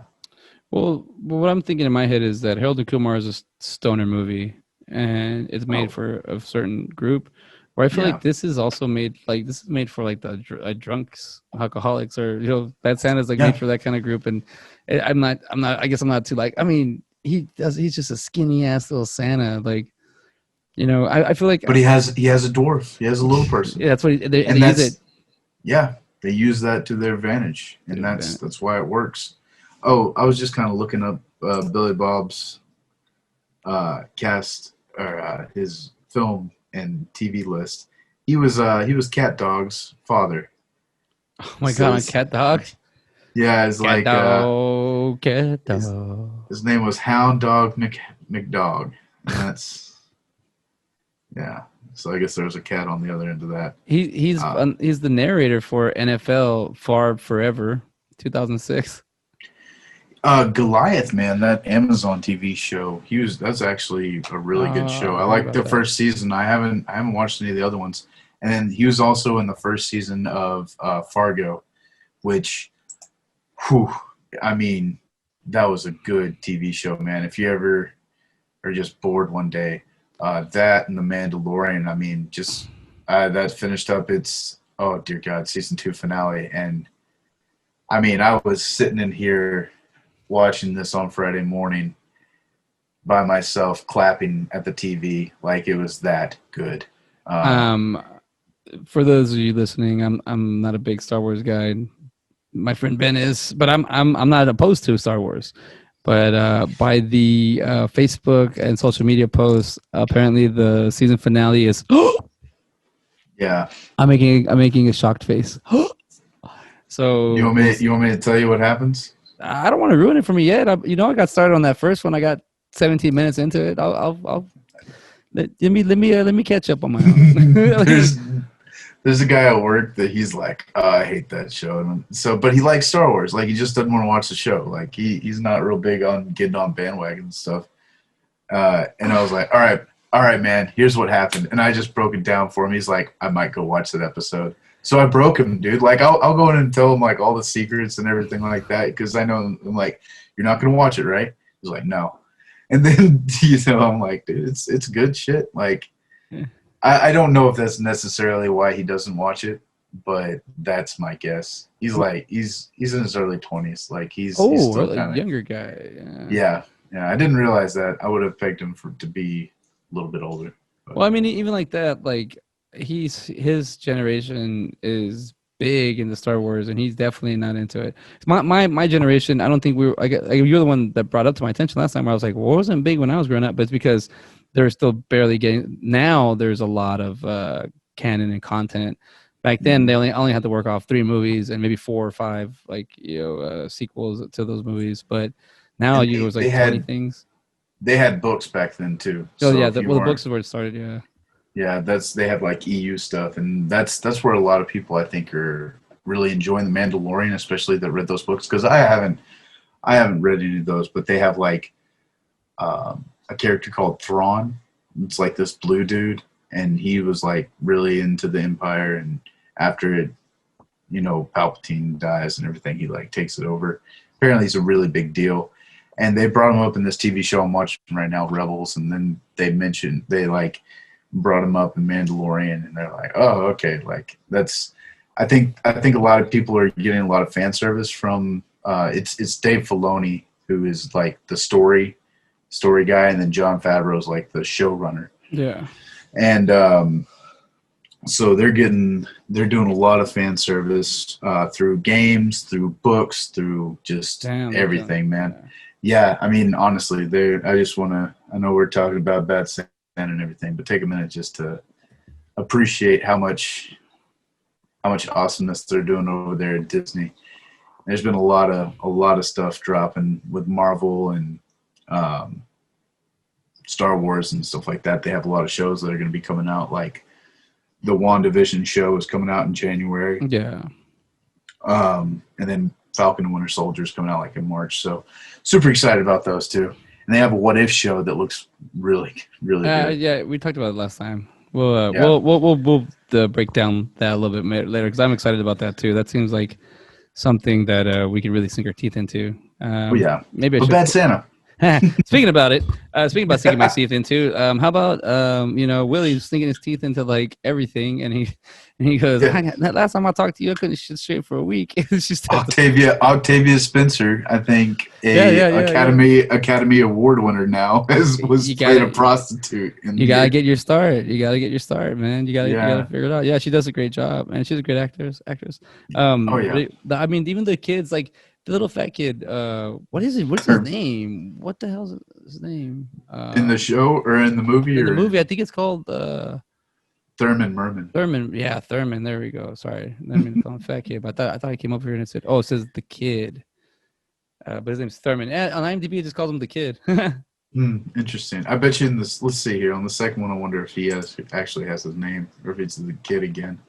Well, what I'm thinking in my head is that Harold and Kumar is a stoner movie, and it's made oh for a certain group. Where I feel like yeah, this is also made this is made for like the drunks, alcoholics, or Bad Santa's like made yeah. for that kind of group. And I'm not. I guess I'm not too like. I mean, he's just a skinny ass little Santa. Like I feel like But he has a dwarf. He has a little person, yeah, that's what they and use it. yeah, they use that to their advantage, and that's why it works. Oh, I was just kind of looking up Billy Bob's cast or his film and TV list. He was Cat Dog's father. Oh my So god, on Cat Dog, yeah, it's Cat like Dog, Cat his Dog. his name was Hound Dog McDog, and that's yeah. So I guess there was a cat on the other end of that. Uh, He's the narrator for NFL Favre Forever 2006. Goliath, man, that Amazon TV show. That's actually a really good show. I I heard like about the that. first season. I haven't watched any of the other ones. And then he was also in the first season of Fargo, which, whew, I mean, that was a good TV show, man. If you ever are just bored one day, that and The Mandalorian. I mean, just that finished up its oh dear God, season 2 finale, and I mean, I was sitting in here watching this on Friday morning by myself, clapping at the TV like it was that good. Um, for those of you listening, I'm not a big Star Wars guy. My friend Ben is, but I'm not opposed to Star Wars. But by the Facebook and social media posts, apparently the season finale is. Yeah, I'm making a shocked face. you So want me? You want me to tell you what happens? I don't want to ruin it for me yet. I got started on that first one. I got 17 minutes into it. I'll let me catch up on my own. there's there's a guy at work that he's like, oh, I hate that show. And so, but he likes Star Wars. Like he just doesn't want to watch the show. Like he's not real big on getting on bandwagon and stuff. And I was like, all right, man, here's what happened. And I just broke it down for him. He's like, I might go watch that episode. So I broke him, dude. Like I'll go in and tell him like all the secrets and everything like that. Cause I know I'm like, you're not going to watch it, right? He's like, no. And then, I'm like, dude, it's good shit. Like, Yeah. I don't know if that's necessarily why he doesn't watch it, but that's my guess. He's like, he's in his early 20s. Like he's Oh, still a kind of, younger guy. Yeah. yeah. Yeah. I didn't realize that. I would have pegged him to be a little bit older. But. Well, I mean, even like that, like his generation is big into Star Wars, and he's definitely not into it. My generation, I don't think we were. You're the one that brought up to my attention last time. Where I was like, well, it wasn't big when I was growing up, but it's because they're still barely getting. Now there's a lot of canon and content. Back then, they only had to work off 3 movies and maybe 4 or 5 like sequels to those movies. But now And you was they like 20 had things. they had books back then too. Oh So yeah, if you the weren't, books is where it started. Yeah. yeah, they have like EU stuff, and that's where a lot of people I think are really enjoying the Mandalorian, especially that read those books. Because I haven't read any of those, but they have like a character called Thrawn. It's like this blue dude, and he was like really into the Empire, and after it, Palpatine dies and everything, he like takes it over. Apparently, he's a really big deal, and they brought him up in this TV show I'm watching right now, Rebels, and then they like brought him up in Mandalorian, and they're like, oh, okay, like that's. I think a lot of people are getting a lot of fan service from it's Dave Filoni, who is like the story guy, and then Jon Favreau's like the showrunner. Yeah. And so they're doing a lot of fan service through games, through books, through just everything, man. Yeah, I mean, honestly, I know we're talking about Bad Santa and everything, but take a minute just to appreciate how much awesomeness they're doing over there at Disney. There's been a lot of stuff dropping with Marvel and Star Wars and stuff like that. They have a lot of shows that are going to be coming out. Like the WandaVision show is coming out in January. Yeah. And then Falcon and Winter Soldier is coming out like in March. So super excited about those too. And they have a What If show that looks really, really good. Yeah, we talked about it last time. We'll break down that a little bit later because I'm excited about that too. That seems like something that we can really sink our teeth into. Yeah, maybe I should. Bad Santa. Speaking about sinking my teeth into, how about Willie's sinking his teeth into like everything, and he goes, last time I talked to you, I couldn't shit straight for a week. It's just Octavia Spencer, I think Academy Award winner now, was played a prostitute. You gotta get your start. You gotta get your start, man. You gotta figure it out. Yeah, she does a great job, man. She's a great actress. I mean, even the kids like. The little fat kid, what is it? What's his name? What the hell's his name? In the show or in the movie? In the movie, I think it's called Thurman Merman. Thurman, yeah, Thurman. There we go. Sorry, I mean to call him fat kid, but I thought he came up here and it said, "Oh, it says the kid," but his name's Thurman. On IMDb, it just calls him the kid. Interesting. I bet you in this. Let's see here on the second one. I wonder if he actually has his name or if it's the kid again.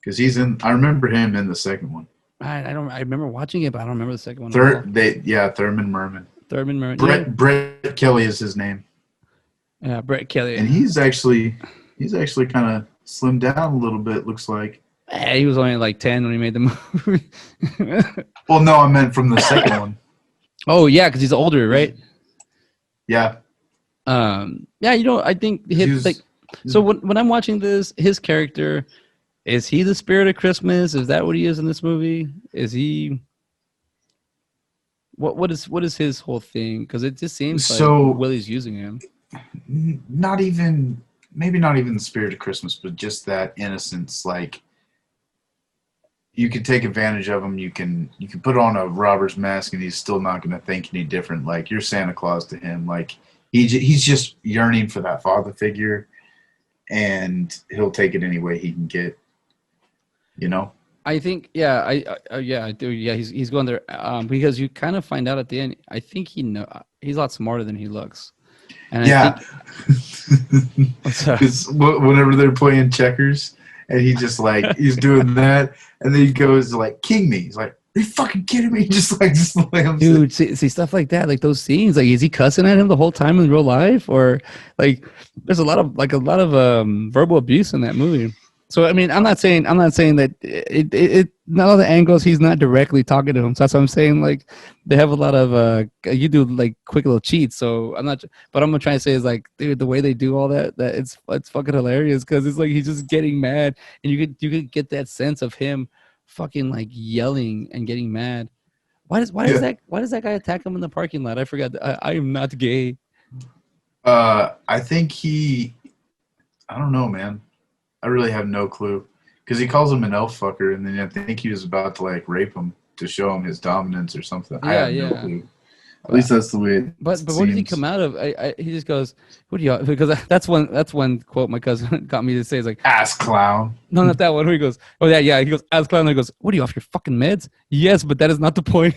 Because I remember him in the second one. I remember watching it, but I don't remember the second one. Thurman Merman. Thurman Merman. Brett Kelly is his name. Yeah, Brett Kelly. And he's actually kind of slimmed down a little bit. Looks like. He was only like 10 when he made the movie. Well, no, I meant from the second one. Oh yeah, because he's older, right? Yeah. Yeah, I think so. When I'm watching this, his character. Is he the spirit of Christmas? Is that what he is in this movie? Is he? What is his whole thing? Because it just seems like Willie's using him. Maybe not even the spirit of Christmas, but just that innocence. Like you can take advantage of him. You can put on a robber's mask, and he's still not going to think any different. Like you're Santa Claus to him. Like he's just yearning for that father figure, and he'll take it any way he can get. I think, I do. Yeah, he's going there because you kind of find out at the end. I think he's a lot smarter than he looks. And I Yeah, think what's up? because whenever they're playing checkers, and he just like he's doing that, and then he goes like, "King me." He's like, "Are you fucking kidding me?" Just like slams it. Dude, see stuff like that, like those scenes. Like, is he cussing at him the whole time in real life, or like, there's a lot of verbal abuse in that movie. So I mean, I'm not saying that none of the angles he's not directly talking to him. So that's what I'm saying. Like, they have a lot of you do like quick little cheats. So I'm not, but I'm trying to say is like, dude, the way they do all that it's fucking hilarious because it's like he's just getting mad, and you could get that sense of him fucking like yelling and getting mad. Yeah. Why does that guy attack him in the parking lot? I forgot. I am not gay. I think he. I don't know, man. I really have no clue because he calls him an elf fucker, and then I think he was about to like rape him to show him his dominance or something. I Yeah, have no yeah. clue. At But least that's the way it but what did he come seems. out of? He just goes, "What do you?" Because that's one quote my cousin got me to say is like, Ass clown. "No, not that one." Where he goes, "Oh yeah, yeah." He goes, "As clown." He goes, "What are you off your fucking meds?" Yes, but that is not the point.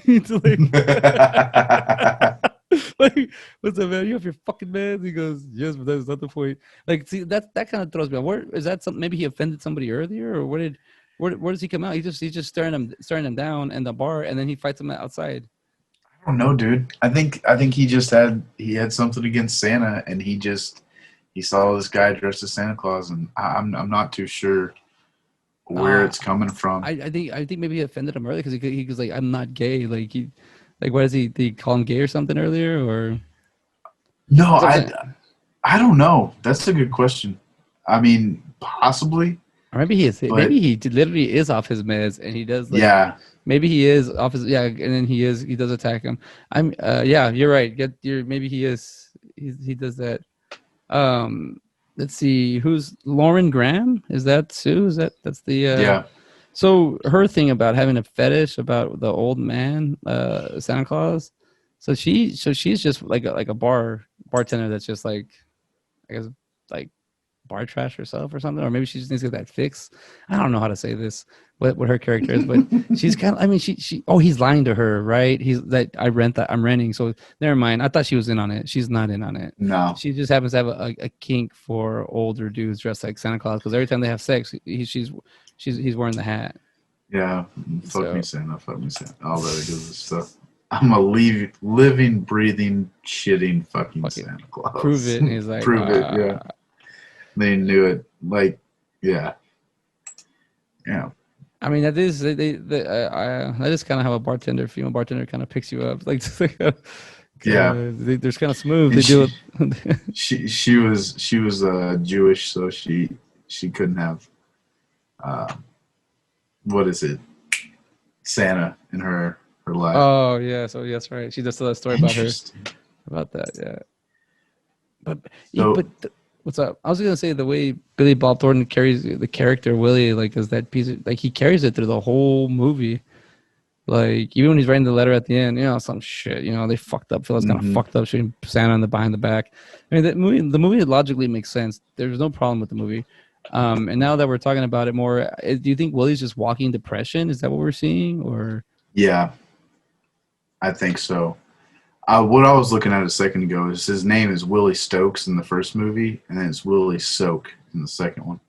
It's like, what's up, man? You off your fucking meds? He goes, "Yes, but that is not the point." Like, see, that kind of throws me off. Where is that? Something maybe he offended somebody earlier, or where does he come out? He's just staring him down in the bar, and then he fights him outside. I don't know, dude. I think he had something against Santa, and he saw this guy dressed as Santa Claus, and I'm not too sure where Uh, it's coming from. I think maybe he offended him earlier because he was like, I'm not gay. Like, what is he? Did he call him gay or something earlier? Or No, that's what I'm I saying. I don't know. That's a good question. I mean, possibly, Or maybe he is. but Maybe literally is off his meds, and he does like. yeah, Maybe he is off his, yeah, and then he does attack him. Yeah, you're right. Maybe he is. He does that. Um, let's see. Who's Lauren Graham? Is that Sue? That's the yeah. So her thing about having a fetish about the old man, Santa Claus. So she's just like a bartender that's just like, I guess, like bar trash herself or something, or maybe she just needs to get that fix. I don't know how to say this, what her character is, but she's kind of. I mean, she. Oh, he's lying to her, right? He's that I'm renting. So never mind. I thought she was in on it. She's not in on it. No, She just happens to have a kink for older dudes dressed like Santa Claus because every time they have sex, he's wearing the hat. yeah. Fuck me, So Santa. Fuck me, Santa. All that good stuff. I'm a living, breathing, shitting, fucking fuck it, Santa prove Claus. it. And he's like, Prove it. Yeah, they knew it. Like, yeah, yeah, I mean, that is that is kind of how a female bartender kind of picks you up. Like, yeah. they're just kind of smooth. And They do she it. she was Jewish, so she couldn't have uh, what is it, Santa in her life. Oh yeah, so yes, right. She does tell a story about her Interesting. about that. Yeah, but So what's up? I was gonna say the way Billy Bob Thornton carries the character Willie, like, is that piece of, like, he carries it through the whole movie. Like, even when he's writing the letter at the end, some shit, they fucked up. Phyllis kind of hmm fucked up shooting Santa in the behind the back. I mean, the movie logically makes sense. There's no problem with the movie. And now that we're talking about it more, do you think Willie's just walking depression? Is that what we're seeing, or yeah, I think so. What I was looking at a second ago is his name is Willie Stokes in the first movie, and then it's Willie Soak in the second one.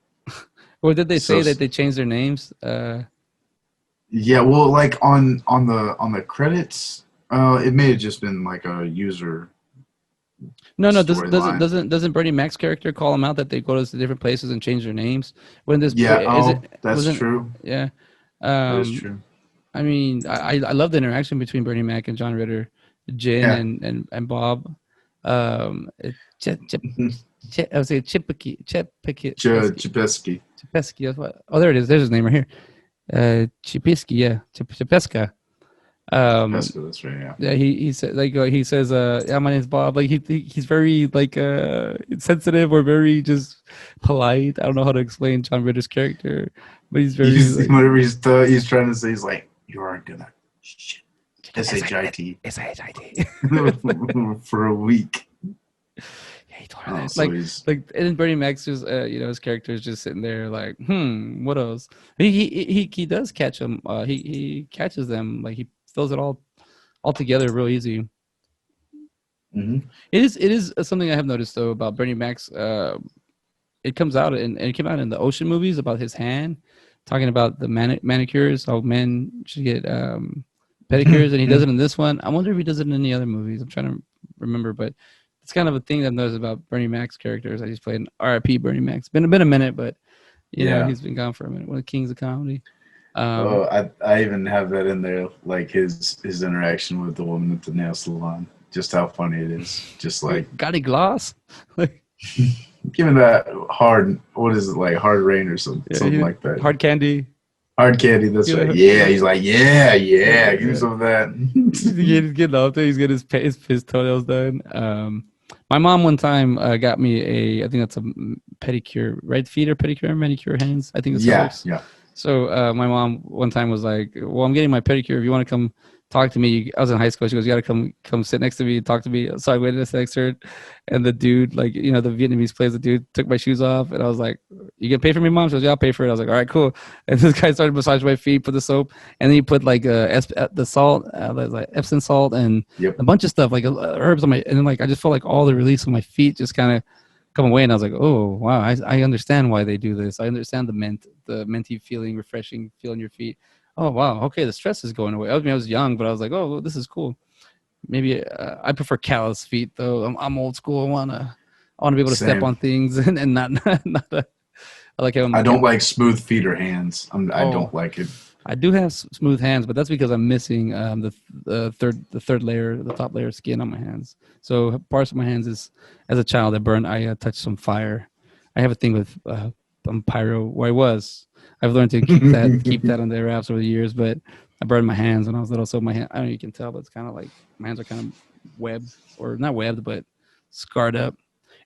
did they So say that they changed their names? yeah, well, like on the credits, it may have just been like a user No, no. storyline. Doesn't Bernie Mac's character call them out that they go to different places and change their names? When this Yeah. is Oh, it that's wasn't true. yeah. That is Um, true. I mean, I love the interaction between Bernie Mac and John Ritter, Jin Yeah. and Bob. Chip, I would say Chibesky. Chipesky. That's what. Oh, there it is. There's his name right here. Chipisky. Yeah, Chipeska. Um, Pesca, that's right. Yeah. yeah, he said, like, he says, yeah, my name's Bob. Like, he's very, like, sensitive, or very just polite. I don't know how to explain John Ritter's character, but he's very He's like whatever he's trying to say. He's like, you aren't gonna shit. SHIT SIT. for a week. Yeah, he told her Oh, that. so Like, he's and then Bernie Mac's just, his character is just sitting there, like, what else? He does catch them. He catches them. Like, he fills it all together real easy. Hmm. It is something I have noticed though about Bernie Mac's. It comes out and it came out in the Ocean movies about his hand, talking about the manicures, how men should get pedicures, and he does it in this one. I wonder if he does it in any other movies. I'm trying to remember, but it's kind of a thing I've noticed about Bernie Mac's characters. I just played an R.I.P. Bernie Mac's. Been a minute, but Yeah. he's been gone for a minute. One of the kings of comedy. Oh, Um, I even have that in there, like his interaction with the woman at the nail salon. Just how funny it is. Just like got any gloss? Like, giving that hard, what is it, like hard rain or yeah, something like that. hard candy. Hard candy. That's right. Yeah, he's like, yeah, yeah. Give me Yeah. some of that. He's getting up there. He's getting his toenails done. My mom one time got me I think that's a pedicure, right feet or pedicure, manicure hands. I think that's how it Yeah, works. yeah. So my mom one time was like, "Well, I'm getting my pedicure. If you want to come talk to me," I was in high school. She goes, "You got to come sit next to me and talk to me." So I waited next to her, and the dude, like the Vietnamese place, the dude took my shoes off, and I was like, "You gonna pay for me, mom?" She goes, "Yeah, I'll pay for it." I was like, "All right, cool." And this guy started massaging my feet, put the soap, and then he put like the salt, like Epsom salt, and Yep. a bunch of stuff like herbs on my, and then like I just felt like all the release of my feet just kind of come away, and I was like, oh wow, I understand why they do this. I understand the minty feeling, refreshing feel in your feet. Oh wow, okay, the stress is going away. I mean, I was young, but I was like, oh, this is cool. Maybe I prefer callous feet though. I'm old school. I wanna be able to step Same. on things and not I like I don't having like smooth feet or hands. I oh don't like it. I do have smooth hands, but that's because I'm missing the third layer, the top layer of skin on my hands. So parts of my hands is as a child I burned. I touched some fire. I have a thing with pyro where I was. I've learned to keep that under wraps over the years, but I burned my hands when I was little. So my hand, I don't know if you can tell, but it's kind of like my hands are kind of webbed or not webbed, but scarred up.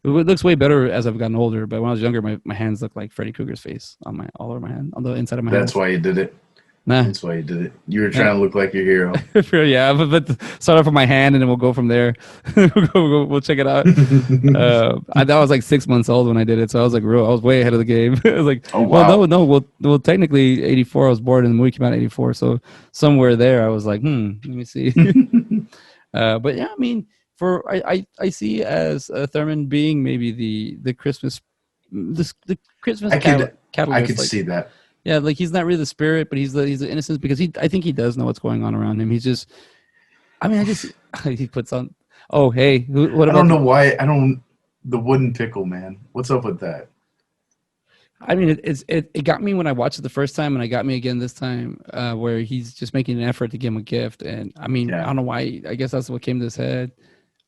It looks way better as I've gotten older, but when I was younger, my hands looked like Freddy Krueger's face on my all over my hand, on the inside of my That's hands. why you did it. Nah, That's why you did it. You were nah. trying to look like your hero. Yeah, but start off with my hand, and then we'll go from there. We'll check it out. I was like 6 months old when I did it, so I was like, real. I was way ahead of the game. I was like, Oh well, no, wow. no, well, technically, '84. I was born, and the movie came out in '84, so somewhere there, I was like, let me see. But yeah, I mean, I see as Thurman being maybe the Christmas, the Christmas I could I catalyst, could like see that. yeah, like he's not really the spirit, but he's the innocence because I think he does know what's going on around him. He's just, I mean, I just he puts on. Oh, hey, what I don't about know the? why I don't the wooden pickle man. What's up with that? I mean, it got me when I watched it the first time, and it got me again this time, where he's just making an effort to give him a gift, and I mean, I Yeah. don't know why. I guess that's what came to his head.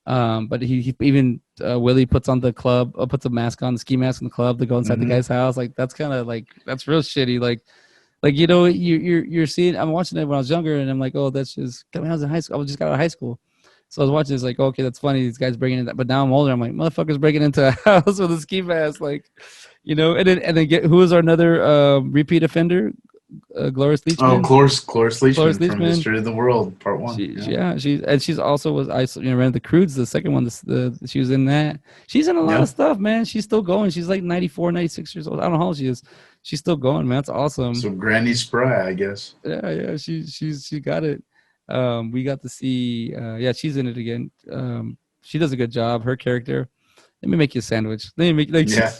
But he even Willie puts on puts a mask on, the ski mask in the club to go inside the Hmm. guy's house. Like that's kind of like that's real shitty. Like you're seeing. I'm watching it when I was younger, and I'm like, oh, that's just. When I was in high school, I just got out of high school, so I was watching this like, okay, that's funny. These guys breaking into that, but now I'm older. I'm like, motherfuckers breaking into a house with a ski mask, like, and then get who is our another repeat offender, Gloris Oh, Leachman. Cloris Gloris Leachman from Leachman. History of the World, Part One. Yeah. Yeah, she's also was ran the Crudes, the second one. She was in that. She's in a lot Yeah. of stuff, man. She's still going. She's like 94, 96 years old. I don't know how old she is. She's still going, man. That's awesome. So Granny Spry, I guess. Yeah. She got it. We got to see. Yeah, she's in it again. She does a good job. Her character. Let me make you a sandwich. Let me make like Yeah.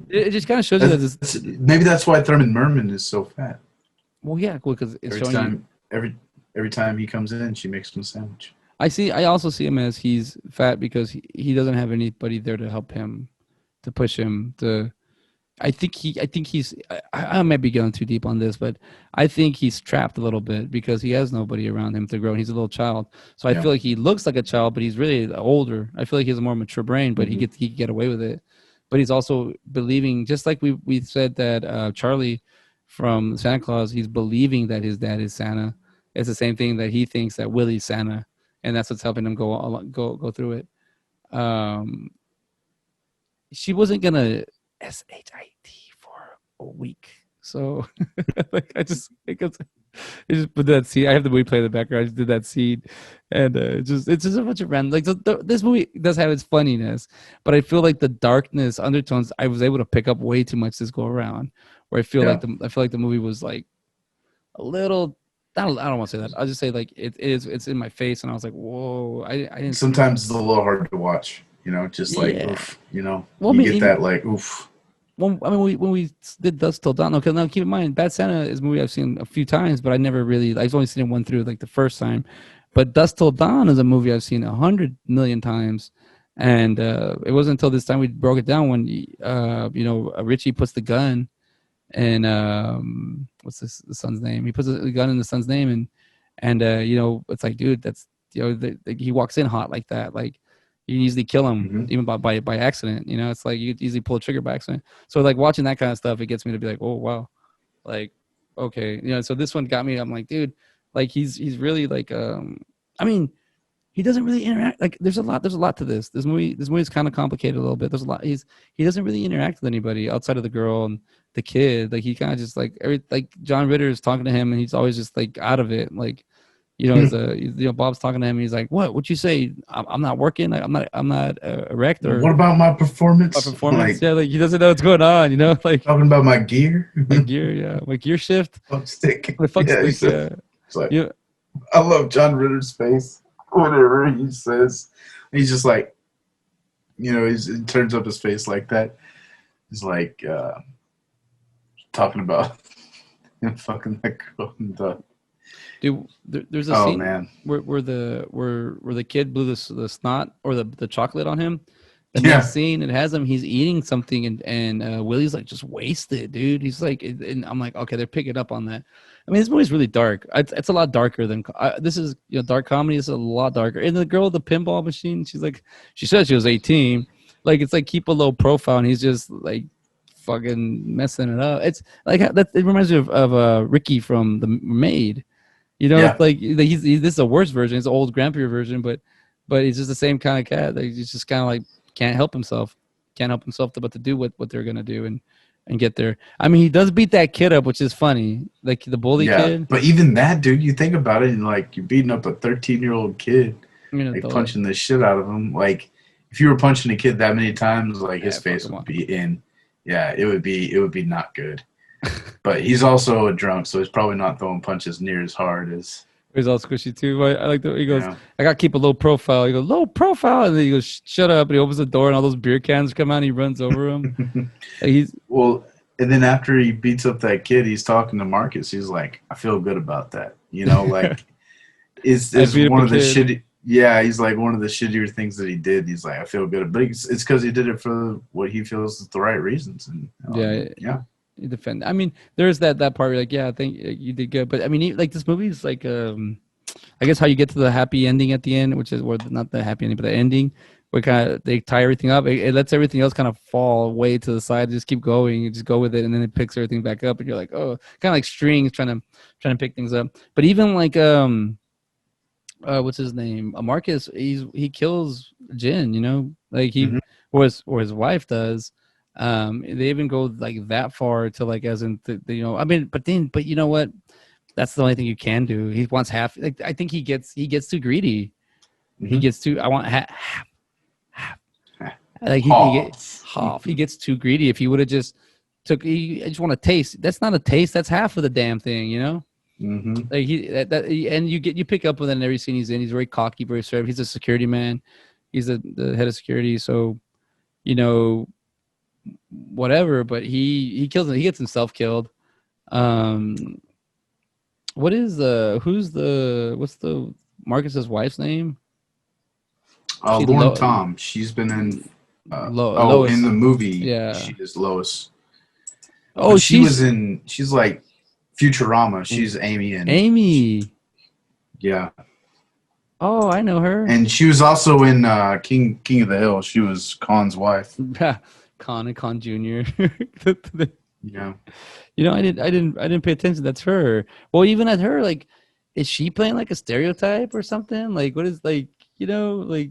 it just kind of shows you that this. Maybe that's why Thurman Merman is so fat. Well, yeah, cool because it's Every showing you. time, every time he comes in, she makes him a sandwich. I also see him as he's fat because he doesn't have anybody there to help him, to push him to. I think he's. I might be going too deep on this, but I think he's trapped a little bit because he has nobody around him to grow. And he's a little child, so I Yeah. feel like he looks like a child, but he's really older. I feel like he has a more mature brain, but Hmm. he can get away with it. But he's also believing, just like we said that Charlie from Santa Claus, he's believing that his dad is Santa. It's the same thing that he thinks that Willie's Santa, and that's what's helping him go through it. Um, she wasn't gonna shit for a week. So like I just put that scene. I have the movie play in the background. I just did that scene, and it's just a bunch of random. Like this movie does have its funniness, but I feel like the darkness undertones I was able to pick up way too much this go around. Where I feel like Yeah. the movie was like a little. I don't want to say that. I'll just say like it's in my face, and I was like, whoa, I didn't see this. Sometimes it's a little hard to watch. Just like Yeah. oof. Well, I You mean, get even that like oof. when we did Dust Till Dawn. Okay, now keep in mind, Bad Santa is a movie I've seen a few times, but I never really. I've only seen it one through like the first time. But Dust Till Dawn is a movie I've seen 100 million times, and it wasn't until this time we broke it down when Richie puts the gun and what's the son's name? He puts the gun in the son's name, and it's like, dude, that's he walks in hot like that, like you can easily kill him Hmm. even by accident. It's like you could easily pull a trigger by accident. So like watching that kind of stuff, it gets me to be like, oh wow, like okay, So this one got me. I'm like, dude, like he's really like I mean he doesn't really interact. Like there's a lot to this movie is kind of complicated a little bit. There's a lot. He doesn't really interact with anybody outside of the girl and the kid. Like he kind of just like John Ritter is talking to him and he's always just like out of it. Like Bob's talking to him and he's like, what you say? I'm not working. Like, I'm not erect or What about my my performance? performance. Like Yeah, like he doesn't know what's going on. Like talking about my gear, my gear. Yeah, my gear shift. fuck stick. My fuck Yeah, stick. Yeah, it's like yeah. I love John Ritter's face. Whatever he says, he's just like he turns up his face like that. He's like talking about him fucking that girl. Dude, there's a Oh scene man, where the kid blew the snot or the chocolate on him. The next yeah, scene, it has him. He's eating something, and Willie's like just wasted, dude. He's like, and I'm like, okay, they're picking up on that. I mean, this movie's really dark. It's a lot darker than this is. Dark comedy. This is a lot darker. And the girl with the pinball machine, she's like, she said she was 18. Like it's like keep a low profile, and he's just like fucking messing it up. It's like that. It reminds me of Ricky from The Maid. It's yeah, like this is a worse version. It's an old grandpa version, but he's just the same kind of cat. Like he's just kind of like can't help himself, but to do what they're gonna do and get there. I mean, he does beat that kid up, which is funny. Like the bully yeah. kid, But even that, dude, you think about it, and like you're beating up a 13-year-old kid, like the punching the shit out of him. Like if you were punching a kid that many times, like his fuck face him would up. be in. Yeah, it would be not good. But he's also a drunk, so he's probably not throwing punches near as hard as He's all squishy too. But I like he you goes, know. I gotta keep a low profile. He goes, low profile, and then he goes, shut up. And he opens the door, and all those beer cans come out. And he runs over him. Like he's Well, and then after he beats up that kid, he's talking to Marcus. He's like, "I feel good about that." Like I is beat up one a of the kid. shitty. Yeah, he's like one of the shittier things that he did. He's like, I feel good, but it's because he did it for what he feels is the right reasons, and Yeah, yeah, you defend. I mean, there's that part where like, yeah, I think you did good, but I mean, like this movie is like, I guess how you get to the happy ending at the end, which is not the happy ending, but the ending, where kind of they tie everything up. It lets everything else kind of fall way to the side. Just keep going, you just go with it, and then it picks everything back up, and you're like, oh, kind of like strings trying to pick things up. But even like what's his name? Marcus, he kills Jin, like he hmm or his wife does. They even go like that far to like as in I mean, but you know what? That's the only thing you can do. He wants half. Like I think he gets too greedy. He hmm gets too. I want half. Half. Like he get Hoff. half. He gets too greedy. If he would have just took, I just want a taste. That's not a taste. That's half of the damn thing. hmm Like and you pick up with it in every scene he's in. He's very cocky, very assertive. He's a security man. He's the head of security. So you know whatever. But he kills him. He gets himself killed. Um, what is what's the Marcus's wife's name? She Lauren Tom. She's been in. In Lois. the movie, Yeah. she is Lois, Oh, but she was she's in. She's like Futurama. She's Amy, and Amy. yeah, Oh, I know her. and she was also in King of the Hill. She was Khan's wife. Con and Con Junior. Yeah. I didn't pay attention. That's her. Well, even at her, like, is she playing like a stereotype or something? Like, what is like, like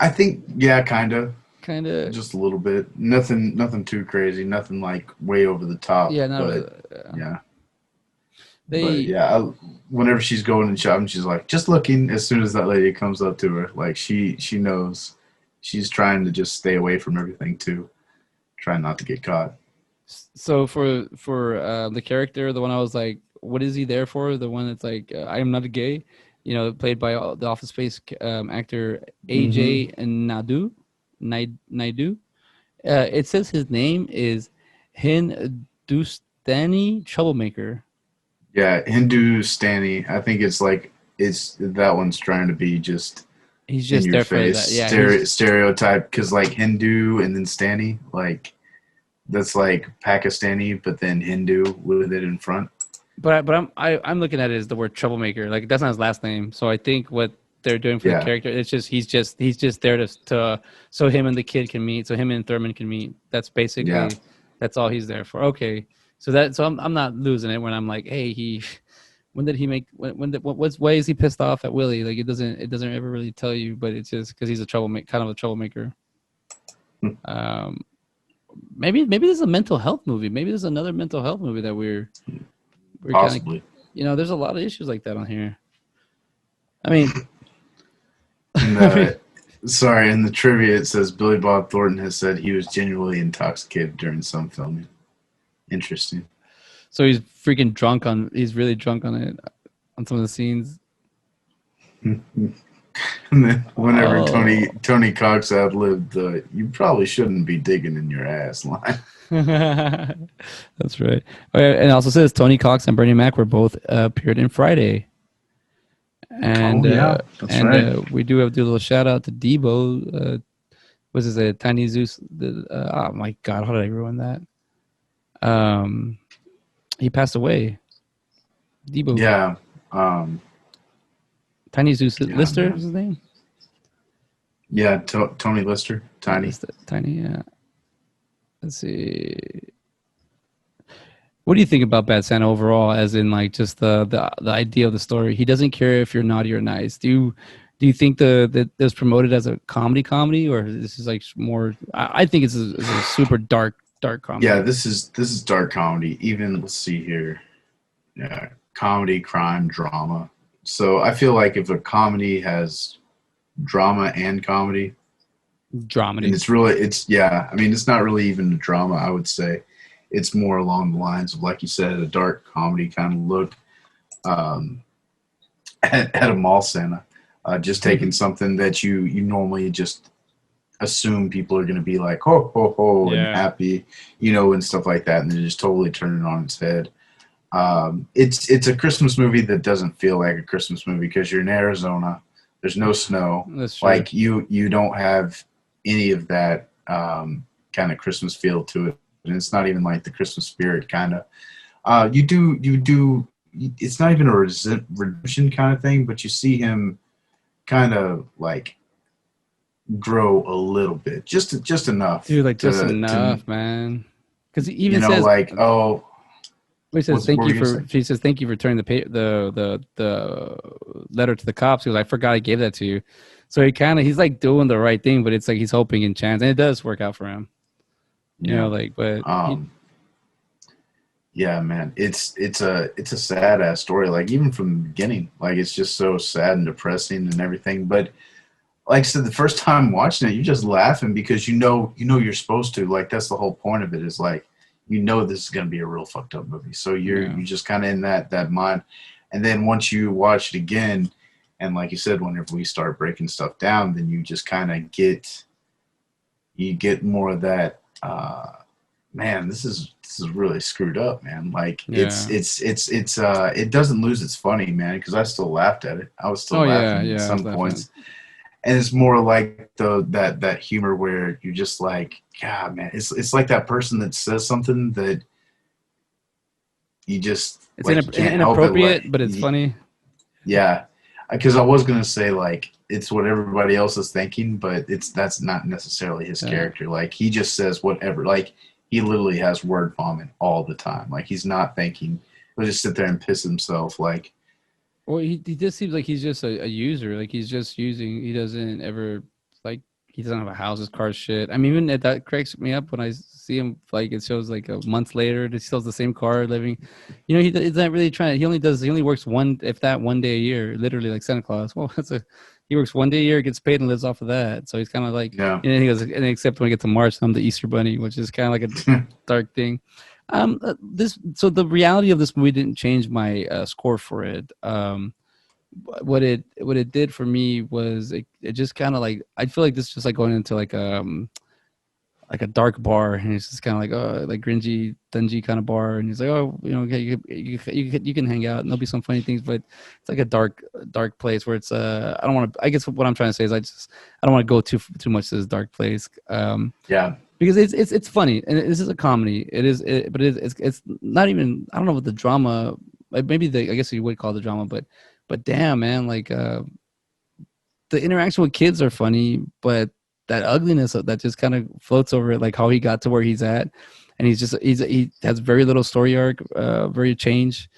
I think, yeah, kind of, kind of, just a little bit. Nothing too crazy. Nothing like way over the top. yeah, not But really. yeah, but They, yeah. Whenever she's going and shopping, she's like just looking. As soon as that lady comes up to her, like she knows she's trying to just stay away from everything too, trying not to get caught. so for the character, the one I was like, what is he there for? The one that's like, I am not a gay, played by the Office Space actor Hmm. AJ and Naidu. It says his name is Hindustani Troublemaker. Yeah, Hindustani. I think it's like it's that one's trying to be just He's in just your there for face that. Yeah, he's stereotype because like Hindu and then Stani, like that's like Pakistani, but then Hindu with it in front. I'm looking at it as the word troublemaker. Like that's not his last name. So I think what they're doing for the Yeah, character, it's just he's just there to so him and the kid can meet, so him and Thurman can meet. That's yeah. basically that's all he's there for. Okay, so I'm not losing it when I'm like, hey, he when did he make what's why is he pissed off at Willie? Like it doesn't ever really tell you, but it's just because he's a troublemaker, kind of a troublemaker. Um, maybe this is a mental health movie. Maybe there's another mental health movie that we're kind of Possibly. there's a lot of issues like that on here. I mean, In I mean, the sorry, in the trivia it says Billy Bob Thornton has said he was genuinely intoxicated during some filming. Interesting. so he's freaking drunk on. He's really drunk on it on some of the scenes. And then whenever Oh, Tony Cox outlived the "you probably shouldn't be digging in your ass" line. that's right. Okay, and it also says Tony Cox and Bernie Mac were both appeared in Friday, Oh and yeah, that's right. we do have to do a little shout out to Debo. Was this a Tiny Zeus? Oh my God, how did I ruin that? Um, he passed away. Debo, Yeah, um, Tiny Zeus yeah, Lister was man. his name. Yeah, Tony Lister, Yeah, Tiny. Lister, Tiny. Yeah. Let's see. What do you think about Bad Santa overall? As in, like, just the idea of the story. He doesn't care if you're naughty or nice. Do you think that this promoted as a comedy, or this is like more? I think it's a super dark Yeah, comedy. this is dark comedy. Even let's see here, yeah, comedy, crime, drama. So I feel like if a comedy has drama and comedy, and Dramedy. it's yeah. I mean, it's not really even a drama. I would say it's more along the lines of like you said, a dark comedy kind of look. Um, at a mall Santa, just taking something that you normally just assume people are going to be like ho ho ho and Yeah. happy, and stuff like that, and then just totally turn it on its head. It's a Christmas movie that doesn't feel like a Christmas movie because you're in Arizona. There's no snow. That's true. Like you don't have any of that kind of Christmas feel to it, and it's not even like the Christmas spirit kind of. You do. It's not even a redemption kind of thing, but you see him kind of like grow a little bit, just enough Dude, like just to enough, man. Because he even says like oh, he says what thank were you we gonna for say? he says thank you for turning the letter to the cops. He was like, I forgot I gave that to you. So he's like doing the right thing, but it's like he's hoping in chance, and it does work out for him. Yeah. Like, but he Um, yeah, man, it's a sad ass story. Like even from the beginning, like it's just so sad and depressing and everything. But like I said, the first time watching it, you're just laughing because you know you're supposed to. Like that's the whole point of it. Is like this is gonna be a real fucked up movie. So yeah. you're just kind of in that mind. And then once you watch it again, and like you said, whenever we start breaking stuff down, then you just kind of get more of that. Man, this is really screwed up, man. Like Yeah. it doesn't lose its funny, man, because I still laughed at it. I was still Oh yeah, laughing at yeah. I was some laughing. points, and it's more like that humor where you're just like, God, man, it's like that person that says something that you just It's like you can't help it, inappropriate, like but it's funny. yeah, because I was gonna say like it's what everybody else is thinking, but that's not necessarily his Yeah. character. Like he just says whatever. Like he literally has word vomit all the time. Like he's not thinking. He'll just sit there and piss himself. Like Well, he just seems like he's just a user. Like he's just using. He doesn't ever like. He doesn't have a house, his car, shit. I mean, even that cracks me up when I see him. Like it shows like a month later, he still has the same car, living. He's not really trying. He only works one, if that, one day a year. Literally, like Santa Claus. Well, he works one day a year, gets paid, and lives off of that. So he's kind of like, yeah, he goes, and except when we get to March, I'm the Easter Bunny, which is kind of like a dark thing. This so the reality of this movie didn't change my score for it. What it did for me was it just kind of like I feel like this is just like going into like a dark bar, and it's just kind of like like gringy, dingy kind of bar, and he's like, oh, you know, okay, you can hang out, and there'll be some funny things, but it's like a dark place where it's I don't want to. I guess what I'm trying to say is I don't want to go too much to this dark place. Yeah. Because it's funny and this is a comedy. But it's not even. I don't know what the drama. Like maybe I guess you would call it the drama, but damn man, like the interaction with kids are funny, but that ugliness that just kind of floats over it, like how he got to where he's at, and he has very little story arc, very change,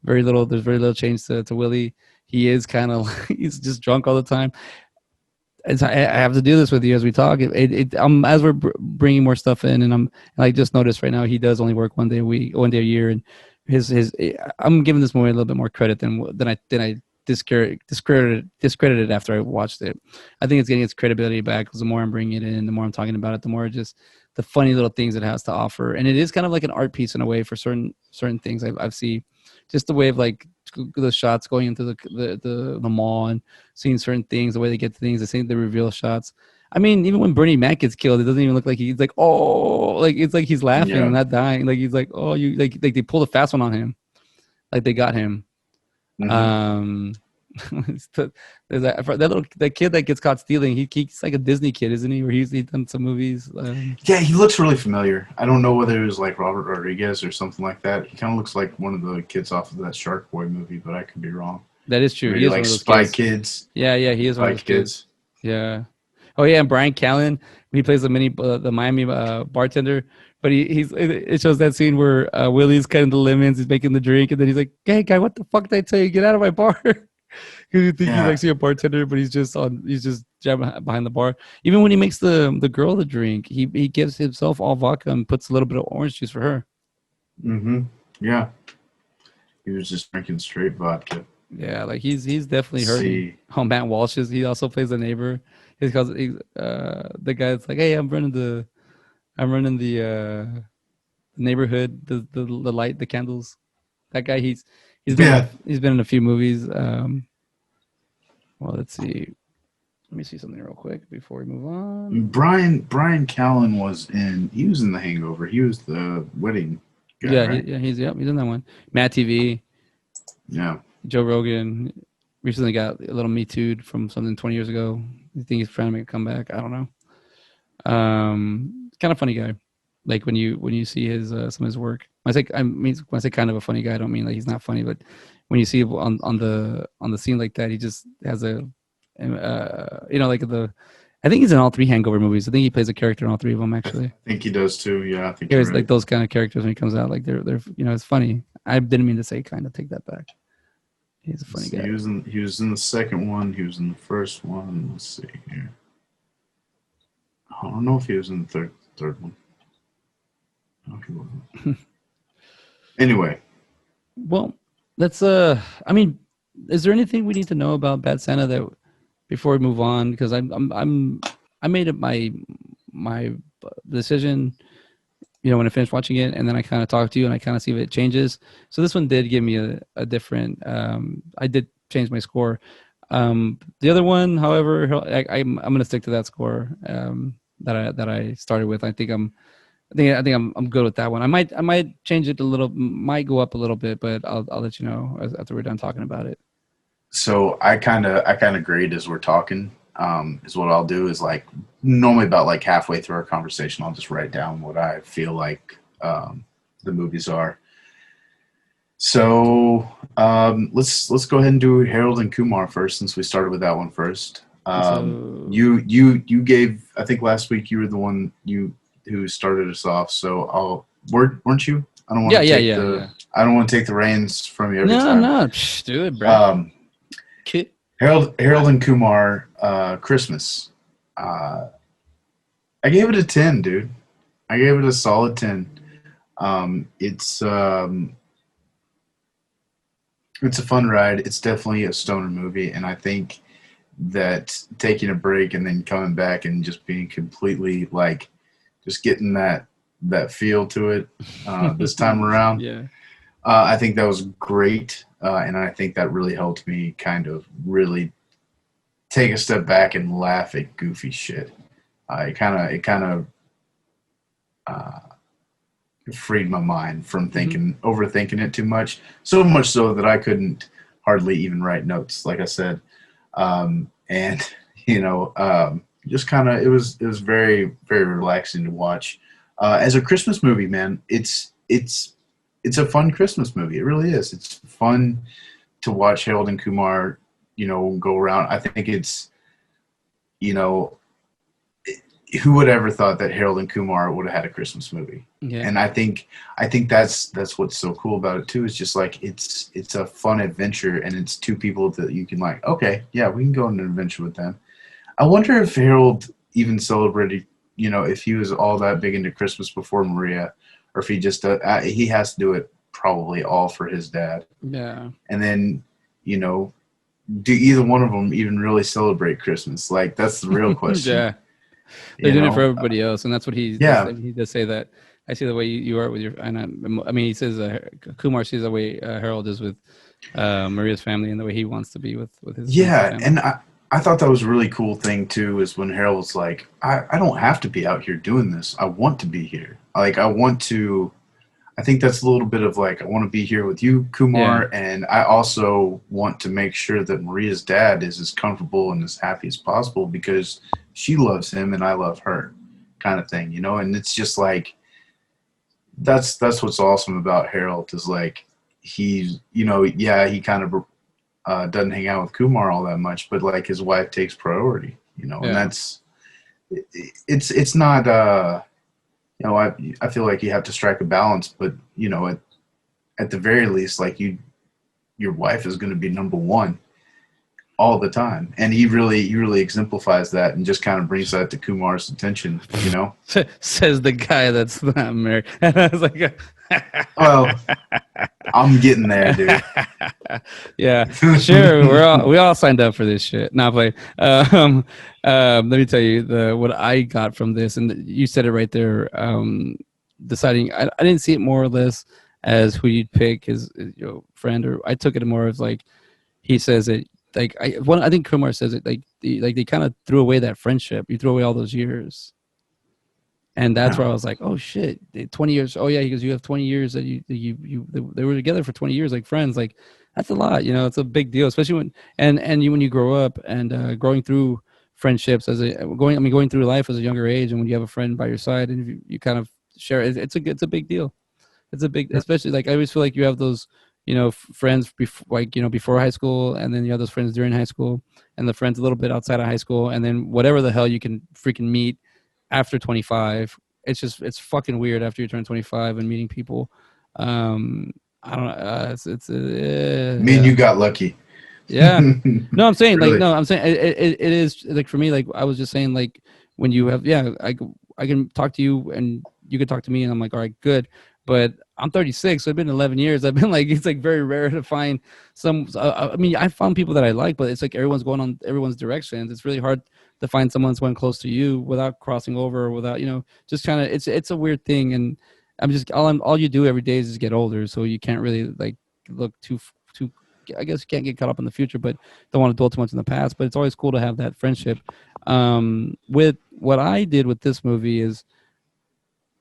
very little. There's very little change to Willie. He is kind of he's just drunk all the time. I have to do this with you as we talk. As we're bringing more stuff in, and I just noticed right now he does only work 1 day a week, 1 day a year, and I'm giving this movie a little bit more credit than I discredited after I watched it. I think it's getting its credibility back because the more I'm bringing it in, the more I'm talking about it, the more just the funny little things it has to offer, and it is kind of like an art piece in a way for certain things I've seen. Just the way of like the shots going into the mall and seeing certain things, the way they get to things, the reveal shots. I mean, even when Bernie Mac gets killed, it doesn't even look like he's like, oh, like it's like he's laughing, Yeah. not dying. Like he's like, oh, you like they pulled a fast one on him, like they got him. Hmm. Um, there's that kid that gets caught stealing. He's like a Disney kid, isn't he? Where he's done some movies. Yeah, he looks really familiar. I don't know whether it was like Robert Rodriguez or something like that. He kind of looks like one of the kids off of that Shark Boy movie, but I could be wrong. That is true. He Maybe is one like of those Spy kids. Kids. Yeah, he is one of Spy those kids. Kids. Yeah. Oh yeah, and Brian Callen, he plays the Miami bartender. But it shows that scene where Willie's cutting the lemons, he's making the drink, and then he's like, "Hey guy, what the fuck did I tell you? Get out of my bar!" Because you think he's Yeah. actually a bartender, but he's just jamming behind the bar. Even when he makes the girl the drink, he gives himself all vodka and puts a little bit of orange juice for her. Hmm. Yeah. He was just drinking straight vodka. Yeah, like he's definitely Let's hurting. see. Oh, Matt Walsh he also plays the neighbor. The guy that's like, hey, I'm running the neighborhood, the light, the candles. That guy, Yeah. he's been in a few movies. Well, let's see. Let me see something real quick before we move on. Brian Callen he was in The Hangover. He was the wedding guy, Yeah, right? he's in that one. Matt TV, Yeah. Joe Rogan recently got a little Me Too'd from something 20 years ago. I think he's trying to make a comeback. I don't know. Kind of funny guy. Like when you see his some of his work. When I say kind of a funny guy, I don't mean like he's not funny, but when you see him on the scene like that, he just has like I think he's in all three Hangover movies. I think he plays a character in all three of them actually. I think he does too. Yeah, I think He you're has like right. those kind of characters when he comes out. Like they're it's funny. I didn't mean to say kind of, take that back. He's a funny guy. He was in the second one. He was in the first one. Let's see here. I don't know if he was in the third one. No, he wasn't. Anyway, Well, let's I mean, is there anything we need to know about Bad Santa that before we move on? Because I made it my decision, when I finished watching it, and then I kind of talked to you and I kind of see if it changes. So this one did give me a different. I did change my score. The other one, however, I'm gonna stick to that score that I started with. I think I'm good with that one. I might change it a little, might go up a little bit, but I'll let you know after we're done talking about it. so I kind of grade as we're talking. Is what I'll do is like normally about like halfway through our conversation, I'll just write down what I feel like the movies are. So let's go ahead and do Harold and Kumar first, since we started with that one first. So You gave, I think last week you were the one who started us off. So weren't you? I don't want to take yeah. I don't want to take the reins from you every No, time. no, psh, do it, bro. Um, Kid. Harold and Kumar Christmas. Uh, I gave it a 10, dude. I gave it a solid 10. It's a fun ride. It's definitely a stoner movie, and I think that taking a break and then coming back and just being completely like just getting that feel to it this time around. Yeah. I think that was great, and I think that really helped me kind of really take a step back and laugh at goofy shit. It kind of uh, freed my mind from Hmm. overthinking it too much. So much so that I couldn't hardly even write notes, like I said. And just kind of it was very very relaxing to watch. As a Christmas movie, man, it's a fun Christmas movie. It really is. It's fun to watch Harold and Kumar, go around. I think it's you know who would ever thought that Harold and Kumar would have had a Christmas movie? Yeah. And I think that's what's so cool about it too. It's just like it's a fun adventure, and it's two people that you can like. Okay, yeah, we can go on an adventure with them. I wonder if Harold even celebrated. If he was all that big into Christmas before Maria, or if he just he has to do it probably all for his dad. Yeah. And then, you know, do either one of them even really celebrate Christmas? Like that's the real question. Yeah. They're You doing it for know? everybody else, and that's what he does. Yeah, And he does say that. I see the way you are with your, and I mean, he says Kumar sees the way Harold is with Maria's family, and the way he wants to be with his yeah, family. and I thought that was a really cool thing too. Is when Harold was like, I don't have to be out here doing this. I want to be here. Like I want to. I think that's a little bit of like I want to be here with you, Yeah. Kumar, and I also want to make sure that Maria's dad is as comfortable and as happy as possible because she loves him and I love her, kind of thing, And it's just like that's what's awesome about Harold is like he's yeah he kind of doesn't hang out with Kumar all that much, but like his wife takes priority, and Yeah. it's not I feel like you have to strike a balance, but at the very least, like your wife is going to be number one all the time, and he really exemplifies that and just kind of brings that to Kumar's attention. Says the guy that's not married. And I was like, Well, I'm getting there, dude. yeah, sure. We all signed up for this shit. Not play. Let me tell you what I got from this, and you said it right there. Deciding, I didn't see it more or less as who you'd pick his friend, or I took it more as like he says it. Like I think Kumar says it like they kind of threw away that friendship. You threw away all those years, and that's Yeah, where I was like, oh shit, 20 years. Oh yeah, because you have 20 years that you they were together for 20 years like friends. Like that's a lot, it's a big deal, especially when you grow up and growing through friendships going through life as a younger age, and when you have a friend by your side and you kind of share it, it's a big deal. It's a big, yeah, especially like I always feel like you have those, friends before, like before high school, and then you have those friends during high school, and the friends a little bit outside of high school, and then whatever the hell you can freaking meet after 25. It's fucking weird after you turn 25 and meeting people. Um, I don't know. It's me and yeah. you got lucky. Yeah. No, I'm saying like Really. no, I'm saying it is like for me, like I was just saying like when you have, yeah, I can talk to you and you can talk to me and I'm like, all right, good. But I'm 36, so it's been 11 years. I've been like, it's like very rare to find some. I mean, I found people that I like, but it's like everyone's going on everyone's directions. It's really hard to find someone that's going close to you without crossing over, or without just kind of. It's a weird thing, and all you do every day is just get older, so you can't really like look too. I guess you can't get caught up in the future, but don't want to dwell too much in the past. But it's always cool to have that friendship. With what I did with this movie is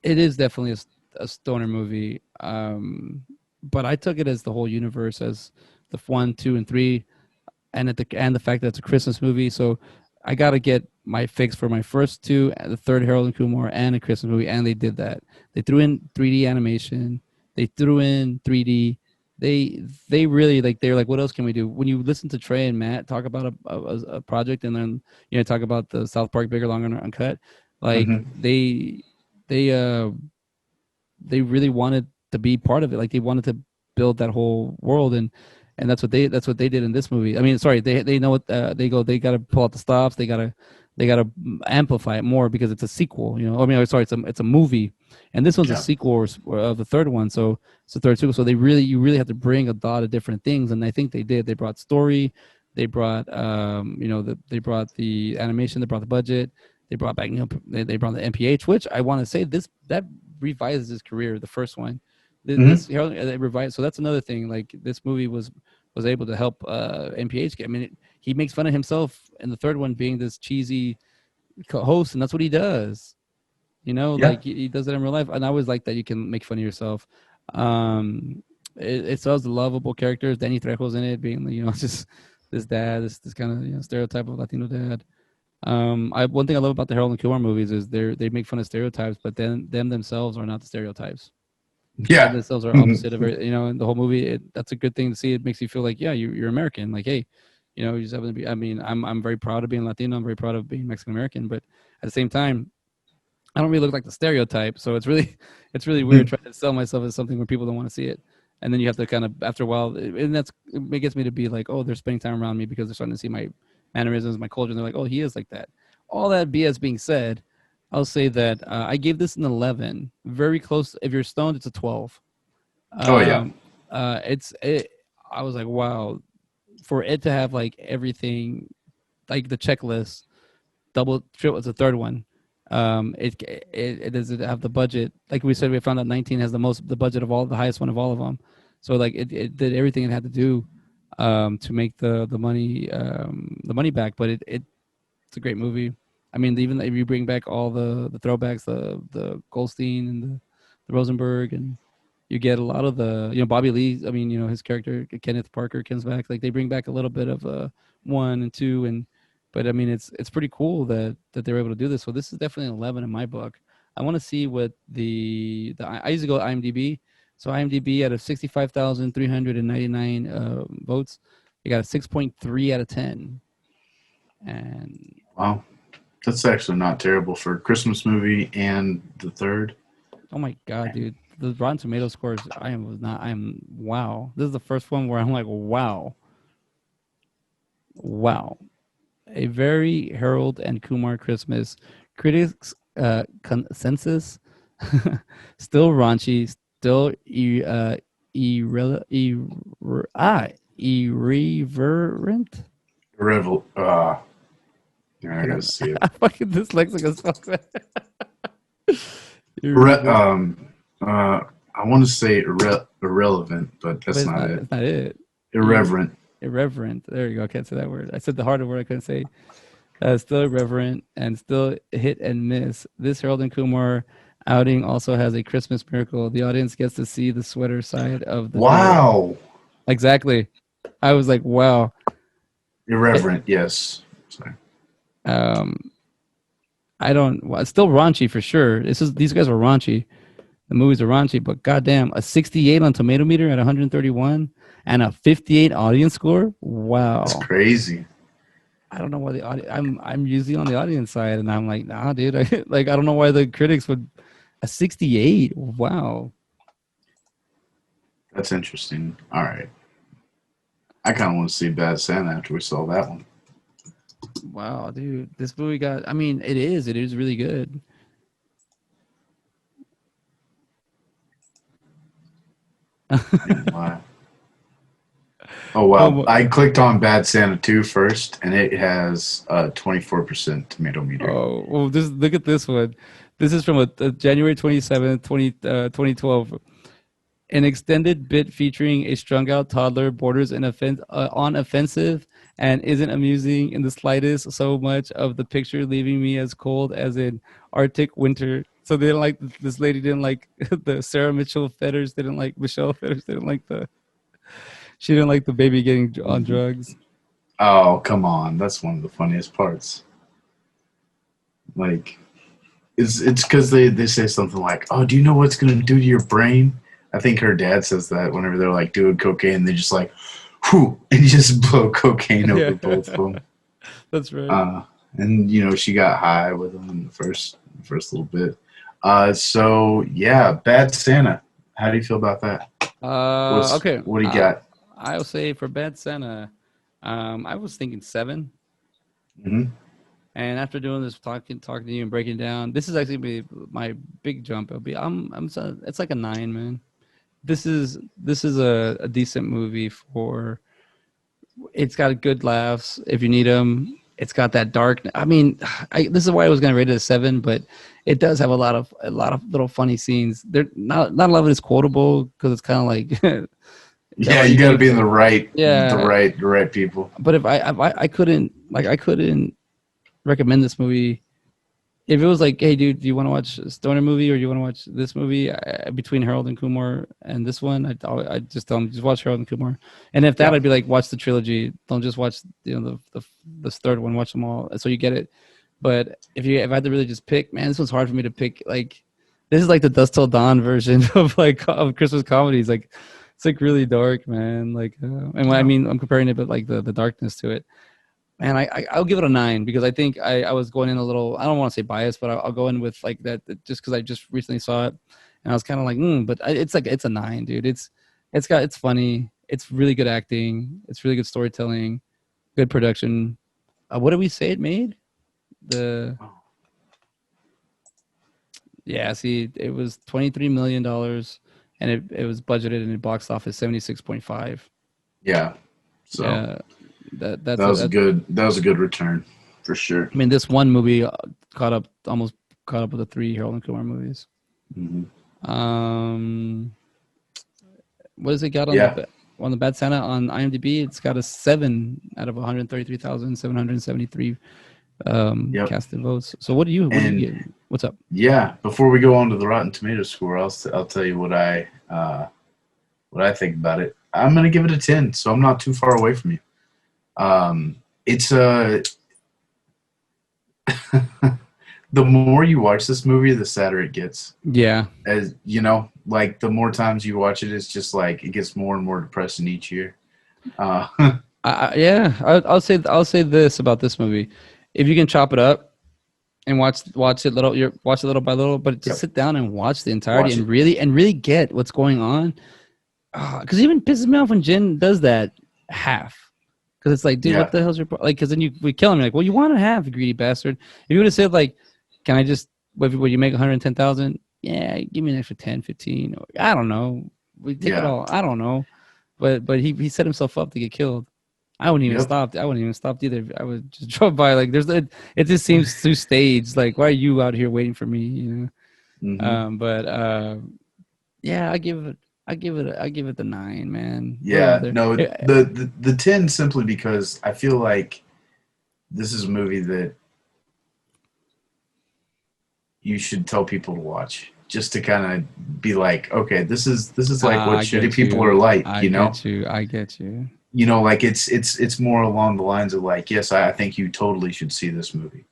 it is definitely a stoner movie. But I took it as the whole universe, as the one, two, and three, and the fact that it's a Christmas movie. So I got to get my fix for my first two, the third Harold and Kumar, and a Christmas movie, and they did that. They threw in 3D animation. They threw in 3D. They really like. They're like, what else can we do? When you listen to Trey and Matt talk about a project, and then talk about the South Park Bigger, Longer, and Uncut, like Hmm. they really wanted to be part of it. Like they wanted to build that whole world, and that's what they did in this movie. I mean, sorry, they know what they got to pull out the stops. They got to amplify it more because it's a sequel. I mean, sorry, it's a movie, and this one's a Yeah. sequel of the third one. So it's the third sequel. So you really have to bring a lot of different things, and I think they did. They brought story. They brought they brought the animation. They brought the budget. They brought back they brought the MPH, which I want to say that revises his career. The first one, Hmm. this Harold revised. So that's another thing. Like this movie was able to help MPH. I mean, he makes fun of himself in the third one being this cheesy host, and that's what he does. You know, Yeah. like he does it in real life, and I always like that you can make fun of yourself. It sells the lovable characters. Danny Trejo's in it, being just this dad, this kind of stereotype of Latino dad. I one thing I love about the Harold and Kumar movies is they make fun of stereotypes, but then them themselves are not the stereotypes. Them Yeah. themselves are opposite of it. In the whole movie, that's a good thing to see. It makes you feel like, yeah, you're American. Like, hey, you just happen to be. I mean, I'm very proud of being Latino. I'm very proud of being Mexican American, but at the same time, I don't really look like the stereotype, so it's really it's really weird trying to sell myself as something where people don't want to see it, and then you have to kind of after a while, and it gets me to be like, oh, they're spending time around me because they're starting to see my mannerisms, my culture, and they're like, oh, he is like that. All that BS being said, I'll say that I gave this an 11, very close. If you're stoned, it's a 12. Oh yeah. Um, it's it. I was like, wow, for it to have like everything, like the checklist double triple. It's a third one. It does it have the budget? Like we said, we found out 19 has the budget of all the highest one of all of them. So like it did everything it had to do to make the money back. But it's a great movie. I mean, even if you bring back all the throwbacks, the Goldstein and the Rosenberg, and you get a lot of the Bobby Lee. I mean, his character Kenneth Parker comes back. Like they bring back a little bit of one and two, and but I mean, it's pretty cool that they're able to do this. So this is definitely an 11 in my book. I want to see what the I used to go to IMDb. So IMDb out of 65,399 votes, you got a 6.3 out of 10. And Wow. That's actually not terrible for a Christmas movie and the third. oh my god, dude, the Rotten Tomato scores. I am wow. This is the first one where I'm like, wow, wow. A very Harold and Kumar Christmas. Critics consensus still raunchy, still irreverent. Revel. I I gotta got see it. I fucking dyslexic as fuck. Re- Irrever- um. I want to say irrelevant, but but that's not it. it's not it. Ir- Irreverent. Irreverent. There you go. I can't say that word. I said the harder word I couldn't say. Still irreverent and still hit and miss. This Harold and Kumar outing also has a Christmas miracle. The audience gets to see the sweater side of the duo. Wow. Exactly. I was like, wow. It, Irreverent. Yes. Sorry. um, I don't. Well, it's still raunchy for sure. These guys are raunchy. The movies are raunchy, but goddamn, a 68 on Tomato Meter at 131 and a 58 audience score. That's Wow. crazy. I don't know why the audience. I'm usually on the audience side, and I'm like, nah, dude. I don't know why the critics would a 68. Wow, That's interesting. All right. I kind of want to see Bad Santa after we saw that one. wow, dude. This movie got. I mean, it is really good. Wow. Oh wow! Oh, I clicked on Bad Santa 2 first, and it has 24% tomato meter. oh, well, just look at this one. This is from a January 27th, 2012. An extended bit featuring a strung out toddler borders on offensive and isn't amusing in the slightest, so much of the picture leaving me as cold as an Arctic winter. So they didn't like this lady didn't like the Sarah Mitchell Fetters didn't like Michelle Fetters didn't like the she didn't like the baby getting on Mhm. drugs. Oh come on! That's one of the funniest parts. Like it's because they say something like, "Oh, do you know what's gonna do to your brain?" I think her dad says that whenever they're like doing cocaine, they just like, whew, and you just blow cocaine over Yeah, both of them. that's right. Uh, and she got high with them in the first little bit. So yeah, Bad Santa. How do you feel about that? Okay. What do you got? I'll say for Bad Santa, I was thinking 7. Hmm. And after doing this, talking to you and breaking down, this is actually my big jump. It's like a 9, man. This is a decent movie for. It's got good laughs if you need them. it's got that dark. I mean, this is why I was going to rate it a 7, but it does have a lot of little funny scenes. They're not a lot of it is quotable because it's kind of like is that Yeah, what you you got to think? be in the right, Yeah, the right people. but if I couldn't I couldn't recommend this movie if it was like, hey, dude, do you want to watch a stoner movie or do you want to watch this movie between Harold and Kumar and this one? I just tell them just watch Harold and Kumar, and if that, Yeah, I'd be like, watch the trilogy. Don't just watch the third one. Watch them all so you get it. But if I had to really just pick, man, this was hard for me to pick. Like, this is like the Dust Till Dawn version of like of Christmas comedies. Like, it's like really dark, man. Like, and when I yeah, mean, I'm comparing it, but like the darkness to it. Man, I'll give it a 9 because I think I was going in a little. I don't want to say biased, but I'll go in with like that just because I just recently saw it, and I was kind of like, but it's like it's a 9, dude. It's funny. It's really good acting. It's really good storytelling, good production. What did we say it made? The Yeah, see, it was $23 million, and it was budgeted in the box office 76.5. yeah. So Yeah, that that's that a was a that. good return for sure. I mean, this one movie almost caught up with the three Harold and Kumar movies. Hmm. Um, what does it got Yeah, on the Bad Santa on IMDb? It's got a 7 out of 133,773 yep. casted votes. So what do you And get? What's up? yeah, before we go on to the Rotten Tomatoes score, I'll tell you what I think about it. I'm gonna give it a 10, so I'm not too far away from you. It's the more you watch this movie, the sadder it gets. Yeah, As you know, like the more times you watch it, it's just like it gets more and more depressing each year. Uh, yeah. I'll say this about this movie: if you can chop it up and watch it little by little, but just yep, sit down and watch the entirety watch and it. really get what's going on. Because even pisses me off when Jin does that half. Because it's like, dude, what Yeah, the hell's your like? Because then we kill him. You're like, well, you want to have greedy bastard. If you would have said like, can I just would you make 110,000? Yeah, give me an extra 10, 15. Or, I don't know. We take it yeah, all. I don't know. But he set himself up to get killed. yep. I wouldn't even stopped either. I would just drove by. Like it just seems too staged. Like, why are you out here waiting for me? Hmm. But yeah, I give it the 9, man. What Yeah, other? no, the 10 simply because I feel like this is a movie that you should tell people to watch just to kind of be like, okay, this is like what I shitty get people are you. like, I get you. I get you. like it's more along the lines of like, yes, I think you totally should see this movie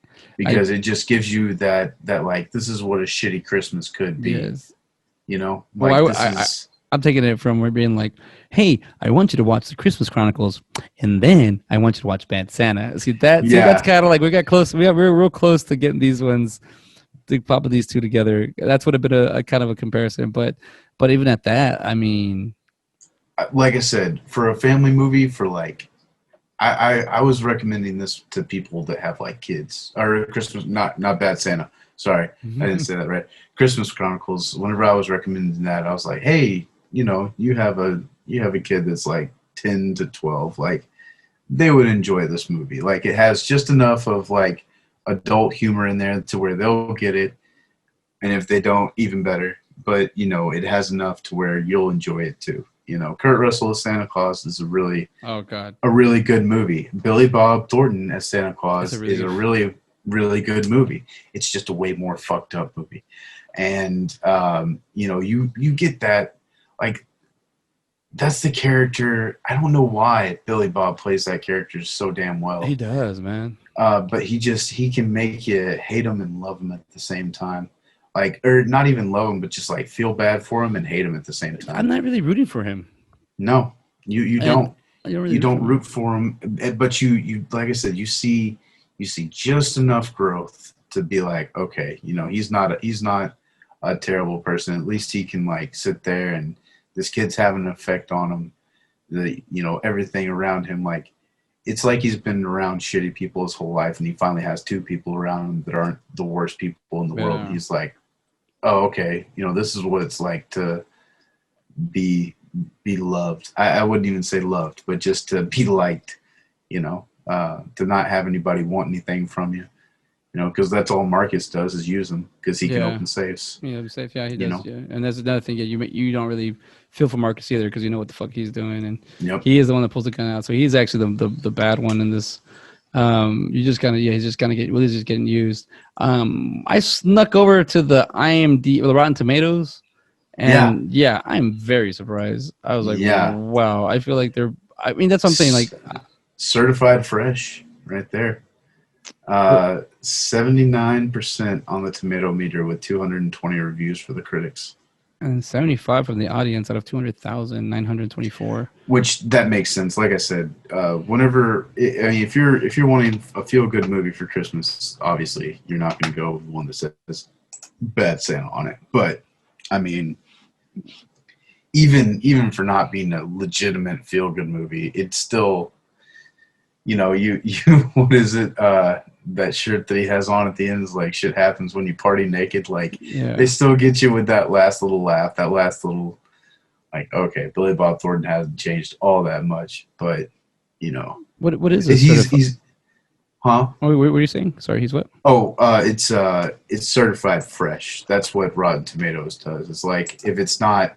I because it just gives you that like this is what a shitty Christmas could be, Yes. like Well, this is I'm taking it from we're being like, hey, I want you to watch the Christmas Chronicles, and then I want you to watch Bad Santa. See that's yeah. kind of like we got close. We're real close to getting these ones to popping these two together. That's would have been a kind of a comparison, but even at that, I mean, Like I said, for a family movie, for like I was recommending this to people that have like kids or Christmas, not Bad Santa. Sorry, I didn't say that right. Christmas Chronicles. Whenever I was recommending that, I was like, hey, you have a kid that's like 10 to 12, like they would enjoy this movie. Like it has just enough of like adult humor in there to where they'll get it, and if they don't, even better. But it has enough to where you'll enjoy it too. Kurt Russell as Santa Claus is oh god, a really good movie. Billy Bob Thornton as Santa it's a Claus really is good. a really, really good movie. It's just a way more fucked up movie. And you get that, like, that's the character. I don't know why Billy Bob plays that character so damn He well. does, man. But he can make you hate him and love him at the same time. Like, or not even love him, but just like feel bad for him and hate him at the same I'm time. not really rooting for him, No, you and don't. I don't really You root for don't him. root for him, but you like I said, you see just enough growth to be like, okay, he's not a terrible person. At least he can like sit there and this kid's having an effect on him. Everything around him, like it's like he's been around shitty people his whole life, and he finally has two people around him that aren't the worst people in the world. Yeah, He's like, oh, okay, this is what it's like to be be loved. I wouldn't even say loved, but just to be liked, you know. to not have anybody want anything from you. You know, because that's all Marcus does is use them because he can Yeah. open safes. Yeah, safe. Yeah, he You does. know. Yeah, and that's another thing. Yeah, you don't really feel for Marcus either because you know what the fuck he's doing, and Yep. he is the one that pulls the gun out. So he's actually the bad one in this. You just kind of he's just kind of get really just getting used. I snuck over to the IMD or the Rotten Tomatoes, Yeah. and yeah, I'm very surprised. I was like, Yeah. wow. I feel like they're. I mean, that's something like Certified fresh, right there. 79% on the tomato meter with 220 reviews for the critics. and 75 from the audience out of 200,924. Which that makes sense. Like I said, whenever I mean, if you're wanting a feel good movie for Christmas, obviously you're not going to go with one that says bad Santa on it. But I mean, even for not being a legitimate feel good movie, it's still, you what is it? That shirt that he has on at the end is like shit happens when you party naked. Like they Yeah. still get you with that last little laugh, that last little like, okay, Billy Bob Thornton hasn't changed all that much, but What is this certified? he's huh? Oh, what were you saying? Sorry, he's what? Oh, it's certified fresh. That's what Rotten Tomatoes does. It's like if it's not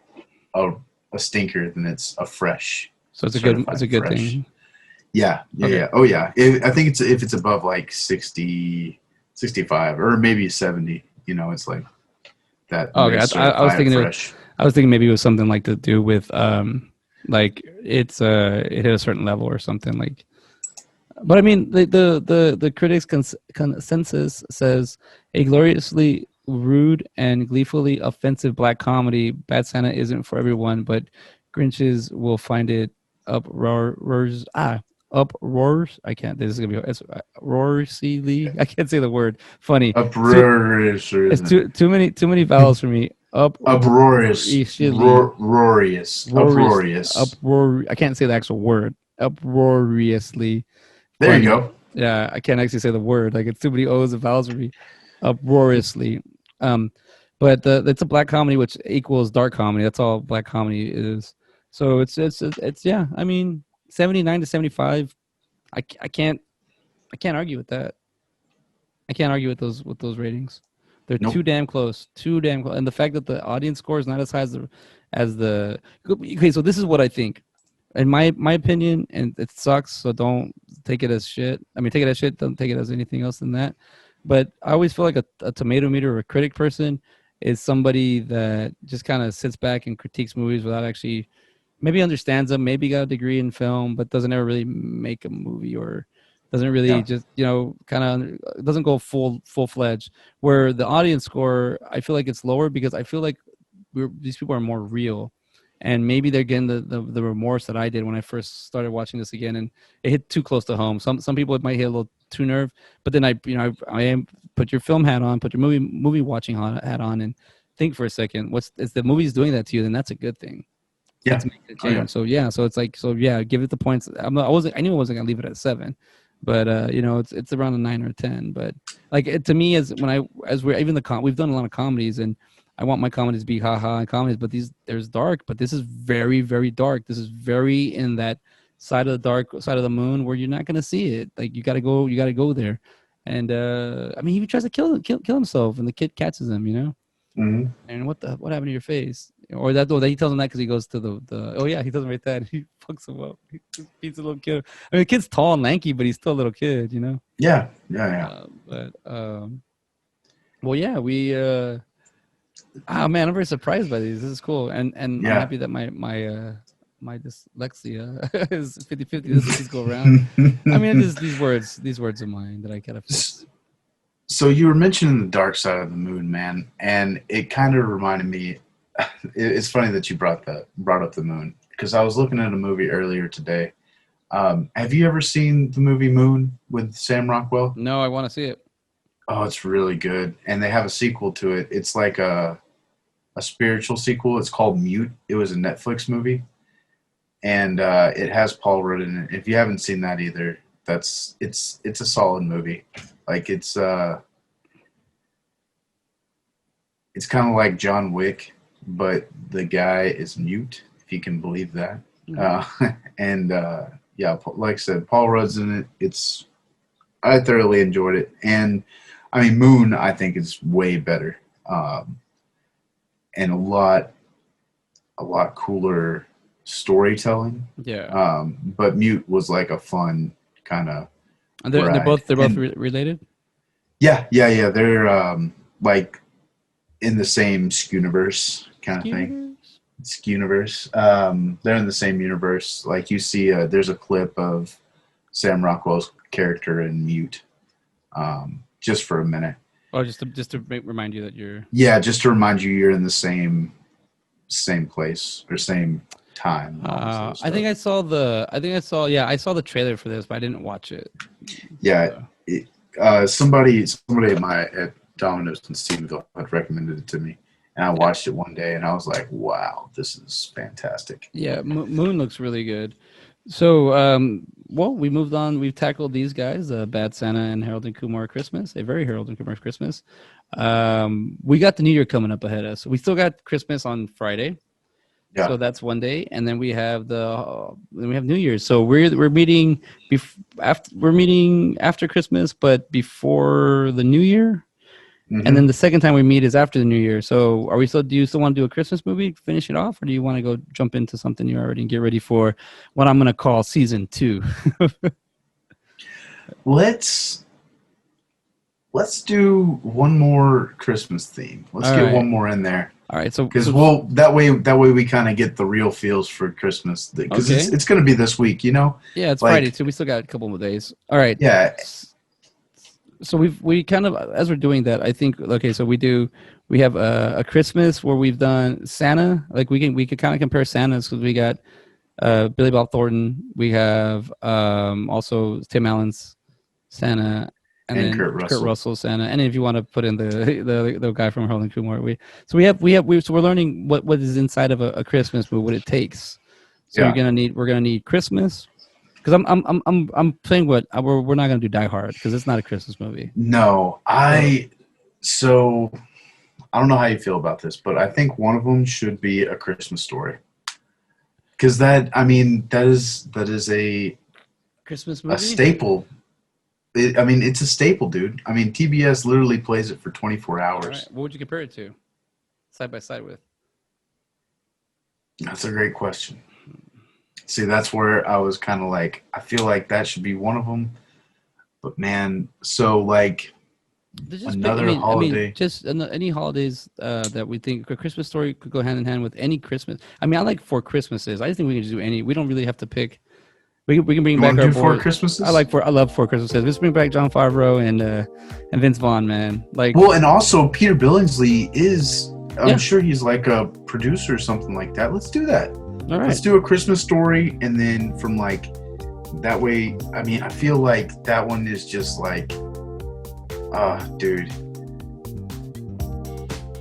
a a stinker, then it's a fresh, So it's certified a good fresh. thing. Yeah, yeah, Okay. yeah. Oh yeah. I think it's if it's above like 60, 65, or maybe 70. It's like that Oh, okay. nice I was certified thinking fresh. I was thinking maybe it was something like to do with like it hit a certain level or something like. But I mean the critics consensus says a gloriously rude and gleefully offensive black comedy. Bad Santa isn't for everyone, but Grinches will find it uproars uproars. I can't. This is gonna be uproariously. I can't say the word. Funny. Uproarious, or It's isn't it? too many vowels for me. Uproarious, Uproariously, roarious, uproarious. uproar. I can't say the actual word. Uproariously There you funny. go. Yeah, I can't actually say the word. Like it's too many O's and vowels for me. Uproariously. Um, but it's a black comedy, which equals dark comedy. That's all black comedy is. So it's yeah. I mean, 79 to 75. I can't argue with that. I can't argue with those ratings. They're Nope. too damn close, too damn close. And the fact that the audience score is not as high as the okay. So this is what I think, in my opinion, and it sucks. So don't take it as shit. I mean, take it as shit. Don't take it as anything else than that. But I always feel like a tomato meter or a critic person is somebody that just kind of sits back and critiques movies without actually maybe understands them, maybe got a degree in film, but doesn't ever really make a movie or doesn't really Yeah. just kind of doesn't go full fledged. Where the audience score, I feel like it's lower because I feel like these people are more real, and maybe they're getting the remorse that I did when I first started watching this again, and it hit too close to home. Some people it might hit a little too nerve, but then I am put your film hat on, put your movie watching hat on, and think for a second. What's if the movie's doing that to you? Then that's a good thing. Yeah. It's making a Oh yeah. change. So yeah, so it's like so yeah, give it the points. I knew I wasn't gonna leave it at 7, but it's around a 9 or a 10. But like to me, as when I as we're even we've done a lot of comedies, and I want my comedies to be haha and comedies, but there's dark, but this is very very dark. This is very in that side of the dark side of the moon where you're not gonna see it. Like you gotta go there. And I mean, he tries to kill himself, and the kid catches him. Hmm. And what happened to your face? Or that he tells him that because he goes to the oh yeah, he doesn't write that. He fucks him up. He just beats a little kid. I mean, the kid's tall and lanky, but he's still a little kid. Yeah. Yeah. Yeah. But well, yeah, we man, I'm very surprised by these. This is cool, and I'm Yeah. happy that my dyslexia is 50-50 this go around. I mean, it is these words of mine that I gotta fix. So you were mentioning the dark side of the moon, man, and it kind of reminded me. It's funny that you brought up the moon because I was looking at a movie earlier today. Have you ever seen the movie Moon with Sam Rockwell? No, I want to see it. Oh, it's really good, and they have a sequel to it. It's like a spiritual sequel. It's called Mute. It was a Netflix movie, and it has Paul Rudd in it. If you haven't seen that either, it's a solid movie. Like it's kind of like John Wick, but the guy is mute, if you can believe that. Mhm. Uh, and yeah, like I said, Paul Rudd's in it. I thoroughly enjoyed it, and I mean Moon I think is way better, um, and a lot cooler storytelling. Yeah. But Mute was like a fun kind of And ride, they're both and related. yeah, they're like in the same Skuniverse kind of thing. Skewers. Skuniverse. They're in the same universe. Like you see, there's a clip of Sam Rockwell's character in Mute, just for a minute. Oh, just to remind you that you're. Yeah, just to remind you, you're in the same place or same time. And all this other I think stuff. I saw the. I think I saw. Yeah, I saw the trailer for this, but I didn't watch it. Yeah, So, somebody at Domino's and Stephenville had recommended it to me, and I yeah. watched it one day, and I was like, "Wow, this is fantastic." Yeah, Moon looks really good. So, well, we moved on. We've tackled these guys, Bad Santa and Harold and Kumar Christmas, a very Harold and Kumar Christmas. We got the New Year coming up ahead of us. We still got Christmas on Friday, Yeah. so that's one day, and then we have then we have New Year's. So we're meeting after Christmas, but before the New Year. And then Hmm. the second time we meet is after the New Year. So do you still want to do a Christmas movie, finish it off, or do you want to go jump into something you already and get ready for what I'm going to call season 2? Let's do one more Christmas theme. Let's All get right. one more in there All right. So, because that way we kind of get the real feels for Christmas because okay. it's going to be this week, Yeah, it's Friday like too. We still got a couple more days. All right. yeah, So we kind of, as we're doing that, I think, okay, so we have a Christmas where we've done Santa. Like we could kind of compare Santas because we got Billy Bob Thornton. We have also Tim Allen's Santa, and and then Kurt Kurt Russell. Russell Santa. And if you want to put in the guy from Harold and Kumar, so we're learning what is inside of a Christmas movie, what it takes. So Yeah. we're gonna need Christmas. Because I'm saying we're not gonna do Die Hard because it's not a Christmas movie. No, So so I don't know how you feel about this, but I think one of them should be A Christmas Story because that is Christmas a movie. staple. It's a staple, dude. I mean, TBS literally plays it for 24 All right. hours. What would you compare it to? Side by side with. That's a great question. See, that's where I was kind of like, I feel like that should be one of them. But man, so like Just pick, another I mean, holiday. just any holidays that we think a Christmas story could go hand in hand with any Christmas. I mean, I like Four Christmases. I think we can just do any. We don't really have to pick. We can bring You back want to our do Four board. Christmases? I love Four Christmases. Let's bring back John Favreau and Vince Vaughn, man. Like, Well, and also Peter Billingsley is, I'm yeah. sure he's like a producer or something like that. Let's do that. All right. Let's do A Christmas Story, and then from like that way. I mean, I feel like that one is just like, dude,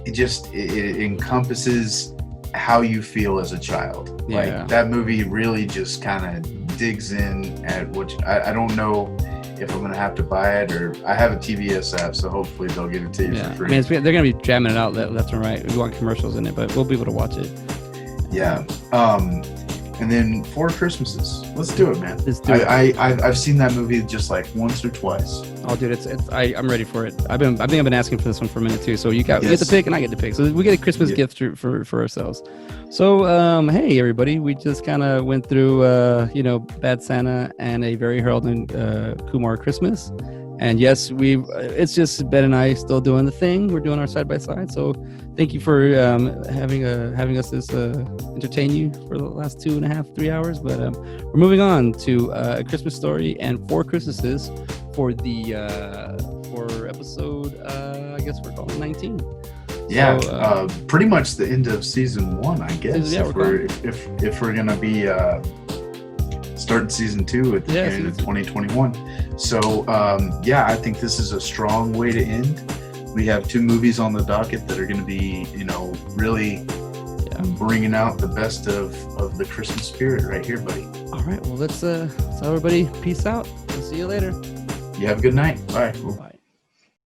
it encompasses how you feel as a child. Yeah. Like that movie really just kind of digs in at what I don't know if I'm gonna have to buy it or I have a TBS app, so hopefully they'll give it to you Yeah. for I free. mean, they're gonna be jamming it out left and right. We want commercials in it, but we'll be able to watch it. Yeah. And then Four Christmases. Let's do it, man. Let's do it. I've seen that movie just like once or twice. Oh, dude, I'm ready for it. I think I've been asking for this one for a minute too. So you get Yes. to pick and I get to pick. So we get a Christmas Yeah. gift for ourselves. So hey everybody, we just kind of went through Bad Santa and a very Harold and Kumar Christmas. And yes, it's just Ben and I still doing the thing. We're doing our side by side. So thank you for having us entertain you for the last 2.5, 3 hours. But we're moving on to A Christmas Story and Four Christmases for the for episode I guess we're calling 19. Yeah, So, pretty much the end of season 1, I guess. Yeah, if we're gonna be starting season 2 at the Yeah, beginning of season 2021. So I think this is a strong way to end. We have 2 movies on the docket that are going to be, really bringing out the best of the Christmas spirit right here, buddy. All right, well let's tell everybody peace out. We'll see you later. You have a good night. Bye. Bye.